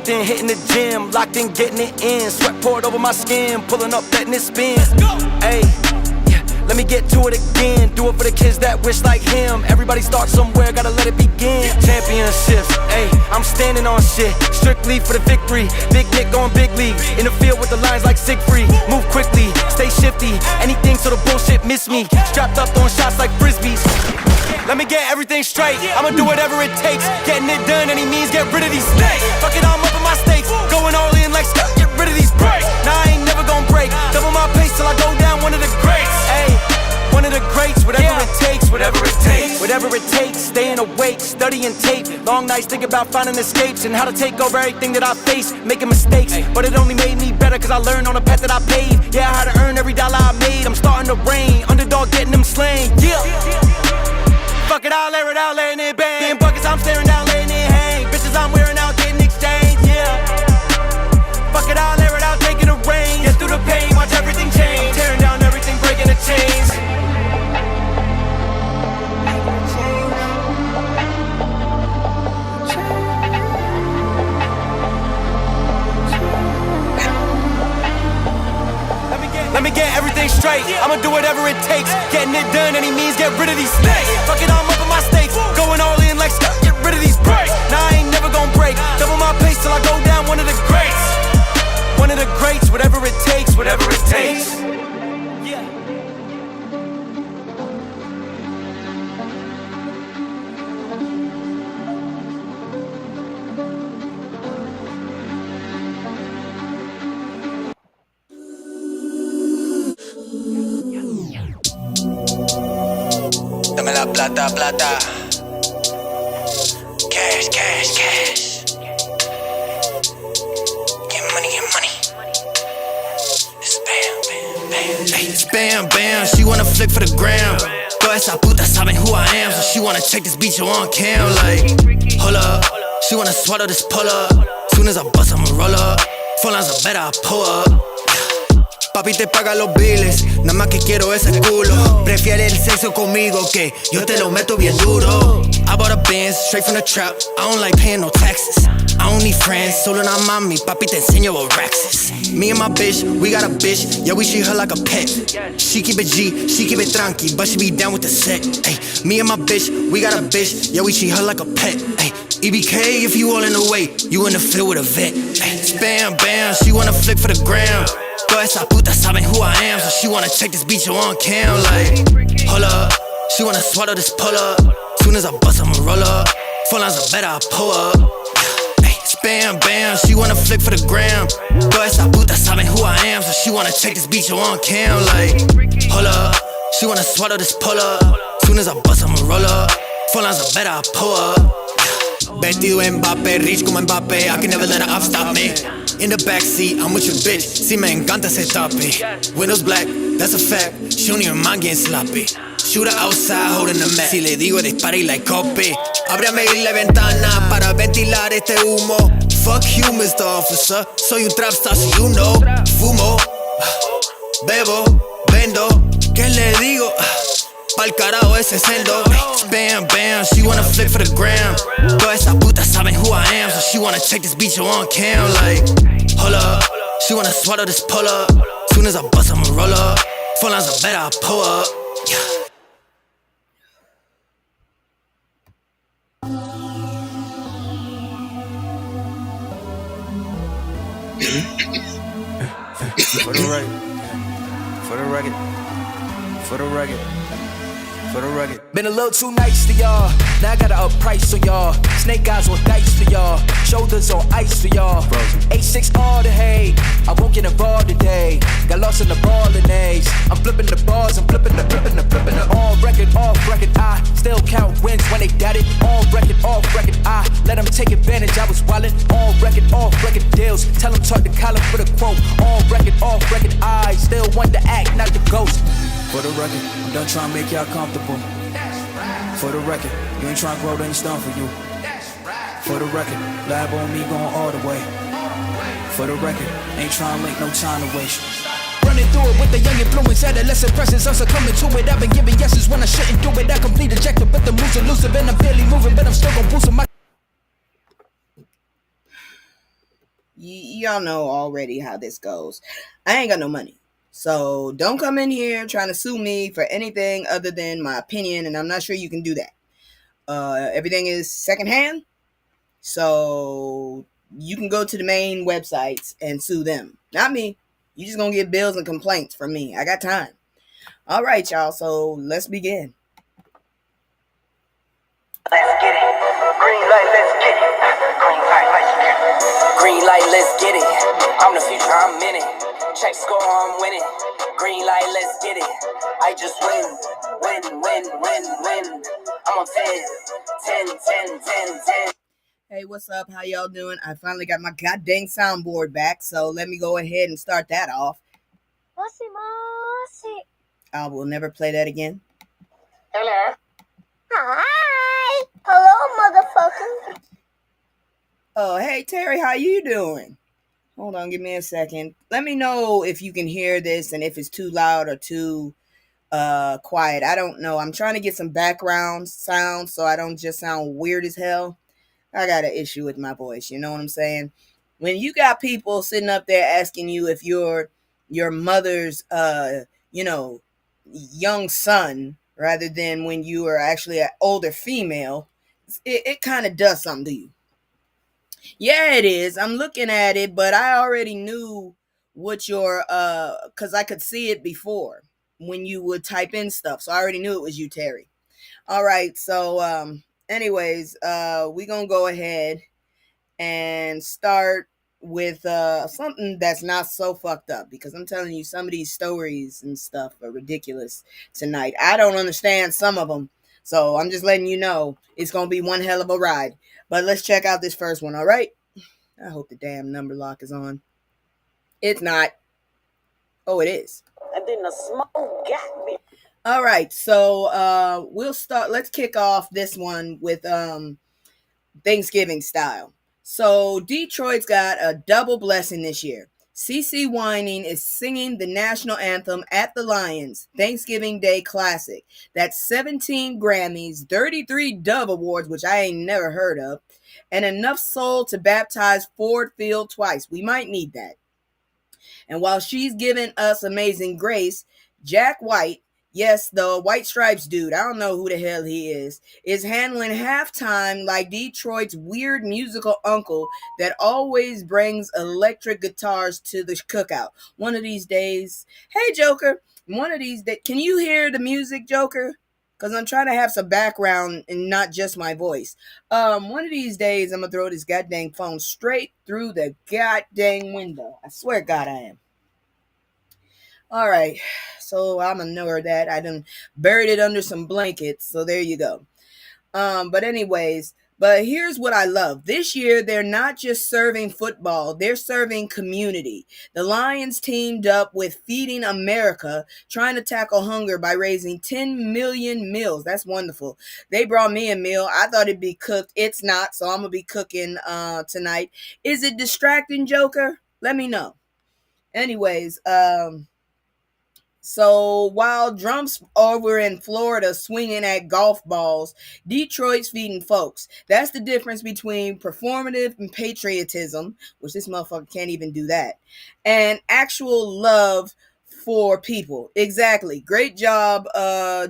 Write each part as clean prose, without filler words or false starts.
Locked in, hitting the gym, locked in, getting it in. Sweat poured over my skin, pulling up, letting it spin. Ayy, yeah, let me get to it again. Do it for the kids that wish like him. Everybody starts somewhere, gotta let it begin. Championships, ayy, I'm standing on shit. Strictly for the victory. Big Nick going big leagues. In the field with the lines like Siegfried. Move quickly, stay shifty. Anything so the bullshit miss me. Strapped up, throwing shots like frisbees. Let me get everything straight. I'ma do whatever it takes. Getting it done, any means, get rid of these snakes. Fuck it, I'm up in my stakes. Going all in like Scott, get rid of these breaks. Nah, I ain't never gonna break. Double my pace till I go down, one of the greats. Ayy, one of the greats, whatever it takes, whatever it takes. Whatever it takes, staying awake, studying tape. Long nights thinking about finding escapes and how to take over everything that I face. Making mistakes, but it only made me better cause I learned on the path that I paved. Yeah, I had to earn every dollar I made. I'm starting to reign, underdog getting them slain. Yeah. Fuck it, I'll air it out, letting it bang. Getting buckets, I'm staring down, letting it hang. Bitches I'm wearing out, getting exchanged, yeah. Fuck it, I'll air it out, taking the rain. Get through the pain, watch everything change. Tearing down everything, breaking the chains. Let me get everything straight. I'ma do whatever it takes. Getting it done, any means, get rid of these snakes. Fuck it, I'm up in my stakes. Going all in like Scott, get rid of these breaks. Nah, I ain't never gonna break. Double my pace till I go down, one of the greats. One of the greats, whatever it takes, whatever it takes. Yeah. Dame la plata, plata. Cash, cash, cash. Get money, get money. It's bam, bam, bam. Hey, it's bam, bam. She wanna flick for the gram. Toda esa puta saben who I am. So she wanna check this beat on cam. Like, hold up. She wanna swallow this pull up. Soon as I bust, I'ma roll up. Phone lines are better, I pull up. Papi te paga los biles, nada más que quiero ese culo. Prefiere el sexo conmigo que yo te lo meto bien duro. I bought a Benz straight from the trap, I don't like paying no taxes. I don't need friends, solo una mami, papi te enseño what racks is. Me and my bitch, we got a bitch, yeah we treat her like a pet. She keep it G, she keep it tranqui, but she be down with the set. Ay, me and my bitch, we got a bitch, yeah we treat her like a pet. Ay, EBK if you all in the way, you in the field with a vet. Ay, bam bam, she wanna flick for the gram. Toda esa puta saben who I am, so she wanna check this beat on cam. Like, hold up, she wanna swallow this pull up. Soon as I bust, I'ma roll up. Phone lines are better, I pull up. Ay, bam bam, she wanna flick for the gram. Toda esa puta saben who I am, so she wanna check this beat on cam. Like, hold up, she wanna swallow this pull up. Soon as I bust, I'ma roll up. Phone lines are better, I pull up. Vestido Mbappé, rich como Mbappé, I can never let her up stop me. In the backseat, I'm with your bitch, si me encanta ese topic. Windows black, that's a fact, she don't even mind getting sloppy. Shooter outside, holding the mat, si le digo dispara y like copy. Ábrame la ventana para ventilar este humo. Fuck you, Mr. Officer, soy un trap star, so you know. Fumo, bebo, vendo, ¿qué le digo? Pa'l carajo ese celdo. Bam, bam, she wanna flick for the gram. Toda esa puta saben who I am, so she wanna check this beat on cam. Like, hold up, she wanna swallow this pull up. Soon as I bust, I'ma roll up. Phone lines are better, I pull up. Yeah. For the record, for the record, for the record. For the record. Been a little too nice to y'all. Now I gotta up price on y'all. Snake eyes on dice for y'all. Shoulders on ice for y'all. H6 all the hate. I won't get involved today. Got lost in the ball and A's. I'm flipping the bars. I'm flipping the. On record, off record. I still count wins when they got it. On record, off record. I let them take advantage. I was wildin'. On record, off record deals. Tell them talk to Colin for the quote. On record, off record. I still want to act, not the ghost. For the record, I'm done trying to make y'all comfortable. For the record, you ain't trying to grow, then it's done for you. For the record, lab on me going all the way. For the record, ain't trying to make no time to waste. Running through it with the young influence, adolescent presence, I'm succumbing to it. I've been giving yeses when I shouldn't do it. I complete ejected, but the moves elusive and I'm barely moving, but I'm still gon' boost my. Y'all know already how this goes. I ain't got no money. So don't come in here trying to sue me for anything other than my opinion, and I'm not sure you can do that. Everything is secondhand, so you can go to the main websites and sue them. Not me. You just gonna get bills and complaints from me. I got time. All right, y'all. So let's begin. Let's get it. Green light, let's get it. Green light, let's get it. Green light, let's get it. I'm the future, I'm in it. Check score, I'm winning. Green light, let's get it. I just win. Win. I'm on 10. Hey, what's up? How y'all doing? I finally got my goddamn soundboard back, so let me go ahead and start that off. I will never play that again. Hello. Hi. Hello, motherfucker. Oh, hey, Terry, how you doing? Hold on, give me a second. Let me know if you can hear this and if it's too loud or too quiet. I don't know. I'm trying to get some background sound so I don't just sound weird as hell. I got an issue with my voice, you know what I'm saying? When you got people sitting up there asking you if you're your mother's young son rather than when you are actually an older female, it kind of does something to you. Yeah, it is. I'm looking at it, but I already knew what your because I could see it before when you would type in stuff. So I already knew it was you, Terry. All right. So anyways, we're gonna go ahead and start with something that's not so fucked up, because I'm telling you, some of these stories and stuff are ridiculous tonight. I don't understand some of them. So I'm just letting you know it's gonna be one hell of a ride. But let's check out this first one, all right? I hope the damn number lock is on. It's not. Oh, it is. And then the smoke got me. All right, so we'll start. Let's kick off this one with Thanksgiving style. So Detroit's got a double blessing this year. CeCe Winans is singing the national anthem at the Lions Thanksgiving Day Classic. That's 17 Grammys, 33 Dove Awards, which I ain't never heard of, and enough soul to baptize Ford Field twice. We might need that. And while she's giving us Amazing Grace, Jack White, yes, the White Stripes dude, I don't know who the hell he is handling halftime like Detroit's weird musical uncle that always brings electric guitars to the cookout. One of these days, hey Joker, one of these days, can you hear the music, Joker? Because I'm trying to have some background and not just my voice. One of these days, I'm going to throw this goddamn phone straight through the goddamn window. I swear to God I am. All right, so I'm going to know that. I done buried it under some blankets, so there you go. But anyways, but here's what I love. This year, they're not just serving football, they're serving community. The Lions teamed up with Feeding America, trying to tackle hunger by raising 10 million meals. That's wonderful. They brought me a meal. I thought it'd be cooked. It's not, so I'm going to be cooking tonight. Is it distracting, Joker? Let me know. Anyways, so while drums over in Florida swinging at golf balls, Detroit's feeding folks. That's the difference between performative and patriotism, which this motherfucker can't even do that, and actual love for people. Exactly. Great job,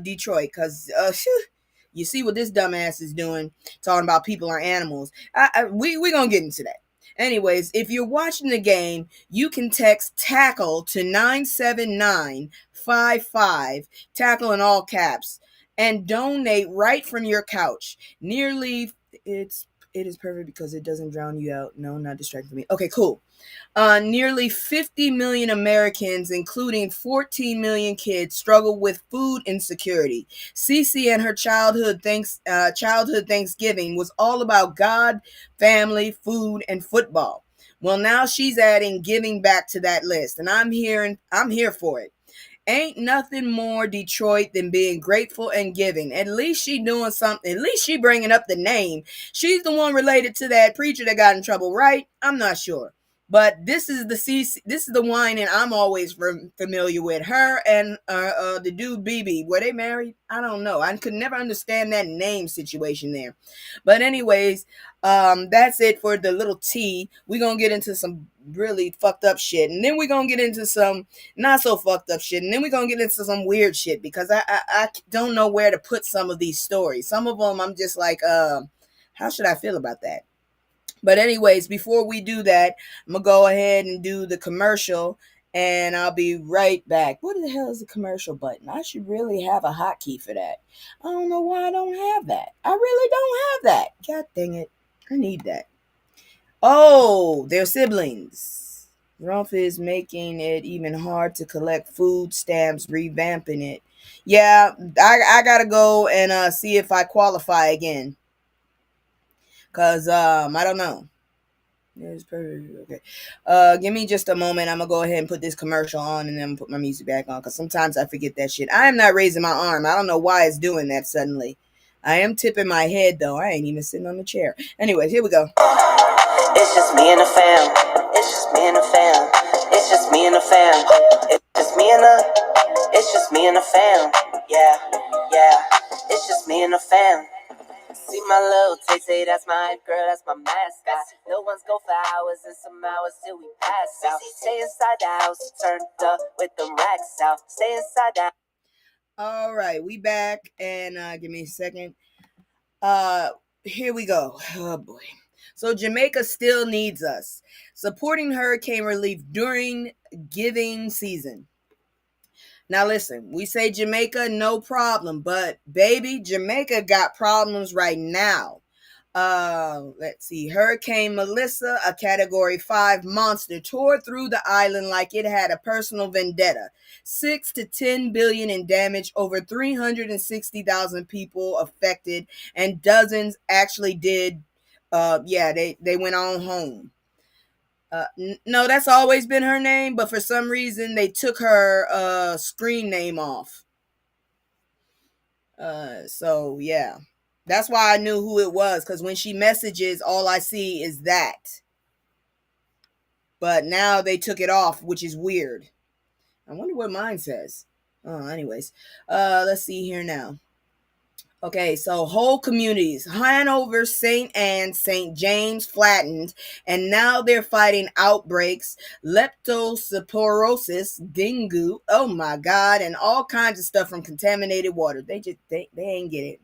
Detroit, because you see what this dumbass is doing, talking about people are animals. We gonna get into that. Anyways, if you're watching the game, you can text tackle to 97955, tackle in all caps, and donate right from your couch. It is perfect because it doesn't drown you out. No, not distracting me. Okay, cool. Nearly 50 million Americans, including 14 million kids, struggle with food insecurity. CeCe and her childhood Thanksgiving was all about God, family, food, and football. Well, now she's adding giving back to that list, and I'm here for it. Ain't nothing more Detroit than being grateful and giving. At least she doing something. At least she bringing up the name. She's the one related to that preacher that got in trouble, right? I'm not sure. But this is the wine, and I'm always familiar with her and the dude BB. Were they married? I don't know. I could never understand that name situation there. But anyways, that's it for the little tea. We're gonna get into some really fucked up shit, and then we're gonna get into some not so fucked up shit, and then we're gonna get into some weird shit because I don't know where to put some of these stories. Some of them I'm just like, how should I feel about that? But anyways, before we do that, I'm gonna go ahead and do the commercial, and I'll be right back. What the hell is the commercial button? I should really have a hotkey for that. I don't know why I don't have that. I really don't have that. God dang it. I need that. Oh, they're siblings. Rumph is making it even hard to collect food stamps, revamping it. Yeah, I gotta go and see if I qualify again. Cause I don't know. It's perfect. Okay. Give me just a moment. I'm gonna go ahead and put this commercial on and then put my music back on because sometimes I forget that shit. I am not raising my arm. I don't know why it's doing that suddenly. I am tipping my head though. I ain't even sitting on the chair. Anyways, here we go. It's just me and the fam. It's just me and the fam. It's just me and the fam. It's just me and the. It's just me and the fam. Yeah, yeah. It's just me and the fam. See my little Tay, that's my hype girl, that's my mascot. No one's go for hours and some hours till we pass out. Stay inside the house, turned up with them racks out. Stay inside the. All right, we back, and give me a second. Here we go. Oh boy. So Jamaica still needs us. Supporting hurricane relief during giving season. Now listen, we say Jamaica, no problem, but baby, Jamaica got problems right now. Let's see. Hurricane Melissa, a Category 5 monster, tore through the island like it had a personal vendetta. 6 to 10 billion in damage, over 360,000 people affected, and dozens actually did. They went on home. No, that's always been her name, but for some reason they took her screen name off. So yeah. That's why I knew who it was, because when she messages, all I see is that. But now they took it off, which is weird. I wonder what mine says. Oh, anyways. Let's see here now. Okay, so whole communities, Hanover, St. Anne, St. James flattened, and now they're fighting outbreaks, leptospirosis, dengue, oh my God, and all kinds of stuff from contaminated water. They ain't get it.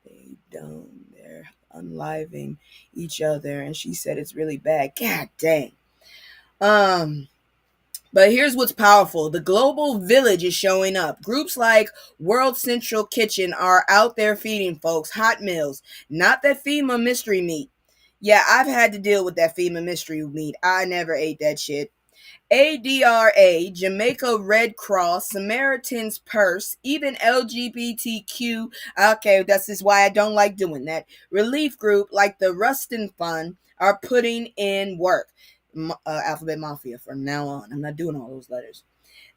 They don't. They're unliving each other, and she said it's really bad. God dang. But here's what's powerful. The global village is showing up. Groups like World Central Kitchen are out there feeding folks hot meals, not that FEMA mystery meat. Yeah, I've had to deal with that FEMA mystery meat. I never ate that shit. ADRA, Jamaica Red Cross, Samaritan's Purse, even LGBTQ. Okay, that's just why I don't like doing that. Relief group like the Rustin Fund are putting in work. Alphabet Mafia from now on. I'm not doing all those letters.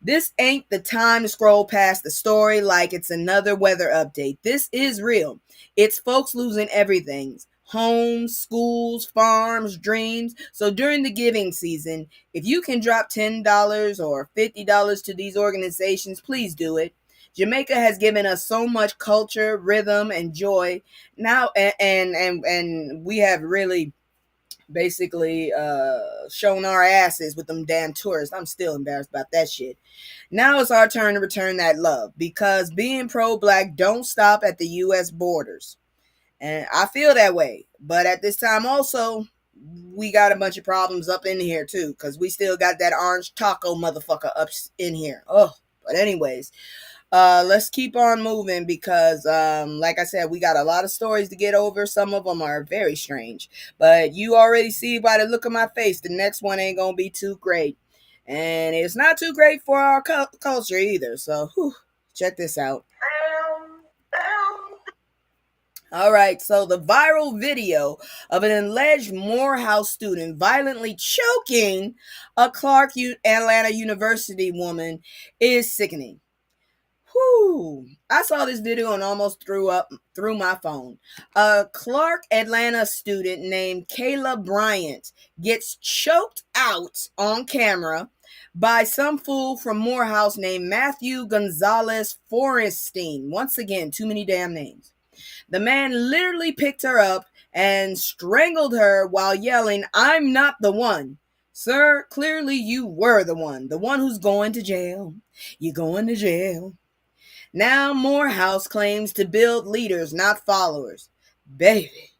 This ain't the time to scroll past the story like it's another weather update. This is real. It's folks losing everything. Homes, schools, farms, dreams. So during the giving season, if you can drop $10 or $50 to these organizations, please do it. Jamaica has given us so much culture, rhythm, and joy. Now, and we have really basically shown our asses with them damn tourists. I'm still embarrassed about that shit. Now it's our turn to return that love, because being pro-black don't stop at the U.S. borders. And I feel that way. But at this time also, we got a bunch of problems up in here too, because we still got that orange taco motherfucker up in here. Oh, but anyways, let's keep on moving because, like I said, we got a lot of stories to get over. Some of them are very strange, but you already see by the look of my face, the next one ain't gonna be too great, and it's not too great for our culture either. So, check this out. All right, so the viral video of an alleged Morehouse student violently choking a Atlanta University woman is sickening. Whew. I saw this video and almost threw my phone. A Clark, Atlanta student named Kayla Bryant gets choked out on camera by some fool from Morehouse named Matthew Gonzalez Forrestine. Once again, too many damn names. The man literally picked her up and strangled her while yelling, "I'm not the one." Sir, clearly you were the one who's going to jail. You're going to jail. Now Morehouse claims to build leaders, not followers. Baby,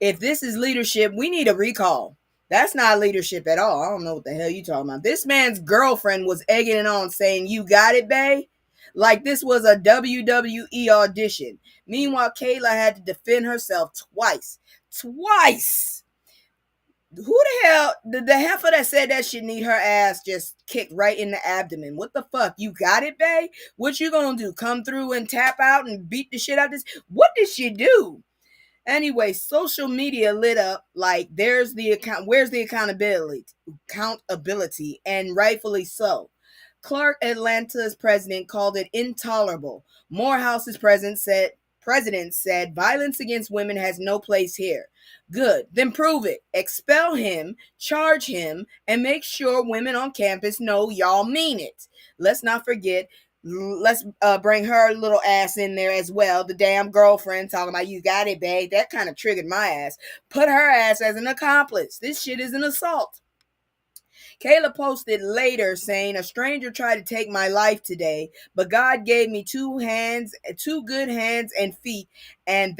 if this is leadership, we need a recall. That's not leadership at all. I don't know what the hell you talking about. This man's girlfriend was egging it on, saying, "You got it, bae?" Like this was a WWE audition. Meanwhile, Kayla had to defend herself twice. Twice! Who the hell, the heifer that said that shit need her ass just kicked right in the abdomen? What the fuck? You got it, bae? What you gonna do? Come through and tap out and beat the shit out of this? What did she do? Anyway, social media lit up like where's the accountability, and rightfully so. Clark, Atlanta's president, called it intolerable. Morehouse's president said violence against women has no place here. Good, then prove it. Expel him, charge him, and make sure women on campus know y'all mean it. Let's not forget, let's bring her little ass in there as well. The damn girlfriend talking about "you got it, babe." That kind of triggered my ass. Put her ass as an accomplice. This shit is an assault. Kayla posted later saying, "A stranger tried to take my life today, but God gave me two good hands and feet, and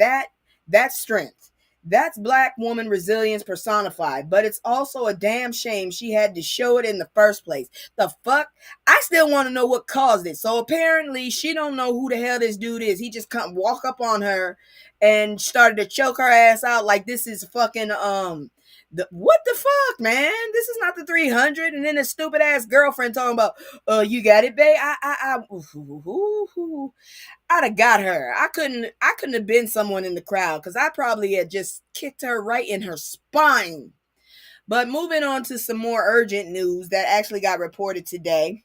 that's strength. That's black woman resilience personified, but it's also a damn shame she had to show it in the first place. The fuck? I still want to know what caused it." So apparently she don't know who the hell this dude is. He just come walk up on her and started to choke her ass out like this is fucking what the fuck, man? This is not the 300. And then the stupid ass girlfriend talking about, "You got it, babe." I'd have got her. I couldn't have been someone in the crowd because I probably had just kicked her right in her spine. But moving on to some more urgent news that actually got reported today.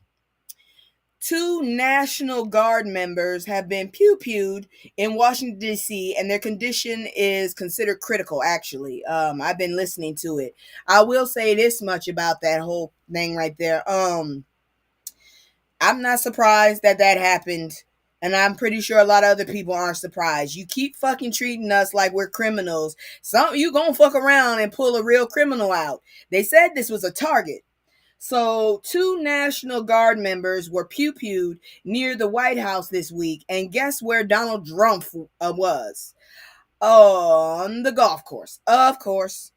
2 National Guard members have been pew-pewed in Washington, D.C., and their condition is considered critical, actually. I've been listening to it. I will say this much about that whole thing right there. I'm not surprised that happened, and I'm pretty sure a lot of other people aren't surprised. You keep fucking treating us like we're criminals. You gonna fuck around and pull a real criminal out. They said this was a target. So 2 National Guard members were pew-pewed near the White House this week, and guess where Donald Trump was? On the golf course, of course.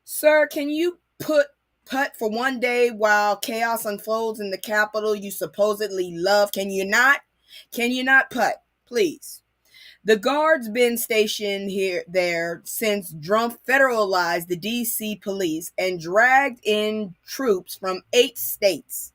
Sir, can you putt for one day while chaos unfolds in the Capitol you supposedly love? Can you not? Can you not putt, please? The guards been stationed there since Trump federalized the D.C. police and dragged in troops from 8 states.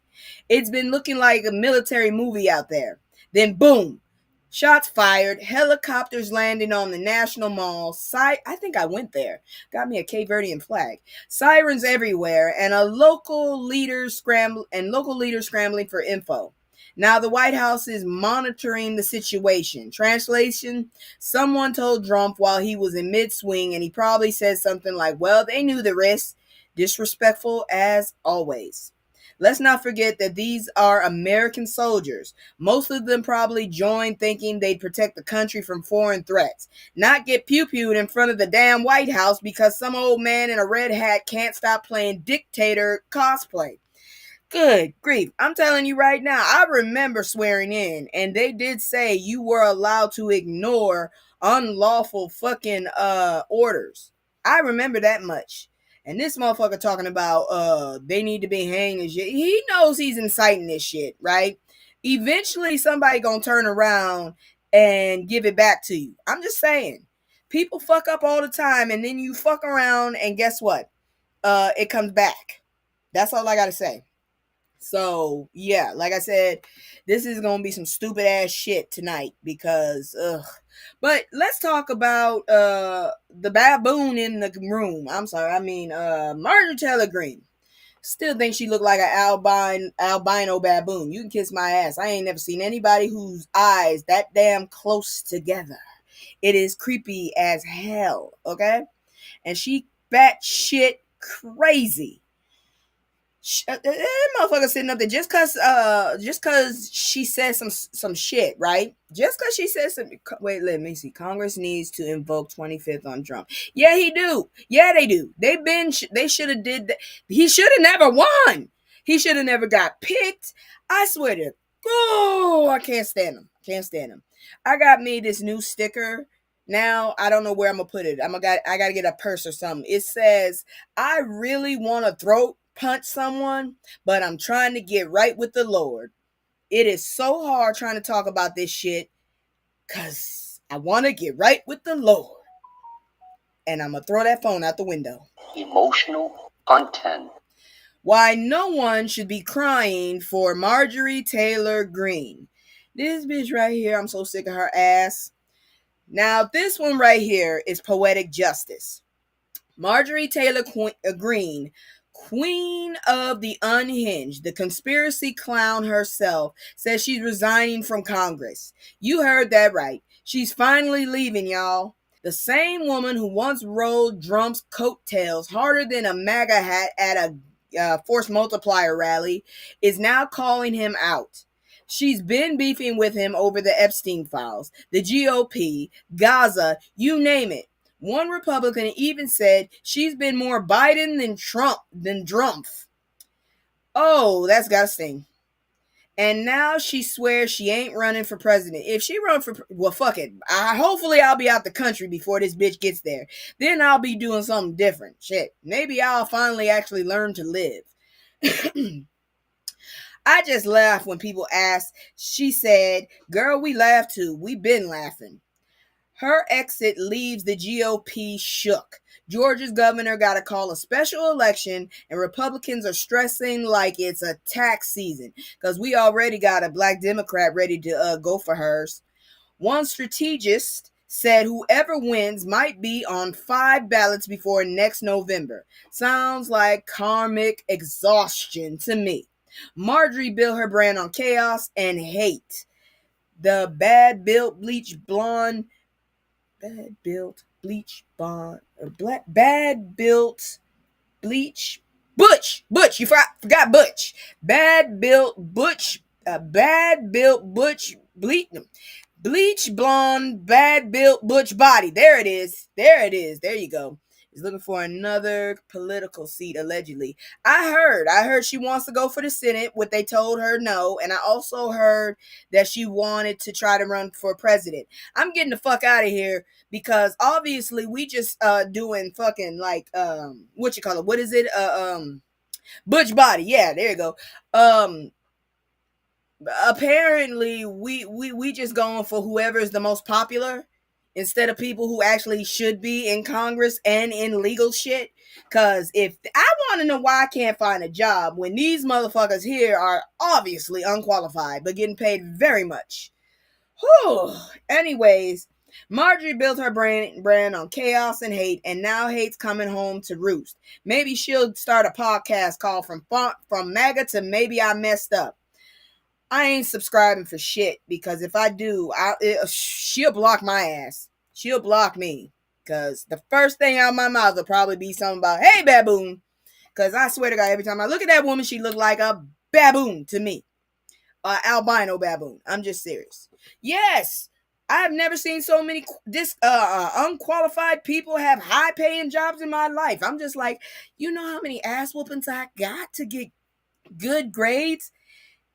It's been looking like a military movie out there. Then boom, shots fired, helicopters landing on the National Mall. I think I went there. Got me a Cape Verdean flag. Sirens everywhere, and local leaders scrambling for info. Now, the White House is monitoring the situation. Translation, someone told Trump while he was in mid-swing, and he probably said something like, "Well, they knew the risk." Disrespectful as always. Let's not forget that these are American soldiers. Most of them probably joined thinking they'd protect the country from foreign threats, not get pew-pewed in front of the damn White House because some old man in a red hat can't stop playing dictator cosplay. Good grief. I'm telling you right now, I remember swearing in, and they did say you were allowed to ignore unlawful fucking orders. I remember that much. And this motherfucker talking about they need to be hanged and shit. He knows he's inciting this shit, right? Eventually somebody gonna turn around and give it back to you. I'm just saying. People fuck up all the time, and then you fuck around, and guess what? It comes back. That's all I gotta say. So, yeah, like I said, this is going to be some stupid ass shit tonight because, ugh. But let's talk about the baboon in the room. I'm sorry, I mean, Marjorie Taylor Greene. Still think she looked like an albino baboon. You can kiss my ass. I ain't never seen anybody whose eyes that damn close together. It is creepy as hell, okay? And she batshit crazy. That motherfucker sitting up there just cause she said some shit, right? Just cause she said some. Wait, let me see. Congress needs to invoke 25th on Trump. Yeah, he do. Yeah, they do. They should have did that. He should have never won. He should have never got picked. I swear to. Oh, I can't stand him. Can't stand him. I got me this new sticker. Now I don't know where I'm gonna put it. I gotta get a purse or something. It says, "I really want to throat punch someone, but I'm trying to get right with the Lord." It is so hard trying to talk about this shit because I want to get right with the Lord. And I'm going to throw that phone out the window. Emotional content. Why no one should be crying for Marjorie Taylor Greene. This bitch right here, I'm so sick of her ass. Now, this one right here is poetic justice. Marjorie Taylor Greene, queen of the unhinged, the conspiracy clown herself, says she's resigning from Congress. You heard that right. She's finally leaving, y'all. The same woman who once rode Trump's coattails harder than a MAGA hat at a force multiplier rally is now calling him out. She's been beefing with him over the Epstein files, the GOP, Gaza, you name it. One Republican even said she's been more Biden than Trump. Oh, that's gotta sting. And now she swears she ain't running for president. If she run for, well, fuck it. Hopefully I'll be out the country before this bitch gets there. Then I'll be doing something different. Shit. Maybe I'll finally actually learn to live. I just laugh when people ask. She said, "Girl, we laugh too. We been laughing." Her exit leaves the GOP shook. Georgia's governor got to call a special election, and Republicans are stressing like it's a tax season because we already got a black Democrat ready to go for hers. One strategist said whoever wins might be on 5 ballots before next November. Sounds like karmic exhaustion to me. Marjorie built her brand on chaos and hate. The bad-built, bleach blonde... Bad-built, bleach blonde... Bad-built, bleach... Butch! You forgot Butch. Bad-built, butch... Bad-built, butch... Bleach blonde, bad-built, butch body. There it is. There you go. Is looking for another political seat, allegedly. I heard she wants to go for the Senate, what they told her no, and I also heard that she wanted to try to run for president. I'm getting the fuck out of here because obviously we just doing fucking like what you call it? What is it? Butch body. Yeah, there you go. Apparently we just going for whoever is the most popular instead of people who actually should be in Congress and in legal shit. Because if I want to know why I can't find a job when these motherfuckers here are obviously unqualified but getting paid very much. Whew. Anyways, Marjorie built her brand on chaos and hate, and now hate's coming home to roost. Maybe she'll start a podcast called From MAGA to Maybe I Messed Up. I ain't subscribing for shit because if I do, she'll block my ass. She'll block me because the first thing out of my mouth will probably be something about, "Hey, baboon." Because I swear to God, every time I look at that woman, she look like a baboon to me. Albino baboon. I'm just serious. Yes, I've never seen so many unqualified people have high-paying jobs in my life. I'm just like, you know how many ass whoopings I got to get good grades?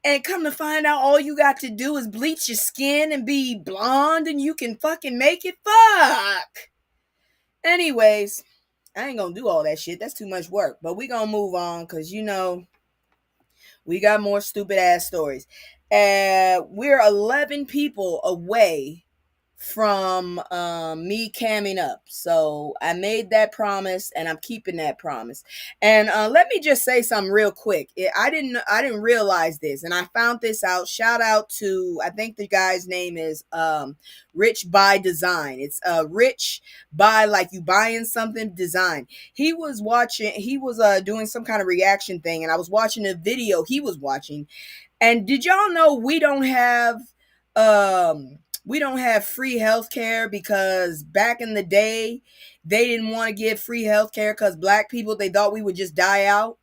And come to find out all you got to do is bleach your skin and be blonde and you can fucking make it. Fuck. Anyways, I ain't gonna do all that shit. That's too much work. But we gonna move on because, you know, we got more stupid ass stories. We're 11 people away from me camming up. So I made that promise, and I'm keeping that promise. And let me just say something real quick. I didn't realize this, and I found this out. Shout out to, I think the guy's name is Rich by Design. It's Rich by, like you buying something, design. He was doing some kind of reaction thing, and I was watching a video he was watching. And did y'all know we don't have free healthcare because back in the day they didn't want to give free healthcare because black people, they thought we would just die out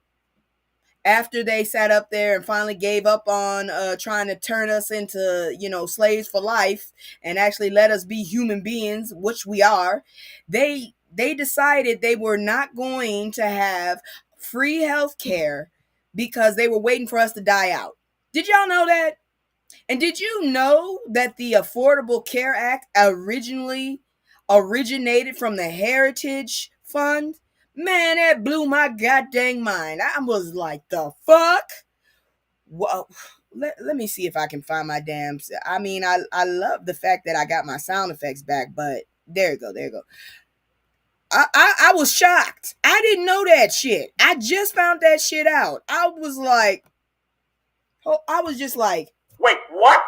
after they sat up there and finally gave up on trying to turn us into, slaves for life and actually let us be human beings, which we are. They decided they were not going to have free healthcare because they were waiting for us to die out. Did y'all know that? And did you know that the Affordable Care Act originated from the Heritage Fund? Man, that blew my goddamn mind. I was like, the fuck? Well, let me see if I can find my damn... I mean, I love the fact that I got my sound effects back, but there you go. I was shocked. I didn't know that shit. I just found that shit out. I was just like, Wait, what?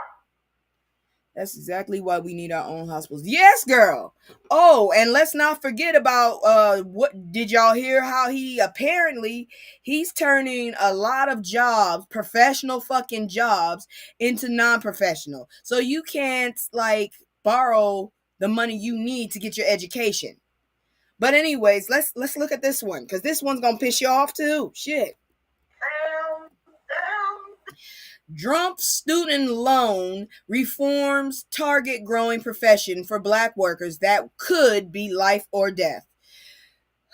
that's exactly why we need our own hospitals. Yes, girl. Oh, and let's not forget about what did y'all hear how he's turning a lot of jobs, professional fucking jobs, into non-professional. So you can't like borrow the money you need to get your education. But anyways, let's look at this one, because this one's gonna piss you off too. Shit. Trump student loan reforms target growing profession for black workers that could be life or death.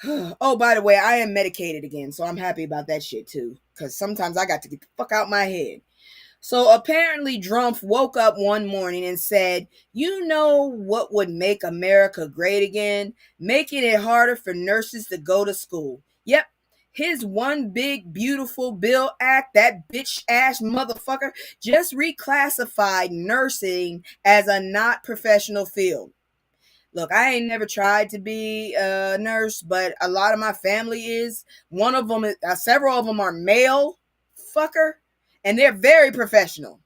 Oh, by the way, I am medicated again, so I'm happy about that shit too, because sometimes I got to get the fuck out my head. So apparently Trump woke up one morning and said, you know what would make America great again? Making it harder for nurses to go to school. Yep. His one big beautiful bill act, that bitch ass motherfucker, just reclassified nursing as a not professional field. Look, I ain't never tried to be a nurse, but a lot of my family is. One of them, several of them are male, fucker, and they're very professional.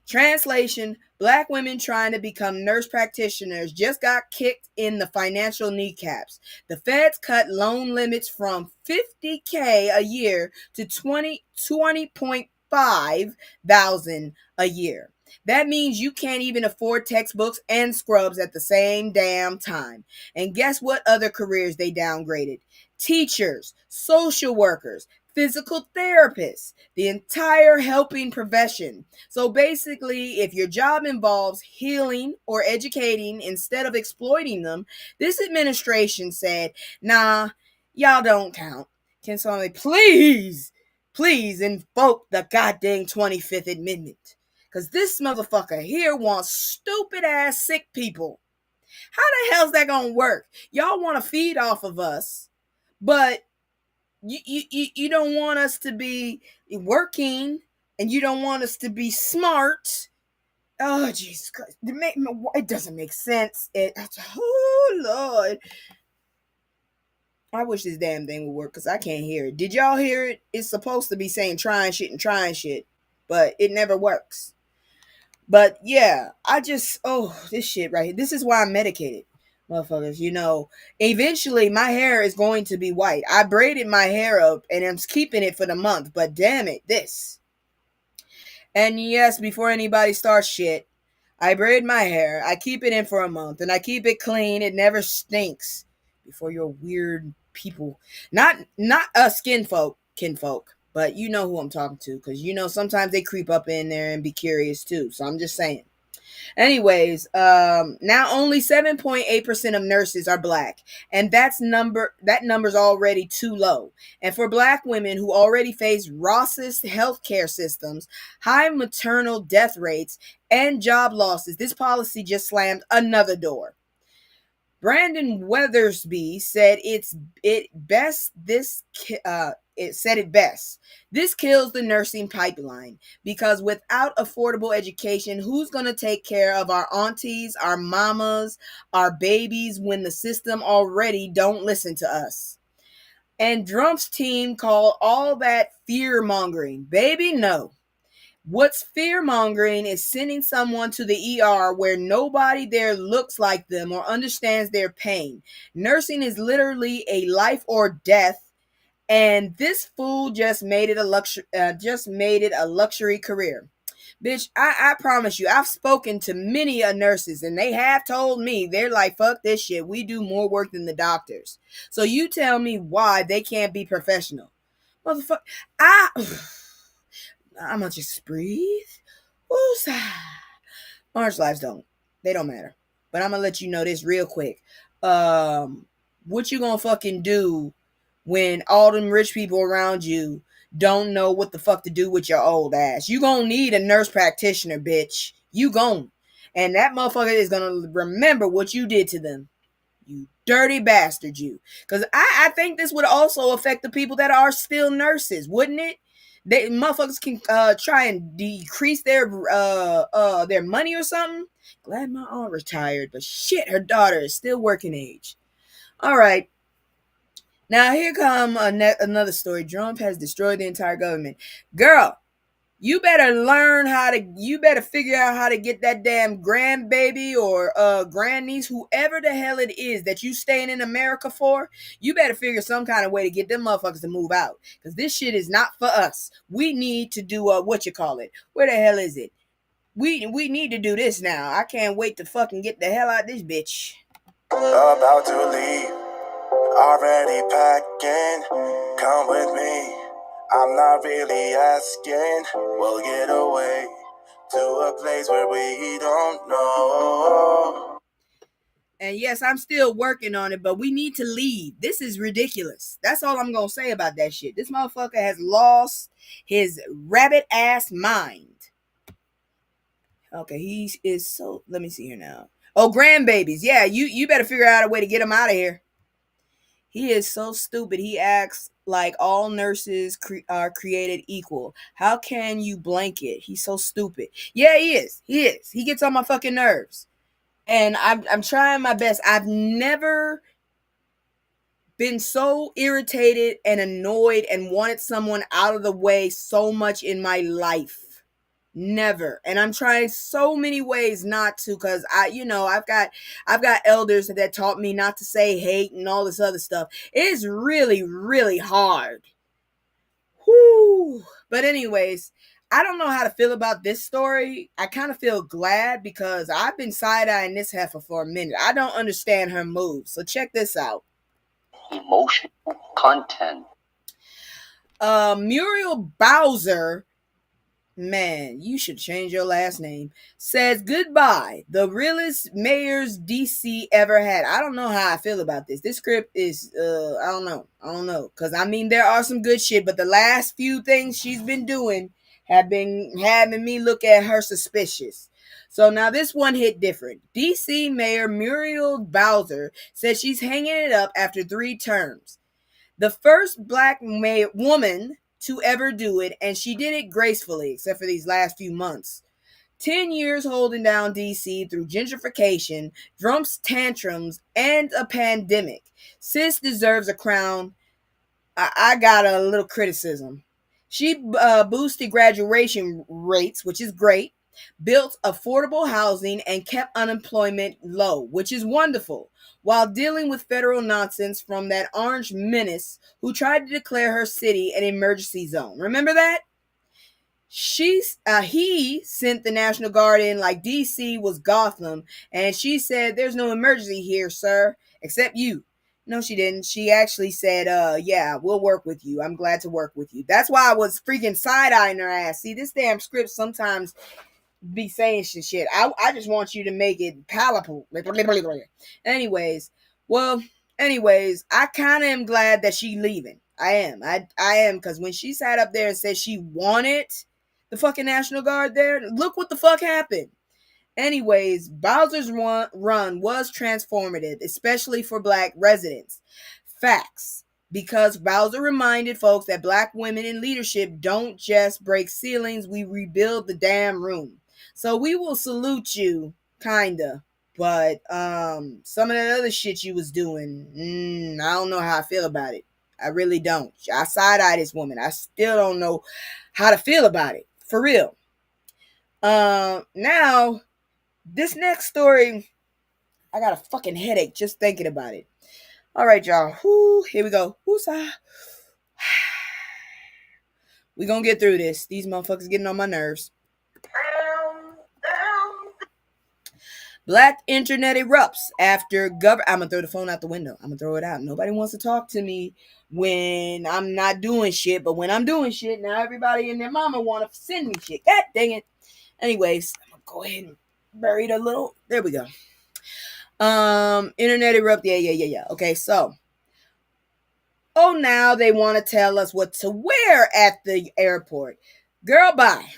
Translation: black women trying to become nurse practitioners just got kicked in the financial kneecaps. The feds cut loan limits from $50K a year to $20.5 thousand a year. That means you can't even afford textbooks and scrubs at the same damn time. And guess what other careers they downgraded? Teachers, social workers, physical therapists, the entire helping profession. So basically, if your job involves healing or educating instead of exploiting them, this administration said, nah, y'all don't count. Can somebody please invoke the goddamn 25th Amendment? Because this motherfucker here wants stupid ass sick people. How the hell's that gonna work? Y'all want to feed off of us, but you don't want us to be working, and you don't want us to be smart. Oh, Jesus Christ. It doesn't make sense. Oh, Lord. I wish this damn thing would work because I can't hear it. Did y'all hear it? It's supposed to be saying trying shit, but it never works. But yeah, this shit right here. This is why I'm medicated. Motherfuckers, eventually my hair is going to be white. I braided my hair up and I'm keeping it for the month, but damn it, this. And yes, before anybody starts shit, I braid my hair, I keep it in for a month, and I keep it clean. It never stinks. Before your weird people. Not us kinfolk, but you know who I'm talking to, because sometimes they creep up in there and be curious too. So I'm just saying. Anyways, now only 7.8% of nurses are black, and that number's already too low. And for black women who already face racist healthcare systems, high maternal death rates, and job losses, this policy just slammed another door. Brandon Weathersby said it best this said it best. This kills the nursing pipeline because without affordable education, who's going to take care of our aunties, our mamas, our babies when the system already don't listen to us? And Trump's team call all that fear mongering. Baby, no. What's fear mongering is sending someone to the ER where nobody there looks like them or understands their pain. Nursing is literally a life or death, and this fool just made it a luxury career. Bitch, I promise you, I've spoken to many nurses, and they have told me they're like, fuck this shit. We do more work than the doctors. So you tell me why they can't be professional, motherfucker. I'm gonna just breathe. Woosah. Orange lives don't. They don't matter. But I'm gonna let you know this real quick. What you gonna fucking do when all them rich people around you don't know what the fuck to do with your old ass? You gonna need a nurse practitioner, bitch. You gon'. And that motherfucker is gonna remember what you did to them. You dirty bastard, you. Because I think this would also affect the people that are still nurses, wouldn't it? They motherfuckers can try and decrease their money or something. Glad my aunt retired, but shit, her daughter is still working age. All right. Now here come another story. Trump has destroyed the entire government. Girl, you better you better figure out how to get that damn grandbaby or grandniece, whoever the hell it is that you staying in America for. You better figure some kind of way to get them motherfuckers to move out. Because this shit is not for us. We need to do what you call it. Where the hell is it? We need to do this now. I can't wait to fucking get the hell out of this bitch. About to leave, already packing, come with me. I'm not really asking, we'll get away to a place where we don't know. And yes, I'm still working on it, but we need to leave. This is ridiculous. That's all I'm going to say about that shit. This motherfucker has lost his rabbit ass mind. Okay, he is so, let me see here now. Oh, grandbabies. Yeah, you better figure out a way to get him out of here. He is so stupid. He acts like all nurses are created equal. How can you blanket? He's so stupid. Yeah, he is. He gets on my fucking nerves. And I'm trying my best. I've never been so irritated and annoyed and wanted someone out of the way so much in my life. Never. And I'm trying so many ways not to, because I've got elders that taught me not to say hate and all this other stuff. It is really, really hard. Whoo. But anyways, I don't know how to feel about this story. I kind of feel glad because I've been side-eyeing this heifer for a minute. I don't understand her moves. So check this out. Emotional content. Muriel Bowser, man, you should change your last name, says goodbye, the realest mayors DC ever had. I don't know how I feel about this. This script is, I don't know. Because, I mean, there are some good shit, but the last few things she's been doing have been having me look at her suspicious. So now this one hit different. DC Mayor Muriel Bowser says she's hanging it up after 3 terms. The first black woman to ever do it, and she did it gracefully, except for these last few months. 10 years holding down DC through gentrification, Trump's tantrums, and a pandemic. Sis deserves a crown. I got a little criticism. She boosted graduation rates, which is great, built affordable housing, and kept unemployment low, which is wonderful, while dealing with federal nonsense from that orange menace who tried to declare her city an emergency zone. Remember that? He sent the National Guard in like DC was Gotham, and she said, "There's no emergency here, sir, except you." No, she didn't. She actually said, yeah, we'll work with you. I'm glad to work with you. That's why I was freaking side-eyeing her ass. See, this damn script sometimes be saying shit. I just want you to make it palatable. Anyways, I kind of am glad that she leaving. I am. I am, because when she sat up there and said she wanted the fucking National Guard there, look what the fuck happened. Anyways, Bowser's run was transformative, especially for black residents. Facts. because Bowser reminded folks that black women in leadership don't just break ceilings, we rebuild the damn room. So we will salute you, kinda. But some of that other shit you was doing, I don't know how I feel about it. I really don't. I side-eye this woman. I still don't know how to feel about it. For real. Now, this next story, I got a fucking headache just thinking about it. All right, y'all. Whoo, here we go. Woosah. We gonna get through this. These motherfuckers getting on my nerves. Black internet erupts after I'm gonna throw the phone out the window. I'm gonna throw it out. Nobody wants to talk to me when I'm not doing shit, but when I'm doing shit, now everybody and their mama want to send me shit. God dang it. Anyways, I'm gonna go ahead and bury it a little. There we go. Internet erupt. Yeah. Okay, so. Oh, now they want to tell us what to wear at the airport. Girl, bye.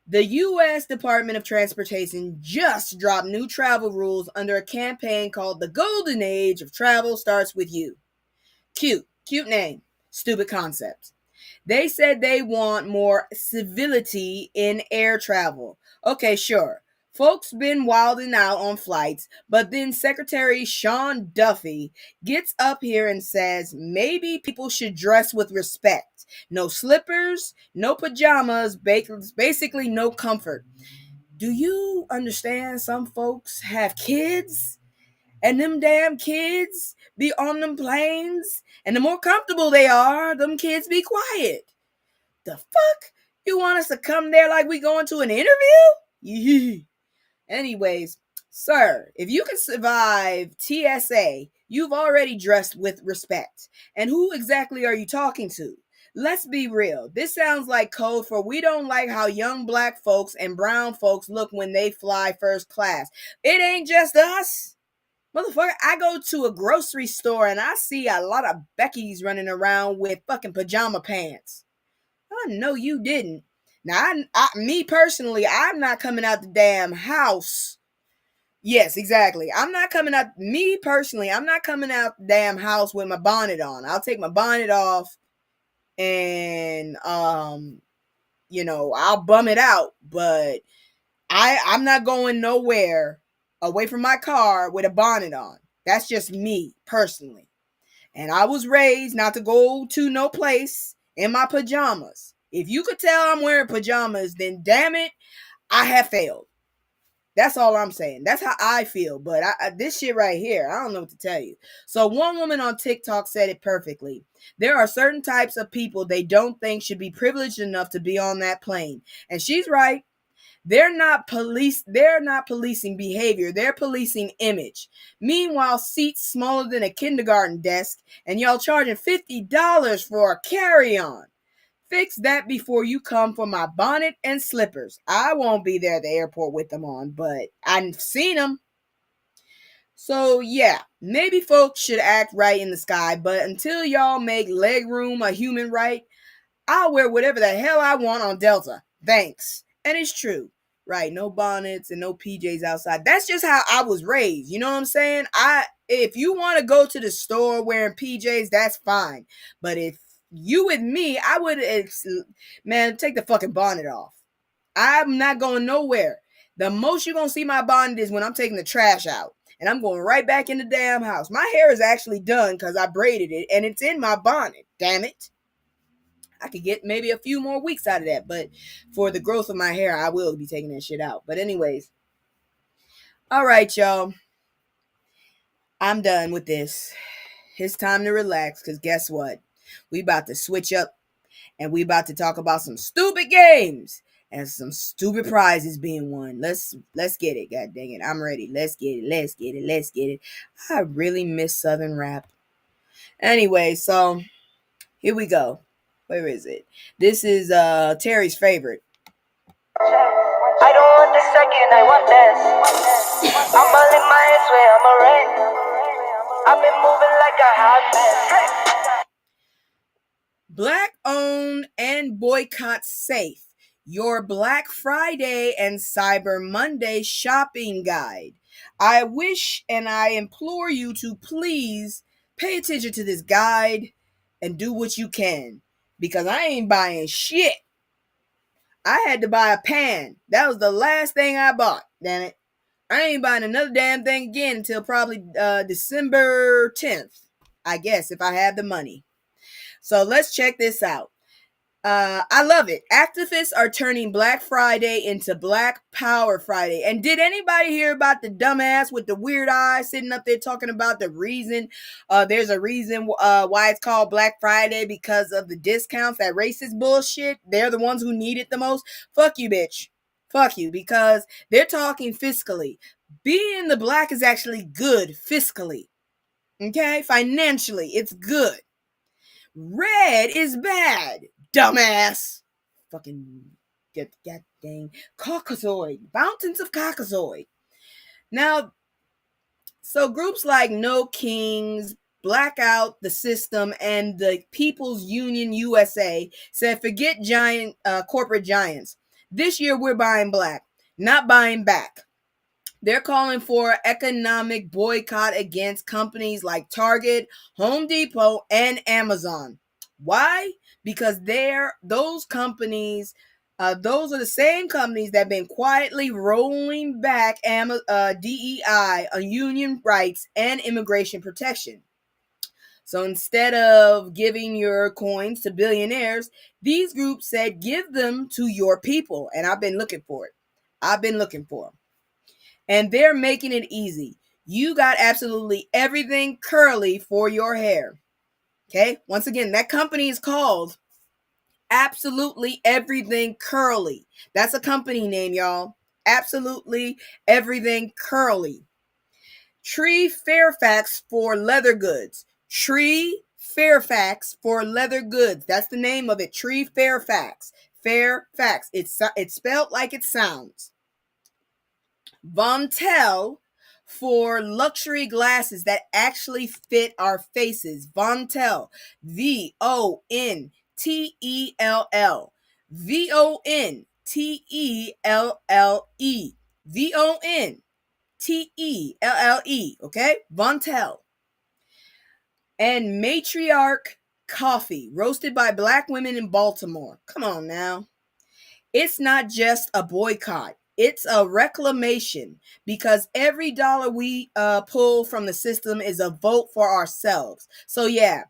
The U.S. Department of Transportation just dropped new travel rules under a campaign called The Golden Age of Travel Starts With You. Cute name, stupid concept. They said they want more civility in air travel. Okay, sure. Folks been wilding out on flights, but then Secretary Sean Duffy gets up here and says maybe people should dress with respect. No slippers, no pajamas, basically no comfort. Do you understand some folks have kids? And them damn kids be on them planes, and the more comfortable they are, them kids be quiet. The fuck? You want us to come there like we going to an interview? Anyways, sir, if you can survive TSA, you've already dressed with respect. And who exactly are you talking to? Let's be real. This sounds like code for we don't like how young black folks and brown folks look when they fly first class. It ain't just us. Motherfucker, I go to a grocery store and I see a lot of Beckys running around with fucking pajama pants. I know you didn't. Now, me personally, I'm not coming out the damn house. Yes, exactly. I'm not coming out the damn house with my bonnet on. I'll take my bonnet off and, I'll bum it out. But I'm not going nowhere away from my car with a bonnet on. That's just me, personally. And I was raised not to go to no place in my pajamas. If you could tell I'm wearing pajamas, then damn it, I have failed. That's all I'm saying. That's how I feel. But this shit right here, I don't know what to tell you. So one woman on TikTok said it perfectly. There are certain types of people they don't think should be privileged enough to be on that plane. And she's right. They're not policing behavior. They're policing image. Meanwhile, seats smaller than a kindergarten desk, and y'all charging $50 for a carry-on. Fix that before you come for my bonnet and slippers. I won't be there at the airport with them on, but I've seen them. So yeah, maybe folks should act right in the sky, but until y'all make legroom a human right, I'll wear whatever the hell I want on Delta. Thanks. And it's true. Right, no bonnets and no PJs outside. That's just how I was raised. You know what I'm saying? If you want to go to the store wearing PJs, that's fine. But if you with me, I would, man, take the fucking bonnet off. I'm not going nowhere. The most you're going to see my bonnet is when I'm taking the trash out. And I'm going right back in the damn house. My hair is actually done because I braided it. And it's in my bonnet. Damn it. I could get maybe a few more weeks out of that, but for the growth of my hair, I will be taking that shit out. But anyways, all right, y'all. I'm done with this. It's time to relax, because guess what? We about to switch up, and we about to talk about some stupid games and some stupid prizes being won. Let's get it. God dang it. I'm ready. Let's get it. I really miss Southern rap. Anyway, so here we go. Where is it? This is Terry's favorite. I don't want the second, I want this. I'm all in my head, swear I'm a ring. I've been moving like a hot mess. Black owned and boycott safe. Your Black Friday and Cyber Monday shopping guide. I wish and I implore you to please pay attention to this guide and do what you can, because I ain't buying shit. I had to buy a pan. That was the last thing I bought. Damn it. I ain't buying another damn thing again until probably December 10th, I guess, if I have the money. So let's check this out. I love it. Activists are turning Black Friday into Black Power Friday. And did anybody hear about the dumbass with the weird eye sitting up there talking about the reason? There's a reason why it's called Black Friday, because of the discounts, that racist bullshit. They're the ones who need it the most. Fuck you, bitch. Fuck you, because they're talking fiscally. Being the black is actually good fiscally. Okay? Financially, it's good. Red is bad. Dumbass. Fucking god dang. Caucasoid. Mountains of Caucasoid. Now, so groups like No Kings, Blackout the System, and the People's Union USA said forget giant corporate giants. This year we're buying black, not buying back. They're calling for economic boycott against companies like Target, Home Depot, and Amazon. Why? Because those companies, those are the same companies that have been quietly rolling back DEI on union rights and immigration protection. So instead of giving your coins to billionaires, these groups said give them to your people. And I've been looking for it. I've been looking for them. And they're making it easy. You got absolutely everything curly for your hair. Okay? Once again, that company is called Absolutely Everything Curly. That's a company name, y'all. Absolutely Everything Curly. Tree Fairfax for leather goods. Tree Fairfax for leather goods. That's the name of it. Tree Fairfax. Fairfax. It's spelled like it sounds. Vontel for luxury glasses that actually fit our faces. Vontel. Vontell. Vontelle. Vontelle. Okay? Vontel. And Matriarch Coffee, roasted by black women in Baltimore. Come on now. It's not just a boycott. It's a reclamation, because every dollar we pull from the system is a vote for ourselves. So yeah,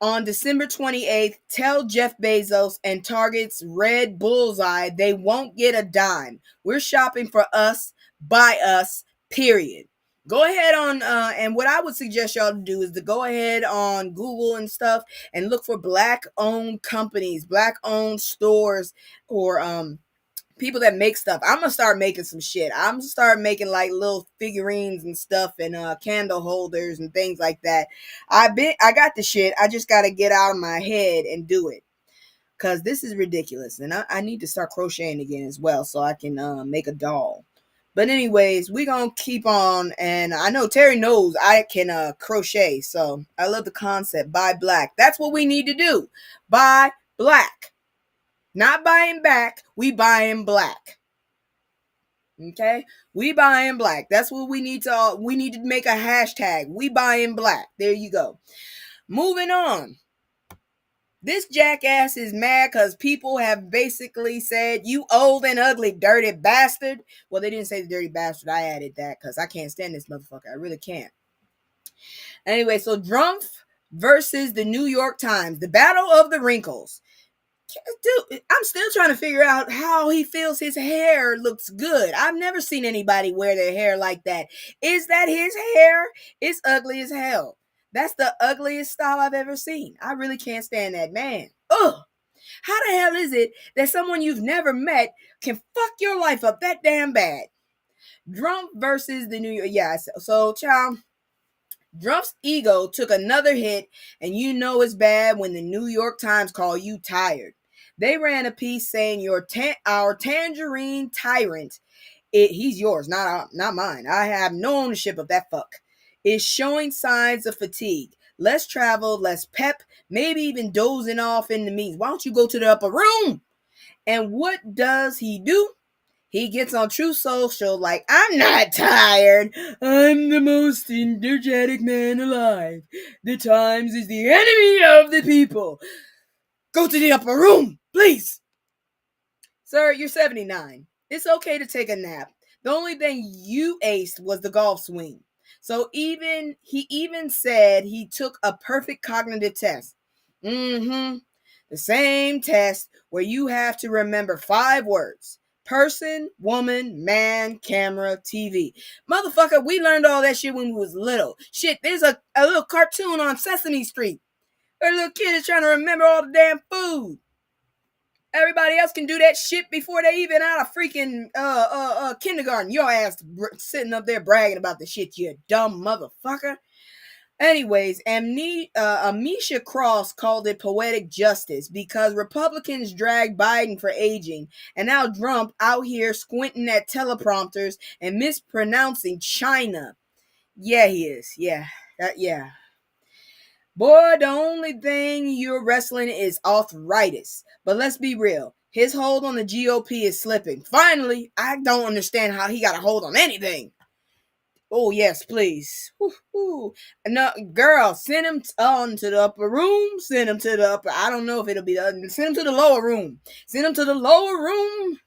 on December 28th, tell Jeff Bezos and Target's red bullseye they won't get a dime. We're shopping for us, by us, period. Go ahead on, and what I would suggest y'all to do is to go ahead on Google and stuff and look for black-owned companies, black-owned stores, or people that make stuff. I'm gonna start making some shit. I'm gonna start making like little figurines and stuff, and candle holders and things like that. I got the shit. I just gotta get out of my head and do it, because this is ridiculous. And I need to start crocheting again as well, so I can make a doll. But anyways, we gonna keep on, and I know Terry knows I can crochet, so I love the concept. Buy black. That's what we need to do. Buy black. Not buying back, we buying black. Okay? We buying black. That's what we need to make a hashtag. We buying black. There you go. Moving on. This jackass is mad because people have basically said, you old and ugly, dirty bastard. Well, they didn't say the dirty bastard. I added that because I can't stand this motherfucker. I really can't. Anyway, so Drumpf versus the New York Times. The battle of the wrinkles. Dude, I'm still trying to figure out how he feels his hair looks good. I've never seen anybody wear their hair like that. Is that his hair? It's ugly as hell. That's the ugliest style I've ever seen. I really can't stand that man. Ugh. How the hell is it that someone you've never met can fuck your life up that damn bad? Drumpf versus the New York. Yeah, so child. Drumpf's ego took another hit, and you know it's bad when the New York Times call you tired. They ran a piece saying our tangerine tyrant, he's yours, not mine. I have no ownership of that fuck, is showing signs of fatigue. Less travel, less pep, maybe even dozing off in the meetings. Why don't you go to the upper room? And what does he do? He gets on True Social like, I'm not tired. I'm the most energetic man alive. The Times is the enemy of the people. Go to the upper room, please. Sir, you're 79. It's okay to take a nap. The only thing you aced was the golf swing. So he even said he took a perfect cognitive test. The same test where you have to remember 5 words. Person, woman, man, camera, TV. Motherfucker, we learned all that shit when we was little. Shit, there's a little cartoon on Sesame Street. A little kid is trying to remember all the damn food. Everybody else can do that shit before they even out of freaking kindergarten. Your ass sitting up there bragging about the shit, you dumb motherfucker. Anyways, Amisha Cross called it poetic justice because Republicans dragged Biden for aging, and now Trump out here squinting at teleprompters and mispronouncing China. Yeah, he is. Yeah. Boy, the only thing you're wrestling is arthritis. But let's be real. His hold on the GOP is slipping. Finally, I don't understand how he got a hold on anything. Oh, yes, please. No, girl, send him on to the upper room. Send him to the upper. I don't know if it'll be the. Send him to the lower room. Send him to the lower room.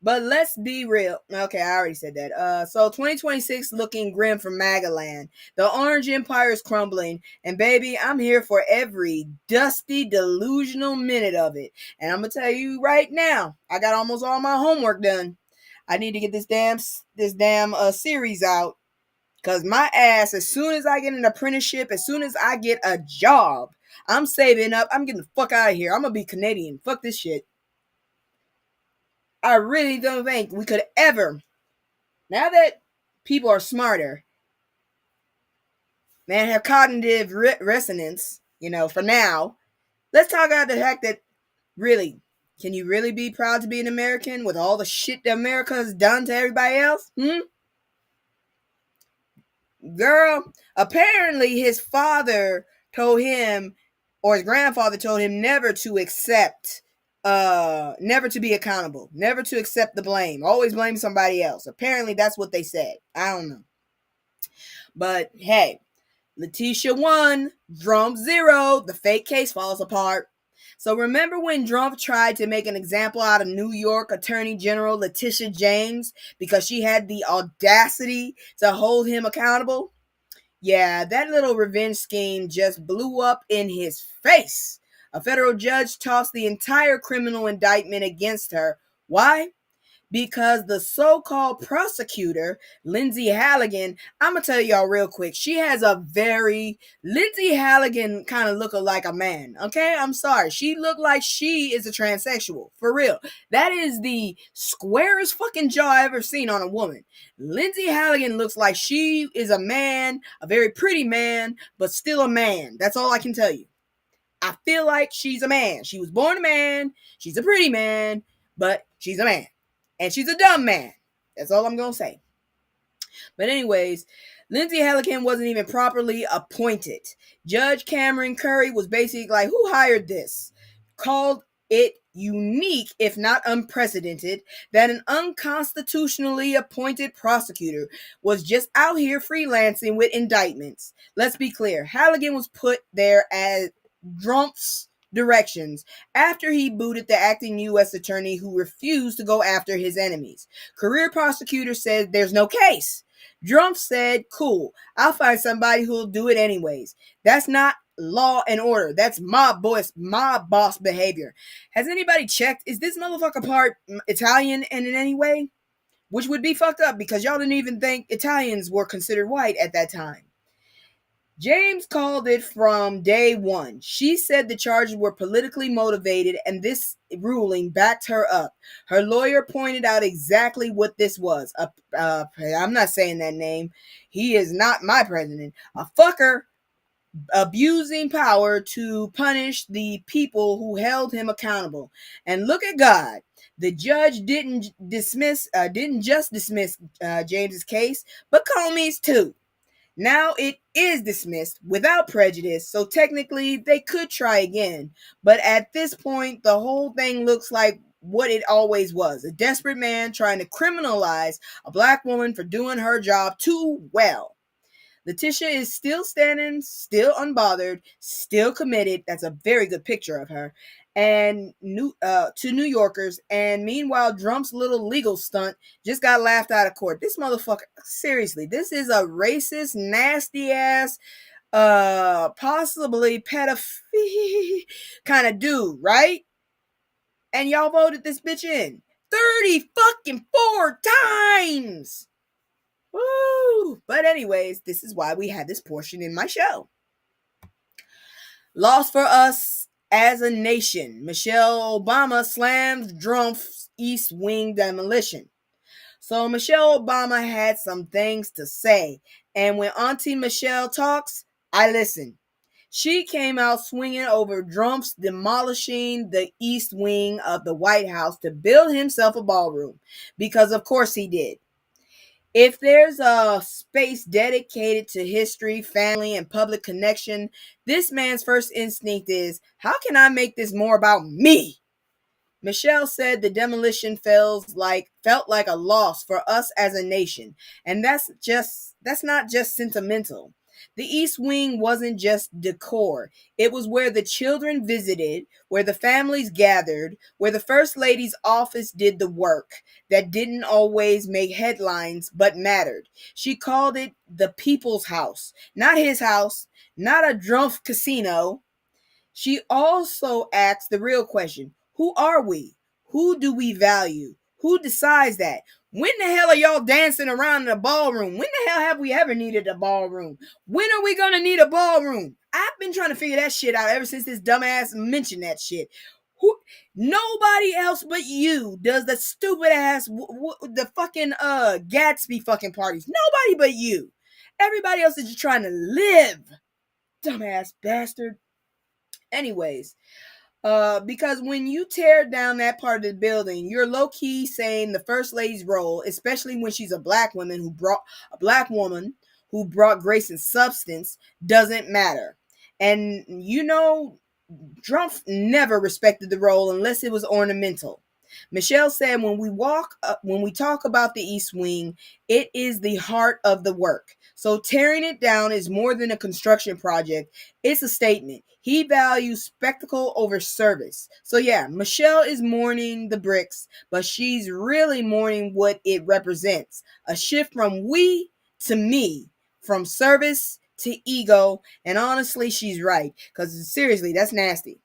But let's be real. Okay, I already said that. So 2026 looking grim for MAGA land. The Orange Empire is crumbling. And baby, I'm here for every dusty, delusional minute of it. And I'm going to tell you right now, I got almost all my homework done. I need to get this damn series out. Because my ass, as soon as I get an apprenticeship, as soon as I get a job, I'm saving up. I'm getting the fuck out of here. I'm going to be Canadian. Fuck this shit. I really don't think we could ever, now that people are smarter, man, have cognitive resonance, for now, let's talk about the fact that, really, can you really be proud to be an American with all the shit that America has done to everybody else? Girl, apparently his father told him, or his grandfather told him never to accept, never to be accountable, never to accept the blame, always blame somebody else. Apparently that's what they said. I don't know. But hey, Letitia won, Trump 0, the fake case falls apart. So remember when Trump tried to make an example out of New York Attorney General Letitia James because she had the audacity to hold him accountable? Yeah, that little revenge scheme just blew up in his face. A federal judge tossed the entire criminal indictment against her. Why? Because the so-called prosecutor, Lindsay Halligan, I'm going to tell y'all real quick, she has Lindsay Halligan kind of look like a man, okay? I'm sorry. She looked like she is a transsexual, for real. That is the squarest fucking jaw I ever seen on a woman. Lindsay Halligan looks like she is a man, a very pretty man, but still a man. That's all I can tell you. I feel like she's a man. She was born a man. She's a pretty man, but she's a man. And she's a dumb man. That's all I'm going to say. But anyways, Lindsay Halligan wasn't even properly appointed. Judge Cameron Curry was basically like, who hired this? Called it unique, if not unprecedented, that an unconstitutionally appointed prosecutor was just out here freelancing with indictments. Let's be clear. Halligan was put there as Trump's directions after he booted the acting U.S. attorney who refused to go after his enemies. Career prosecutor said there's no case. Trump said, cool, I'll find somebody who'll do it anyways. That's not law and order. That's mob boss behavior. Has anybody checked? Is this motherfucker part Italian in any way? Which would be fucked up because y'all didn't even think Italians were considered white at that time. James called it from day one. She said the charges were politically motivated and this ruling backed her up. Her lawyer pointed out exactly what this was. I'm not saying that name. He is not my president. A fucker abusing power to punish the people who held him accountable. And look at God. The judge didn't just dismiss James's case, but Comey's too. Now it is dismissed without prejudice, so technically they could try again. But at this point, the whole thing looks like what it always was, a desperate man trying to criminalize a black woman for doing her job too well. Letitia is still standing, still unbothered, still committed. That's a very good picture of her. And to New Yorkers. And meanwhile, Drump's little legal stunt just got laughed out of court. This motherfucker, seriously, this is a racist, nasty ass, possibly pedophile kind of dude, right? And y'all voted this bitch in 30 fucking 4 times. Woo! But anyways, this is why we had this portion in my show. Loss for us as a nation. Michelle Obama slams Trump's East Wing demolition. So Michelle Obama had some things to say. And when Auntie Michelle talks, I listen. She came out swinging over Trump's demolishing the East Wing of the White House to build himself a ballroom. Because of course he did. If there's a space dedicated to history, family, and public connection, this man's first instinct is, how can I make this more about me? Michelle said the demolition felt like a loss for us as a nation, and that's not just sentimental. The East Wing wasn't just decor. It was where the children visited, where the families gathered, where the First Lady's office did the work that didn't always make headlines but mattered. She called it the people's house, not his house, not a drunk casino. She also asked the real question, who are we? Who do we value? Who decides that? When the hell are y'all dancing around in a ballroom? When the hell have we ever needed a ballroom? When are we going to need a ballroom? I've been trying to figure that shit out ever since this dumbass mentioned that shit. Nobody else but you does the stupid ass, the fucking Gatsby fucking parties. Nobody but you. Everybody else is just trying to live. Dumbass bastard. Anyways, because when you tear down that part of the building, you're low-key saying the First Lady's role, especially when she's a black woman who brought grace and substance, doesn't matter. And you know, Trump never respected the role unless it was ornamental. Michelle said, when we talk about the East Wing, it is the heart of the work. So tearing it down is more than a construction project. It's a statement. He values spectacle over service. So yeah, Michelle is mourning the bricks, but she's really mourning what it represents. A shift from we to me, from service to ego. And honestly, she's right. Because seriously, that's nasty.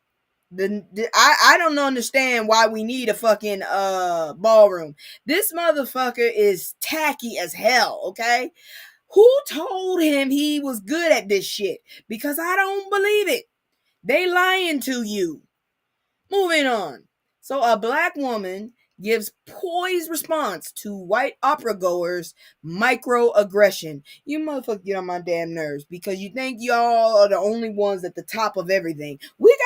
I don't understand why we need a fucking ballroom. This motherfucker is tacky as hell, okay? Who told him he was good at this shit? Because I don't believe it. They lying to you. Moving on. So a black woman gives poised response to white opera goers' microaggression. You motherfuckers get on my damn nerves because you think y'all are the only ones at the top of everything. We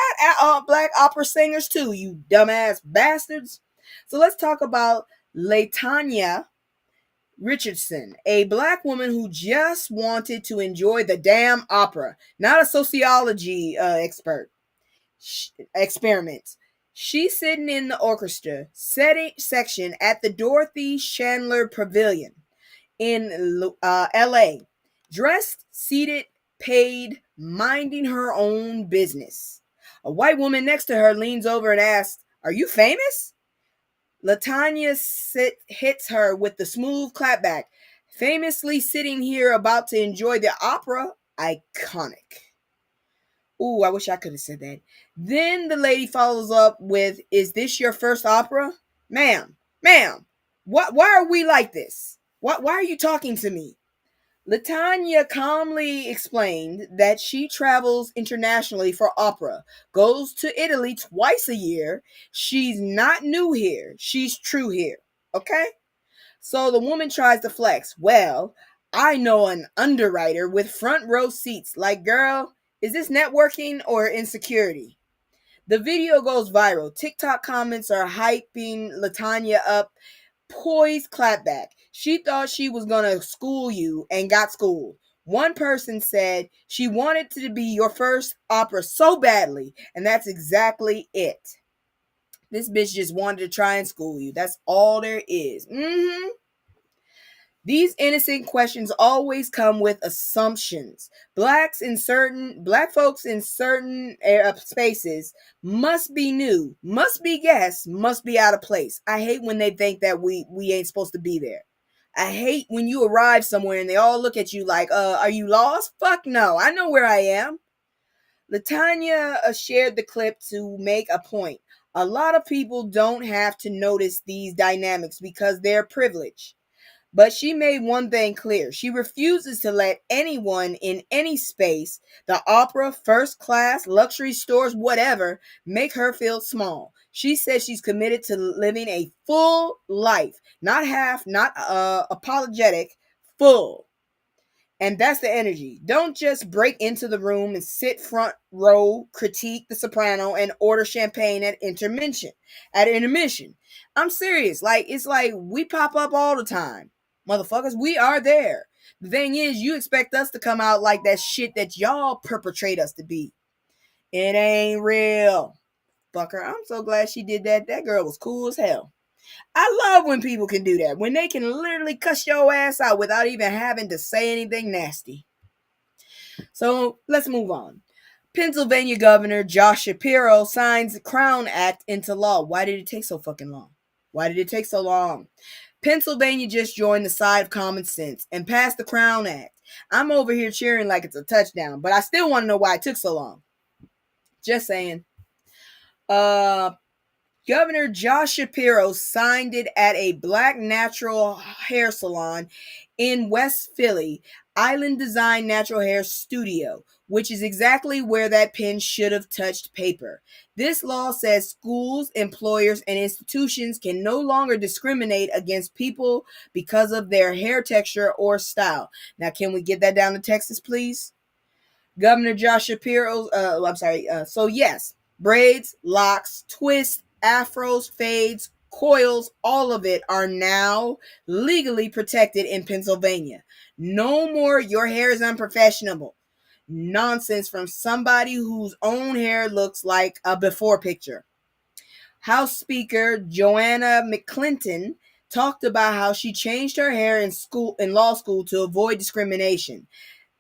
got black opera singers too, you dumbass bastards. So let's talk about Latanya Richardson, a black woman who just wanted to enjoy the damn opera, not a sociology experiment. She's sitting in the orchestra section at the Dorothy Chandler Pavilion in LA, dressed, seated, paid, minding her own business. A white woman next to her leans over and asks, "Are you famous?" Latanya hits her with the smooth clapback. "Famously sitting here about to enjoy the opera. Iconic." Ooh, I wish I could have said that. Then the lady follows up with, "Is this your first opera?" Ma'am, why are we like this? Why are you talking to me? Latanya calmly explained that she travels internationally for opera, goes to Italy twice a year. She's not new here. She's true here. Okay? So the woman tries to flex. "Well, I know an underwriter with front row seats." Like, girl, is this networking or insecurity? The video goes viral. TikTok comments are hyping Latanya up. Poised clapback. She thought she was gonna school you and got schooled. One person said she wanted to be your first opera so badly, and that's exactly it. This bitch just wanted to try and school you. That's all there is. These innocent questions always come with assumptions. Black folks in certain spaces must be new, must be guests, must be out of place. I hate when they think that we ain't supposed to be there. I hate when you arrive somewhere and they all look at you like, are you lost? Fuck no, I know where I am. Latanya shared the clip to make a point. A lot of people don't have to notice these dynamics because they're privileged. But she made one thing clear. She refuses to let anyone in any space, the opera, first class, luxury stores, whatever, make her feel small. She says she's committed to living a full life, not half, not apologetic, full. And that's the energy. Don't just break into the room and sit front row, critique the soprano, and order champagne at intermission. I'm serious. Like, it's like we pop up all the time. Motherfuckers, we are there. The thing is, you expect us to come out like that shit that y'all perpetrate us to be. It ain't real. Fucker, I'm so glad she did that. That girl was cool as hell. I love when people can do that. When they can literally cuss your ass out without even having to say anything nasty. So let's move on. Pennsylvania Governor Josh Shapiro signs the Crown Act into law. Why did it take so fucking long? Why did it take so long? Pennsylvania just joined the side of common sense and passed the Crown Act. I'm over here cheering like it's a touchdown, but I still want to know why it took so long. Just saying. Governor Josh Shapiro signed it at a black natural hair salon in West Philly, Island Design Natural Hair Studio, which is exactly where that pen should have touched paper. This law says schools, employers, and institutions can no longer discriminate against people because of their hair texture or style. Now, can we get that down to Texas, please? Governor Josh Shapiro, so yes, braids, locks, twists, afros, fades, coils, all of it are now legally protected in Pennsylvania. No more your hair is unprofessional nonsense from somebody whose own hair looks like a before picture. House Speaker Joanna McClinton talked about how she changed her hair in law school to avoid discrimination.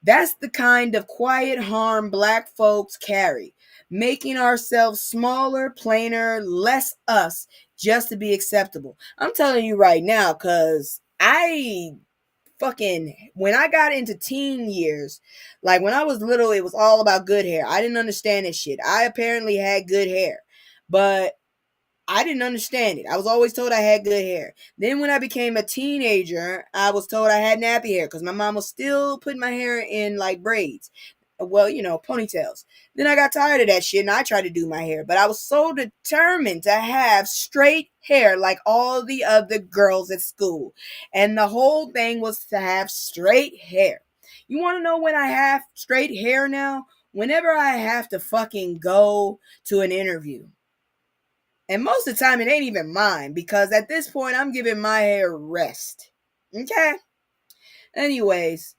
That's the kind of quiet harm black folks carry, making ourselves smaller, plainer, less us, just to be acceptable. I'm telling you right now, because when I got into teen years, like when I was little, it was all about good hair. I didn't understand this shit. I apparently had good hair, but I didn't understand it. I was always told I had good hair. Then when I became a teenager, I was told I had nappy hair because my mom was still putting my hair in like braids. Well, ponytails. Then I got tired of that shit and I tried to do my hair. But I was so determined to have straight hair like all the other girls at school. And the whole thing was to have straight hair. You want to know when I have straight hair now? Whenever I have to fucking go to an interview. And most of the time, it ain't even mine because at this point, I'm giving my hair rest. Okay? Anyways,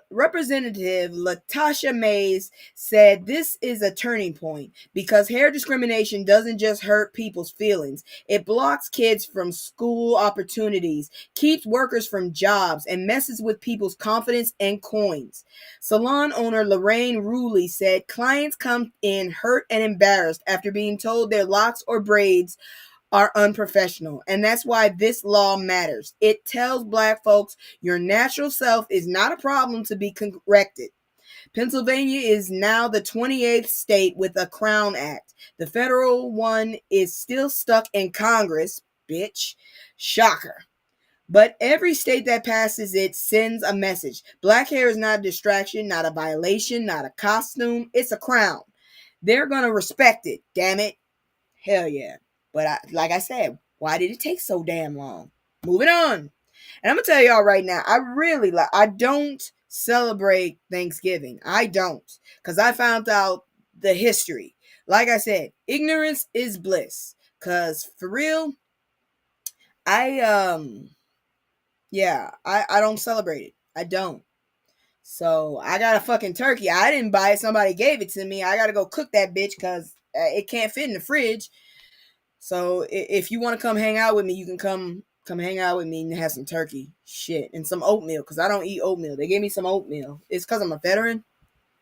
Representative Latasha Mays said this is a turning point because hair discrimination doesn't just hurt people's feelings. It blocks kids from school opportunities, keeps workers from jobs, and messes with people's confidence and coins. Salon owner Lorraine Ruley said clients come in hurt and embarrassed after being told their locks or braids are unprofessional. And that's why this law matters. It tells black folks your natural self is not a problem to be corrected. Pennsylvania is now the 28th state with a Crown Act. The federal one is still stuck in Congress, bitch. Shocker. But every state that passes it sends a message. Black hair is not a distraction, not a violation, not a costume. It's a crown. They're going to respect it, damn it. Hell yeah. But like I said, why did it take so damn long? Moving on. And I'm going to tell y'all right now, I don't celebrate Thanksgiving. I don't. Because I found out the history. Like I said, ignorance is bliss. Because for real, I don't celebrate it. I don't. So I got a fucking turkey. I didn't buy it. Somebody gave it to me. I got to go cook that bitch because it can't fit in the fridge. So if you want to come hang out with me, you can come hang out with me and have some turkey shit and some oatmeal, because I don't eat oatmeal. They gave me some oatmeal. It's because I'm a veteran.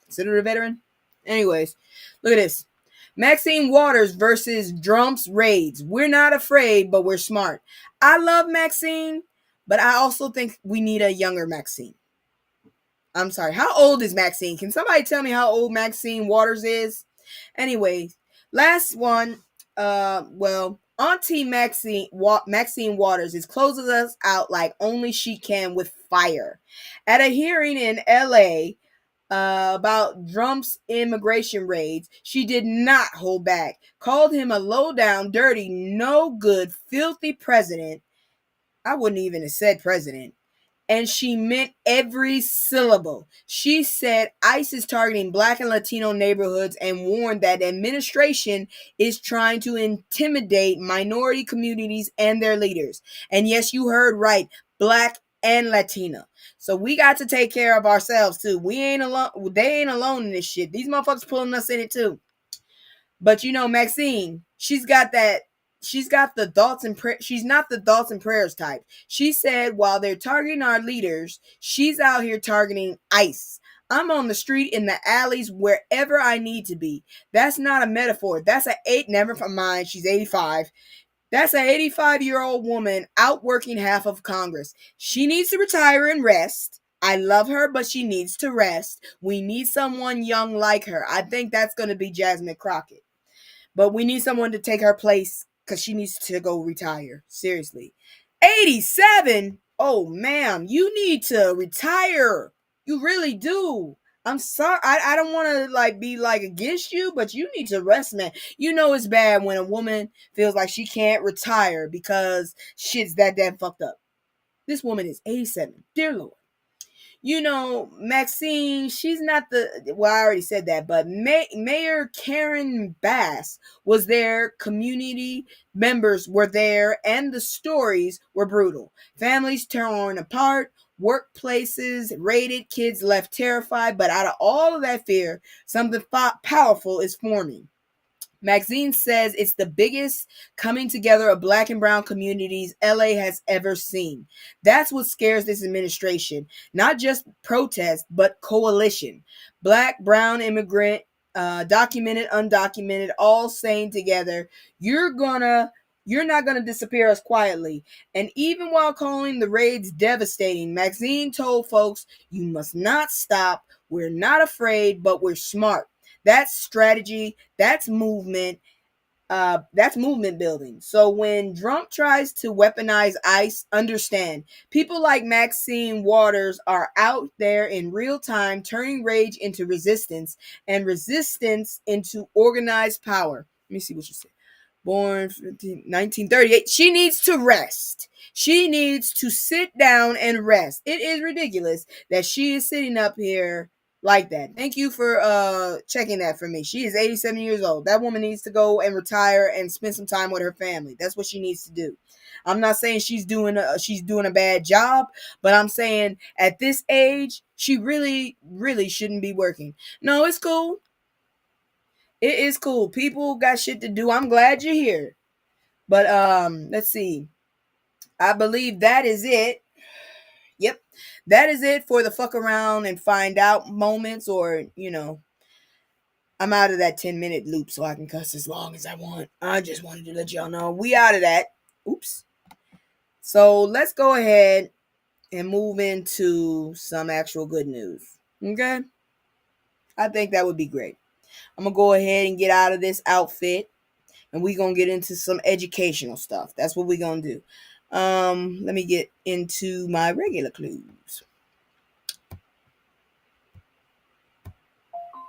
Considered a veteran. Anyways, look at this. Maxine Waters versus Drumps Raids. We're not afraid, but we're smart. I love Maxine, but I also think we need a younger Maxine. I'm sorry. How old is Maxine? Can somebody tell me how old Maxine Waters is? Anyways, last one. Auntie Maxine Waters is closing us out like only she can with fire. At a hearing in L.A. About Trump's immigration raids, she did not hold back. Called him a low down, dirty, no good, filthy president. I wouldn't even have said president. And she meant every syllable. She said ICE is targeting Black and Latino neighborhoods and warned that the administration is trying to intimidate minority communities and their leaders. And yes, you heard right, Black and Latino. So we got to take care of ourselves too. We ain't alone. They ain't alone in this shit. These motherfuckers pulling us in it too. But you know, Maxine, she's got that. She's got the thoughts and she's not the thoughts and prayers type. She said while they're targeting our leaders, she's out here targeting ICE. I'm on the street, in the alleys, wherever I need to be. That's not a metaphor. That's never mind. She's 85. That's an 85-year-old woman out working half of Congress. She needs to retire and rest. I love her, but she needs to rest. We need someone young like her. I think that's going to be Jasmine Crockett. But we need someone to take her place because she needs to go retire. Seriously. 87? Oh, ma'am, you need to retire. You really do. I'm sorry. I don't want to be against you, but you need to rest, man. You know it's bad when a woman feels like she can't retire because shit's that damn fucked up. This woman is 87. Dear Lord. You know, Maxine, she's not I already said that, but Mayor Karen Bass was there, community members were there, and the stories were brutal. Families torn apart, workplaces raided, kids left terrified, but out of all of that fear, something powerful is forming. Maxine says it's the biggest coming together of Black and brown communities LA has ever seen. That's what scares this administration. Not just protest, but coalition. Black, brown, immigrant, documented, undocumented, all saying together, you're not gonna disappear us quietly. And even while calling the raids devastating, Maxine told folks, you must not stop. We're not afraid, but we're smart. That's strategy. That's movement. That's movement building. So when Trump tries to weaponize ICE, understand people like Maxine Waters are out there in real time, turning rage into resistance and resistance into organized power. Let me see what you said. Born 1938. She needs to rest. She needs to sit down and rest. It is ridiculous that she is sitting up here like that. Thank you for checking that for me. She is 87 years old. That woman needs to go and retire and spend some time with her family. That's what she needs to do. I'm not saying she's doing a bad job, but I'm saying at this age, she really, really shouldn't be working. No, it's cool. It is cool. People got shit to do. I'm glad you're here. But let's see. I believe that is it. Yep. That is it for the fuck around and find out moments, or, I'm out of that 10-minute loop so I can cuss as long as I want. I just wanted to let y'all know we out of that. Oops. So let's go ahead and move into some actual good news. Okay? I think that would be great. I'm going to go ahead and get out of this outfit, and we're going to get into some educational stuff. That's what we're going to do. Let me get into my regular clues.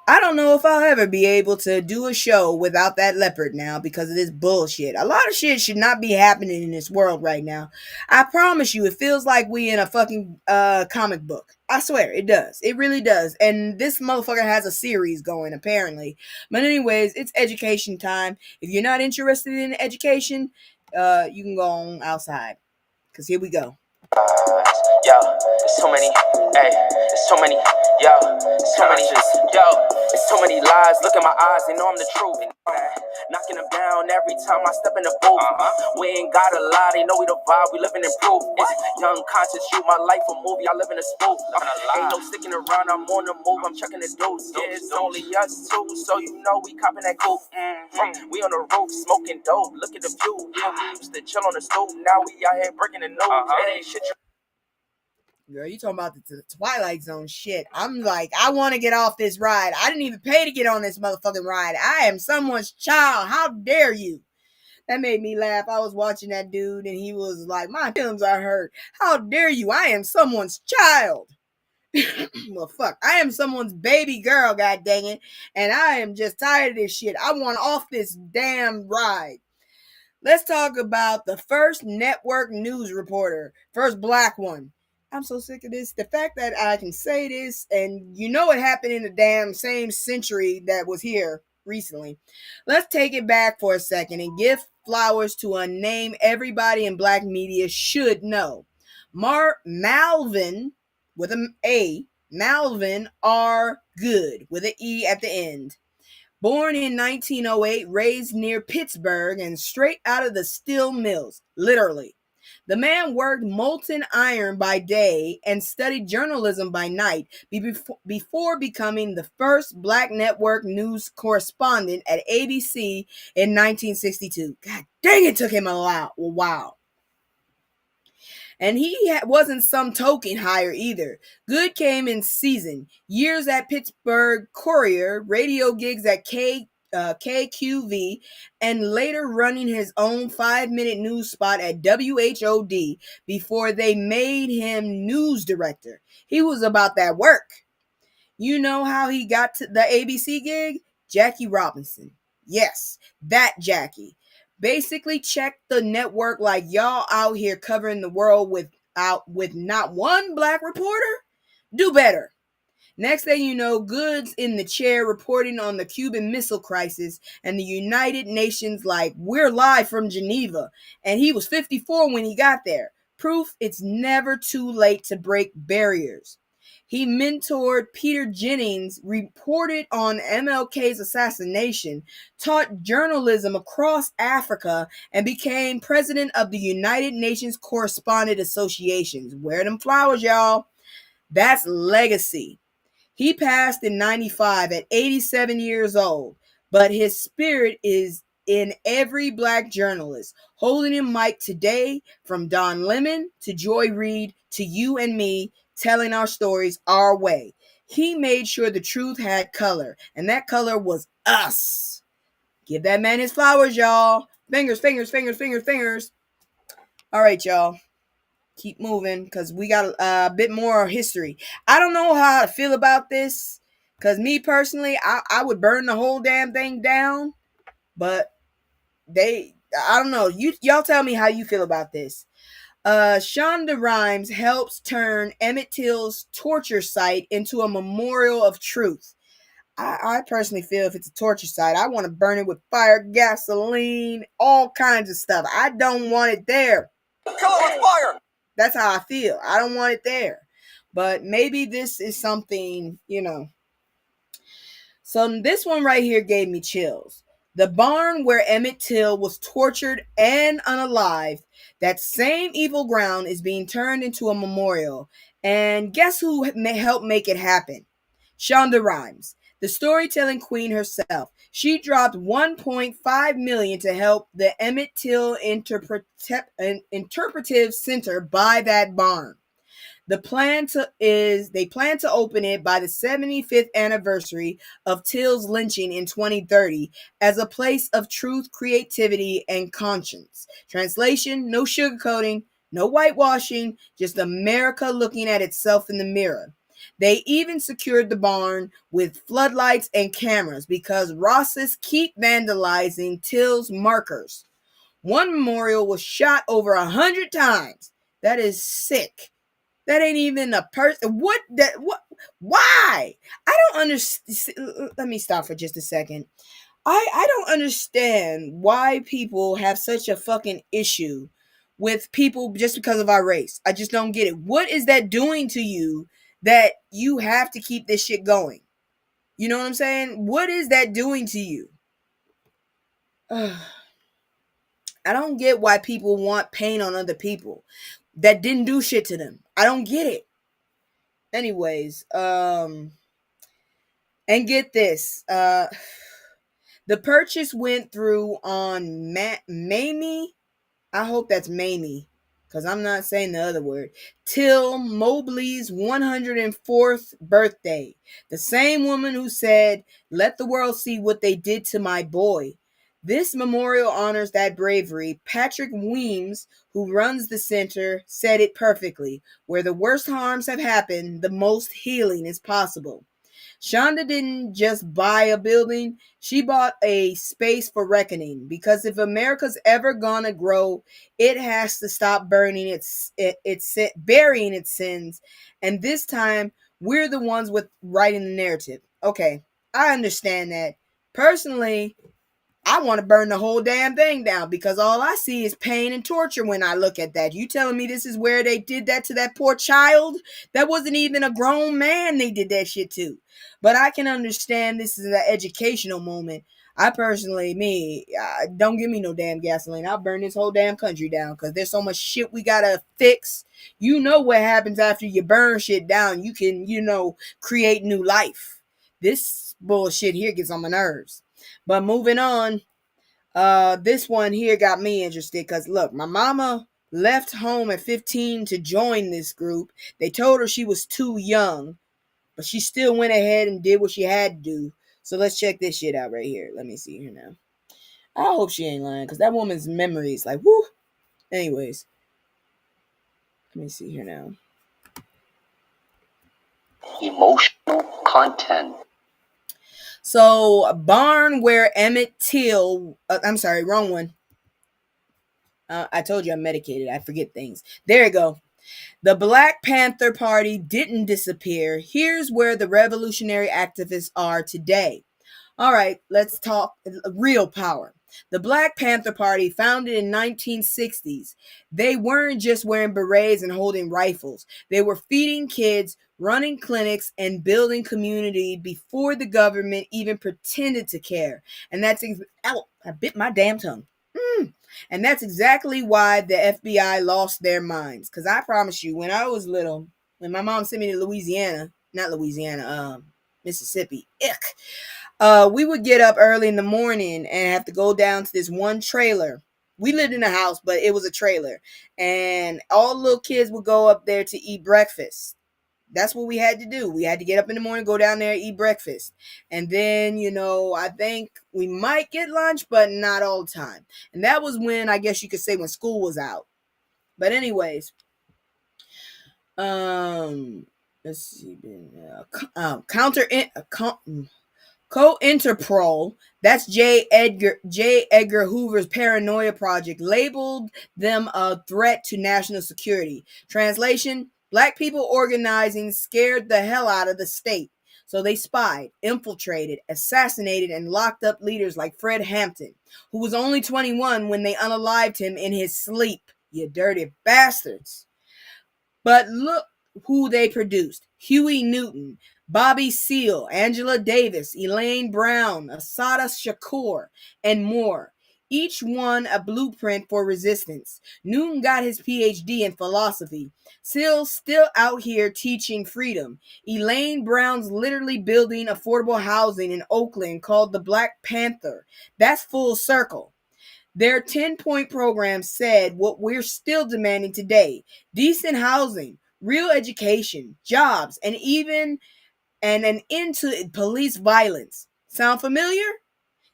I don't know if I'll ever be able to do a show without that leopard now because of this bullshit. A lot of shit should not be happening in this world right now. I promise you, it feels like we in a fucking comic book. I swear, it does. It really does. And this motherfucker has a series going, apparently. But anyways, it's education time. If you're not interested in education, you can go on outside. Because here we go. Yo, it's so many, hey, it's so many, yo, it's so many, yo, it's so many lies. Look in my eyes, they know I'm the truth. Knocking them down every time I step in the booth. We ain't gotta lie, they know we the vibe, we living in proof. It's young conscious, shoot my life a movie, I live in a spoof. Ain't no sticking around, I'm on the move, I'm checking the dudes. Yeah, it's only us two, so you know we copping that coupe. We on the roof, smoking dope, look at the view. Yeah, we used to chill on the stoop, now we out here breaking the news. It ain't shit. Girl, you talking about the Twilight Zone shit. I'm like, I want to get off this ride. I didn't even pay to get on this motherfucking ride. I am someone's child. How dare you? That made me laugh. I was watching that dude and he was like, my feelings are hurt. How dare you? I am someone's child. Well, fuck. I am someone's baby girl, god dang it. And I am just tired of this shit. I want off this damn ride. Let's talk about the first network news reporter. First black one. I'm so sick of this. The fact that I can say this, and you know it happened in the damn same century that was here recently. Let's take it back for a second and give flowers to a name everybody in black media should know. Malvin, with an A, Malvin R. Good, with an E at the end. Born in 1908, raised near Pittsburgh, and straight out of the steel mills, literally. The man worked molten iron by day and studied journalism by night before becoming the first black network news correspondent at ABC in 1962. God dang, it took him a while. And he wasn't some token hire either. Good came in season. Years at Pittsburgh Courier, radio gigs at KQV, and later running his own 5-minute news spot at WHOD before they made him news director. He was about that work. You know how he got to the ABC gig? Jackie Robinson. Yes, that Jackie. Basically checked the network like y'all out here covering the world with not one black reporter. Do better. Next thing you know, Good's in the chair reporting on the Cuban Missile Crisis and the United Nations like, we're live from Geneva. And he was 54 when he got there. Proof it's never too late to break barriers. He mentored Peter Jennings, reported on MLK's assassination, taught journalism across Africa, and became president of the United Nations Correspondent Associations. Wear them flowers, y'all. That's legacy. He passed in 95 at 87 years old, but his spirit is in every black journalist, holding a mic today from Don Lemon to Joy Reid to you and me, telling our stories our way. He made sure the truth had color, and that color was us. Give that man his flowers, y'all. Fingers, fingers, fingers, fingers, fingers. All right, y'all. Keep moving because we got a bit more history. I don't know how to feel about this because me personally, I would burn the whole damn thing down. But I don't know. Y'all tell me how you feel about this. Shonda Rhimes helps turn Emmett Till's torture site into a memorial of truth. I personally feel if it's a torture site, I want to burn it with fire, gasoline, all kinds of stuff. I don't want it there. Kill it with fire! That's how I feel. I don't want it there. But maybe this is something, So this one right here gave me chills. The barn where Emmett Till was tortured and unalived, that same evil ground is being turned into a memorial. And guess who helped make it happen? Shonda Rhimes, the storytelling queen herself. She dropped $1.5 million to help the Emmett Till Interpretive Center buy that barn. They plan to open it by the 75th anniversary of Till's lynching in 2030 as a place of truth, creativity, and conscience. Translation: no sugarcoating, no whitewashing, just America looking at itself in the mirror. They even secured the barn with floodlights and cameras because Rosses keep vandalizing Till's markers. One memorial was shot over 100 times. That is sick. That ain't even a person. What? Why? I don't understand. Let me stop for just a second. I don't understand why people have such a fucking issue with people just because of our race. I just don't get it. What is that doing to you that you have to keep this shit going? You know what I'm saying? What is that doing to you? I don't get why people want pain on other people that didn't do shit to them. I don't get it. Anyways, and get this. The purchase went through on Mamie. I hope that's Mamie, because I'm not saying the other word. Till Mobley's 104th birthday. The same woman who said, "Let the world see what they did to my boy." This memorial honors that bravery. Patrick Weems, who runs the center, said it perfectly. Where the worst harms have happened, the most healing is possible. Shonda didn't just buy a building, she bought a space for reckoning. Because if America's ever gonna grow, it has to stop burying its sins. And this time, we're the ones with writing the narrative. Okay, I understand that. Personally, I want to burn the whole damn thing down because all I see is pain and torture when I look at that. You telling me this is where they did that to that poor child? That wasn't even a grown man they did that shit to. But I can understand this is an educational moment. I personally, don't give me no damn gasoline. I'll burn this whole damn country down because there's so much shit we gotta fix. You know what happens after you burn shit down. You can, create new life. This bullshit here gets on my nerves. But moving on, this one here got me interested because look, my mama left home at 15 to join this group. They told her she was too young, but she still went ahead and did what she had to do. So let's check this shit out right here. Let me see here now. I hope she ain't lying because that woman's memory is like, whoo. Anyways, let me see here now. Emotional content. So, barn where Emmett Till, I'm sorry, wrong one. I told you I'm medicated. I forget things. There you go. The Black Panther Party didn't disappear. Here's where the revolutionary activists are today. All right, let's talk real power. The Black Panther Party, founded in 1960s, they weren't just wearing berets and holding rifles. They were feeding kids, running clinics, and building community before the government even pretended to care. And that's I bit my damn tongue. And that's exactly why the FBI lost their minds. Because I promise you, when I was little, when my mom sent me to Mississippi, we would get up early in the morning and have to go down to this one trailer. We lived in a house, but it was a trailer. And all the little kids would go up there to eat breakfast. That's what we had to do. We had to get up in the morning, go down there, eat breakfast. And then, I think we might get lunch, but not all the time. And that was when, I guess you could say, when school was out. But anyways, let's see. COINTERPRO, that's J. Edgar Hoover's paranoia project, labeled them a threat to national security. Translation: Black people organizing scared the hell out of the state. So they spied, infiltrated, assassinated, and locked up leaders like Fred Hampton, who was only 21 when they unalived him in his sleep. You dirty bastards. But look who they produced. Huey Newton, Bobby Seale, Angela Davis, Elaine Brown, Assata Shakur, and more. Each one a blueprint for resistance. Newton got his PhD in philosophy. Seale's still out here teaching freedom. Elaine Brown's literally building affordable housing in Oakland called the Black Panther. That's full circle. Their 10-point program said what we're still demanding today: decent housing, real education, jobs, and an end to police violence. Sound familiar?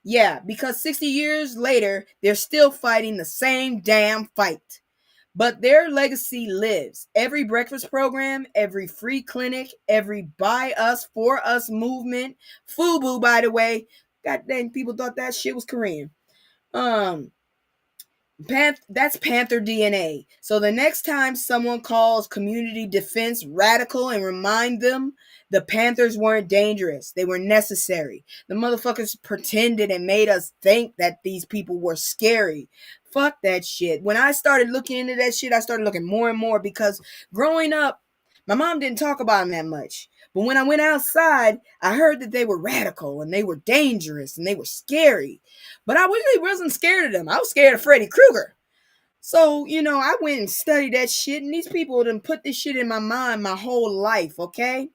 Yeah, because 60 years later, they're still fighting the same damn fight. But their legacy lives. Every breakfast program, every free clinic, every buy us, for us movement. FUBU, by the way. God dang, people thought that shit was Korean. That's Panther DNA. So the next time someone calls community defense radical, and remind them the Panthers weren't dangerous. They were necessary. The motherfuckers pretended and made us think that these people were scary. Fuck that shit. When I started looking into that shit, I started looking more and more because growing up, my mom didn't talk about them that much. But when I went outside, I heard that they were radical and they were dangerous and they were scary. But I really wasn't scared of them. I was scared of Freddy Krueger. So, I went and studied that shit, and these people done put this shit in my mind my whole life, okay?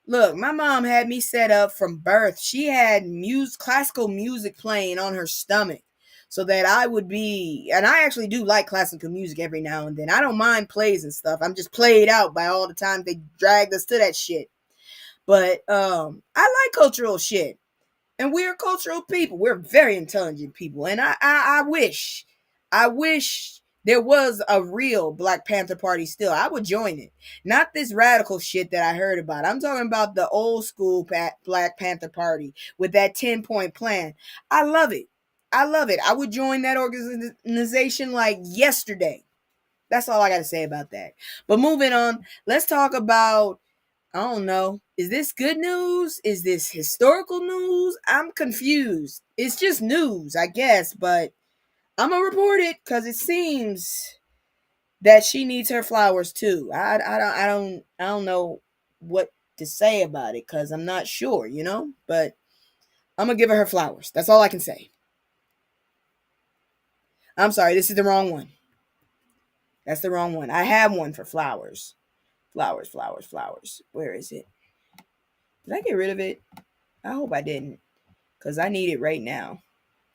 Look, my mom had me set up from birth. She had classical music playing on her stomach so that I would be, and I actually do like classical music every now and then. I don't mind plays and stuff. I'm just played out by all the time they dragged us to that shit. But I like cultural shit. And we're cultural people. We're very intelligent people. And I wish there was a real Black Panther Party still. I would join it. Not this radical shit that I heard about. I'm talking about the old school Black Panther Party with that 10-point plan. I love it. I love it. I would join that organization like yesterday. That's all I got to say about that. But moving on, let's talk about, I don't know. Is this good news? Is this historical news? I'm confused. It's just news, I guess, but I'm gonna report it because it seems that she needs her flowers too. I don't know what to say about it because I'm not sure, But I'm gonna give her flowers. That's all I can say. I'm sorry, this is the wrong one. That's the wrong one. I have one for flowers. Flowers. Where is it? Did I get rid of it? I hope I didn't, because I need it right now.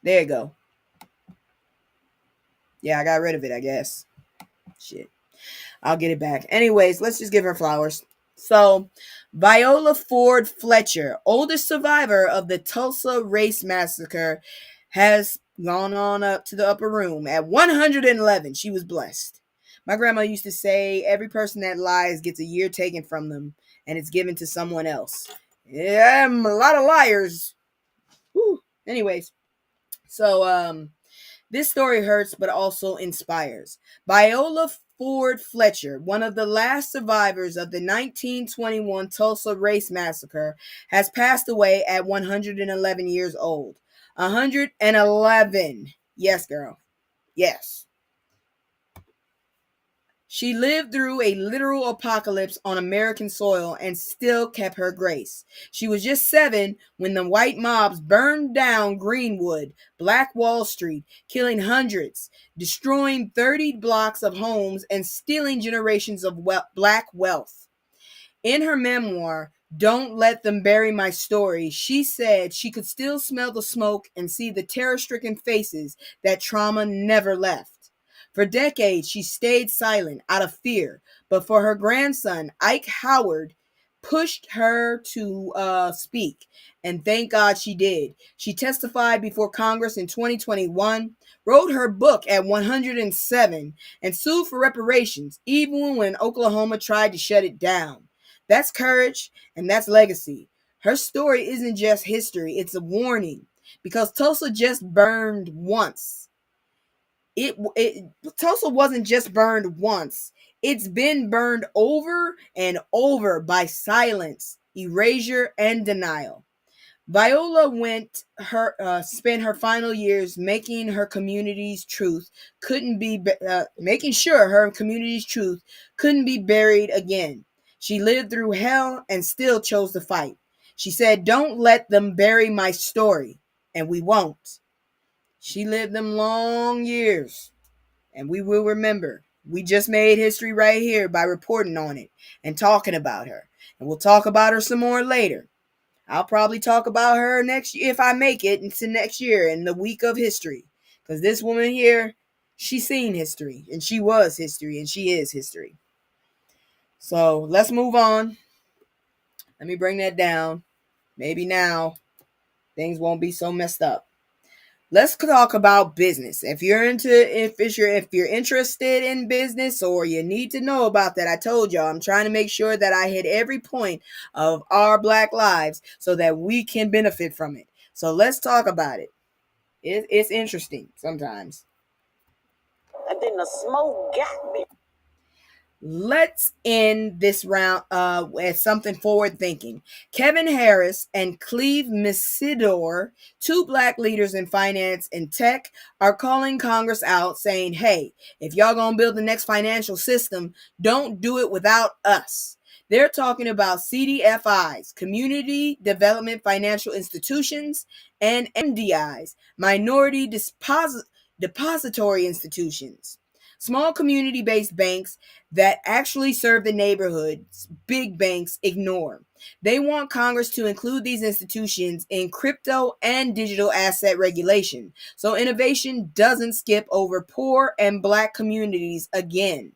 There you go. Yeah, I got rid of it, I guess. Shit. I'll get it back. Anyways, let's just give her flowers. So, Viola Ford Fletcher, oldest survivor of the Tulsa Race Massacre, has gone on up to the upper room. At 111, she was blessed. My grandma used to say, every person that lies gets a year taken from them, and it's given to someone else. Yeah, I'm a lot of liars. Whew. Anyways, so this story hurts but also inspires. Viola Ford Fletcher, one of the last survivors of the 1921 Tulsa Race Massacre, has passed away at 111 years old. 111. Yes, girl. Yes. She lived through a literal apocalypse on American soil and still kept her grace. She was just 7 when the white mobs burned down Greenwood, Black Wall Street, killing hundreds, destroying 30 blocks of homes, and stealing generations of black wealth. In her memoir, Don't Let Them Bury My Story, she said she could still smell the smoke and see the terror-stricken faces that trauma never left. For decades, she stayed silent out of fear, but for her grandson, Ike Howard, pushed her to speak, and thank God she did. She testified before Congress in 2021, wrote her book at 107, and sued for reparations, even when Oklahoma tried to shut it down. That's courage, and that's legacy. Her story isn't just history, it's a warning, because Tulsa just burned once. Tulsa wasn't just burned once. It's been burned over and over by silence, erasure, and denial. Viola spent her final years making sure her community's truth couldn't be buried again. She lived through hell and still chose to fight. She said, "Don't let them bury my story," and we won't. She lived them long years, and we will remember. We just made history right here by reporting on it and talking about her. And we'll talk about her some more later. I'll probably talk about her next year if I make it into next year in the week of history. Because this woman here, she's seen history, and she was history, and she is history. So let's move on. Let me bring that down. Maybe now things won't be so messed up. Let's talk about business. If you're interested in business or you need to know about that, I told y'all I'm trying to make sure that I hit every point of our Black lives so that we can benefit from it. So let's talk about it. It's interesting sometimes. And then the smoke got me. Let's end this round as something forward thinking. Kevin Harris and Cleve Messidor, two black leaders in finance and tech, are calling Congress out saying, hey, if y'all gonna build the next financial system, don't do it without us. They're talking about CDFIs, Community Development Financial Institutions, and MDIs, Minority Depository Institutions. Small community-based banks that actually serve the neighborhoods big banks ignore. They want Congress to include these institutions in crypto and digital asset regulation so innovation doesn't skip over poor and black communities again.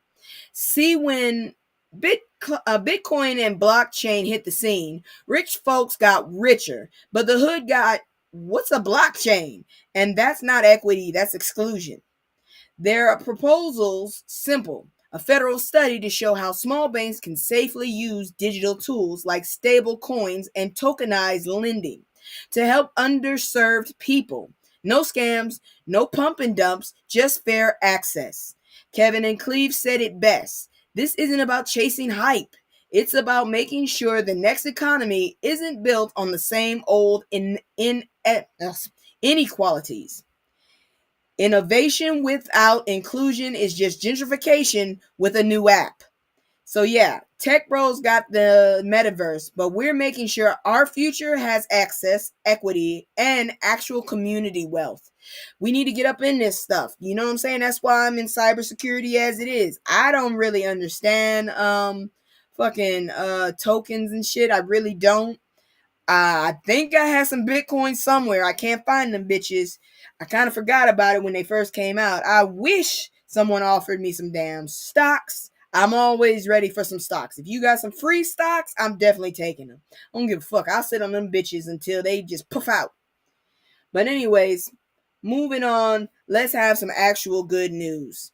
See, when Bitcoin and blockchain hit the scene, rich folks got richer, but the hood got, what's a blockchain? And that's not equity, that's exclusion. Their proposals simple: a federal study to show how small banks can safely use digital tools like stable coins and tokenized lending to help underserved people. No scams, no pump and dumps, just fair access. Kevin and Cleve said it best. This isn't about chasing hype. It's about making sure the next economy isn't built on the same old inequalities. Innovation without inclusion is just gentrification with a new app. So yeah, Tech Bros got the metaverse, but we're making sure our future has access, equity, and actual community wealth. We need to get up in this stuff. You know what I'm saying? That's why I'm in cybersecurity as it is. I don't really understand fucking tokens and shit. I really don't. I think I had some Bitcoin somewhere. I can't find them bitches. I kind of forgot about it when they first came out. I wish someone offered me some damn stocks. I'm always ready for some stocks. If you got some free stocks, I'm definitely taking them. I don't give a fuck. I'll sit on them bitches until they just puff out. But anyways, moving on. Let's have some actual good news.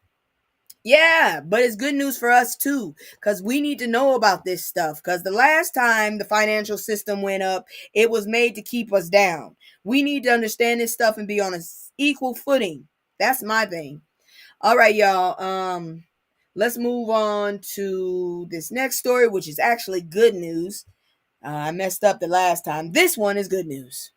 Yeah, but it's good news for us too, because we need to know about this stuff. Because the last time the financial system went up, it was made to keep us down. We need to understand this stuff and be on an equal footing. That's my thing. All right, y'all. Let's move on to this next story, which is actually good news. I messed up the last time. This one is good news.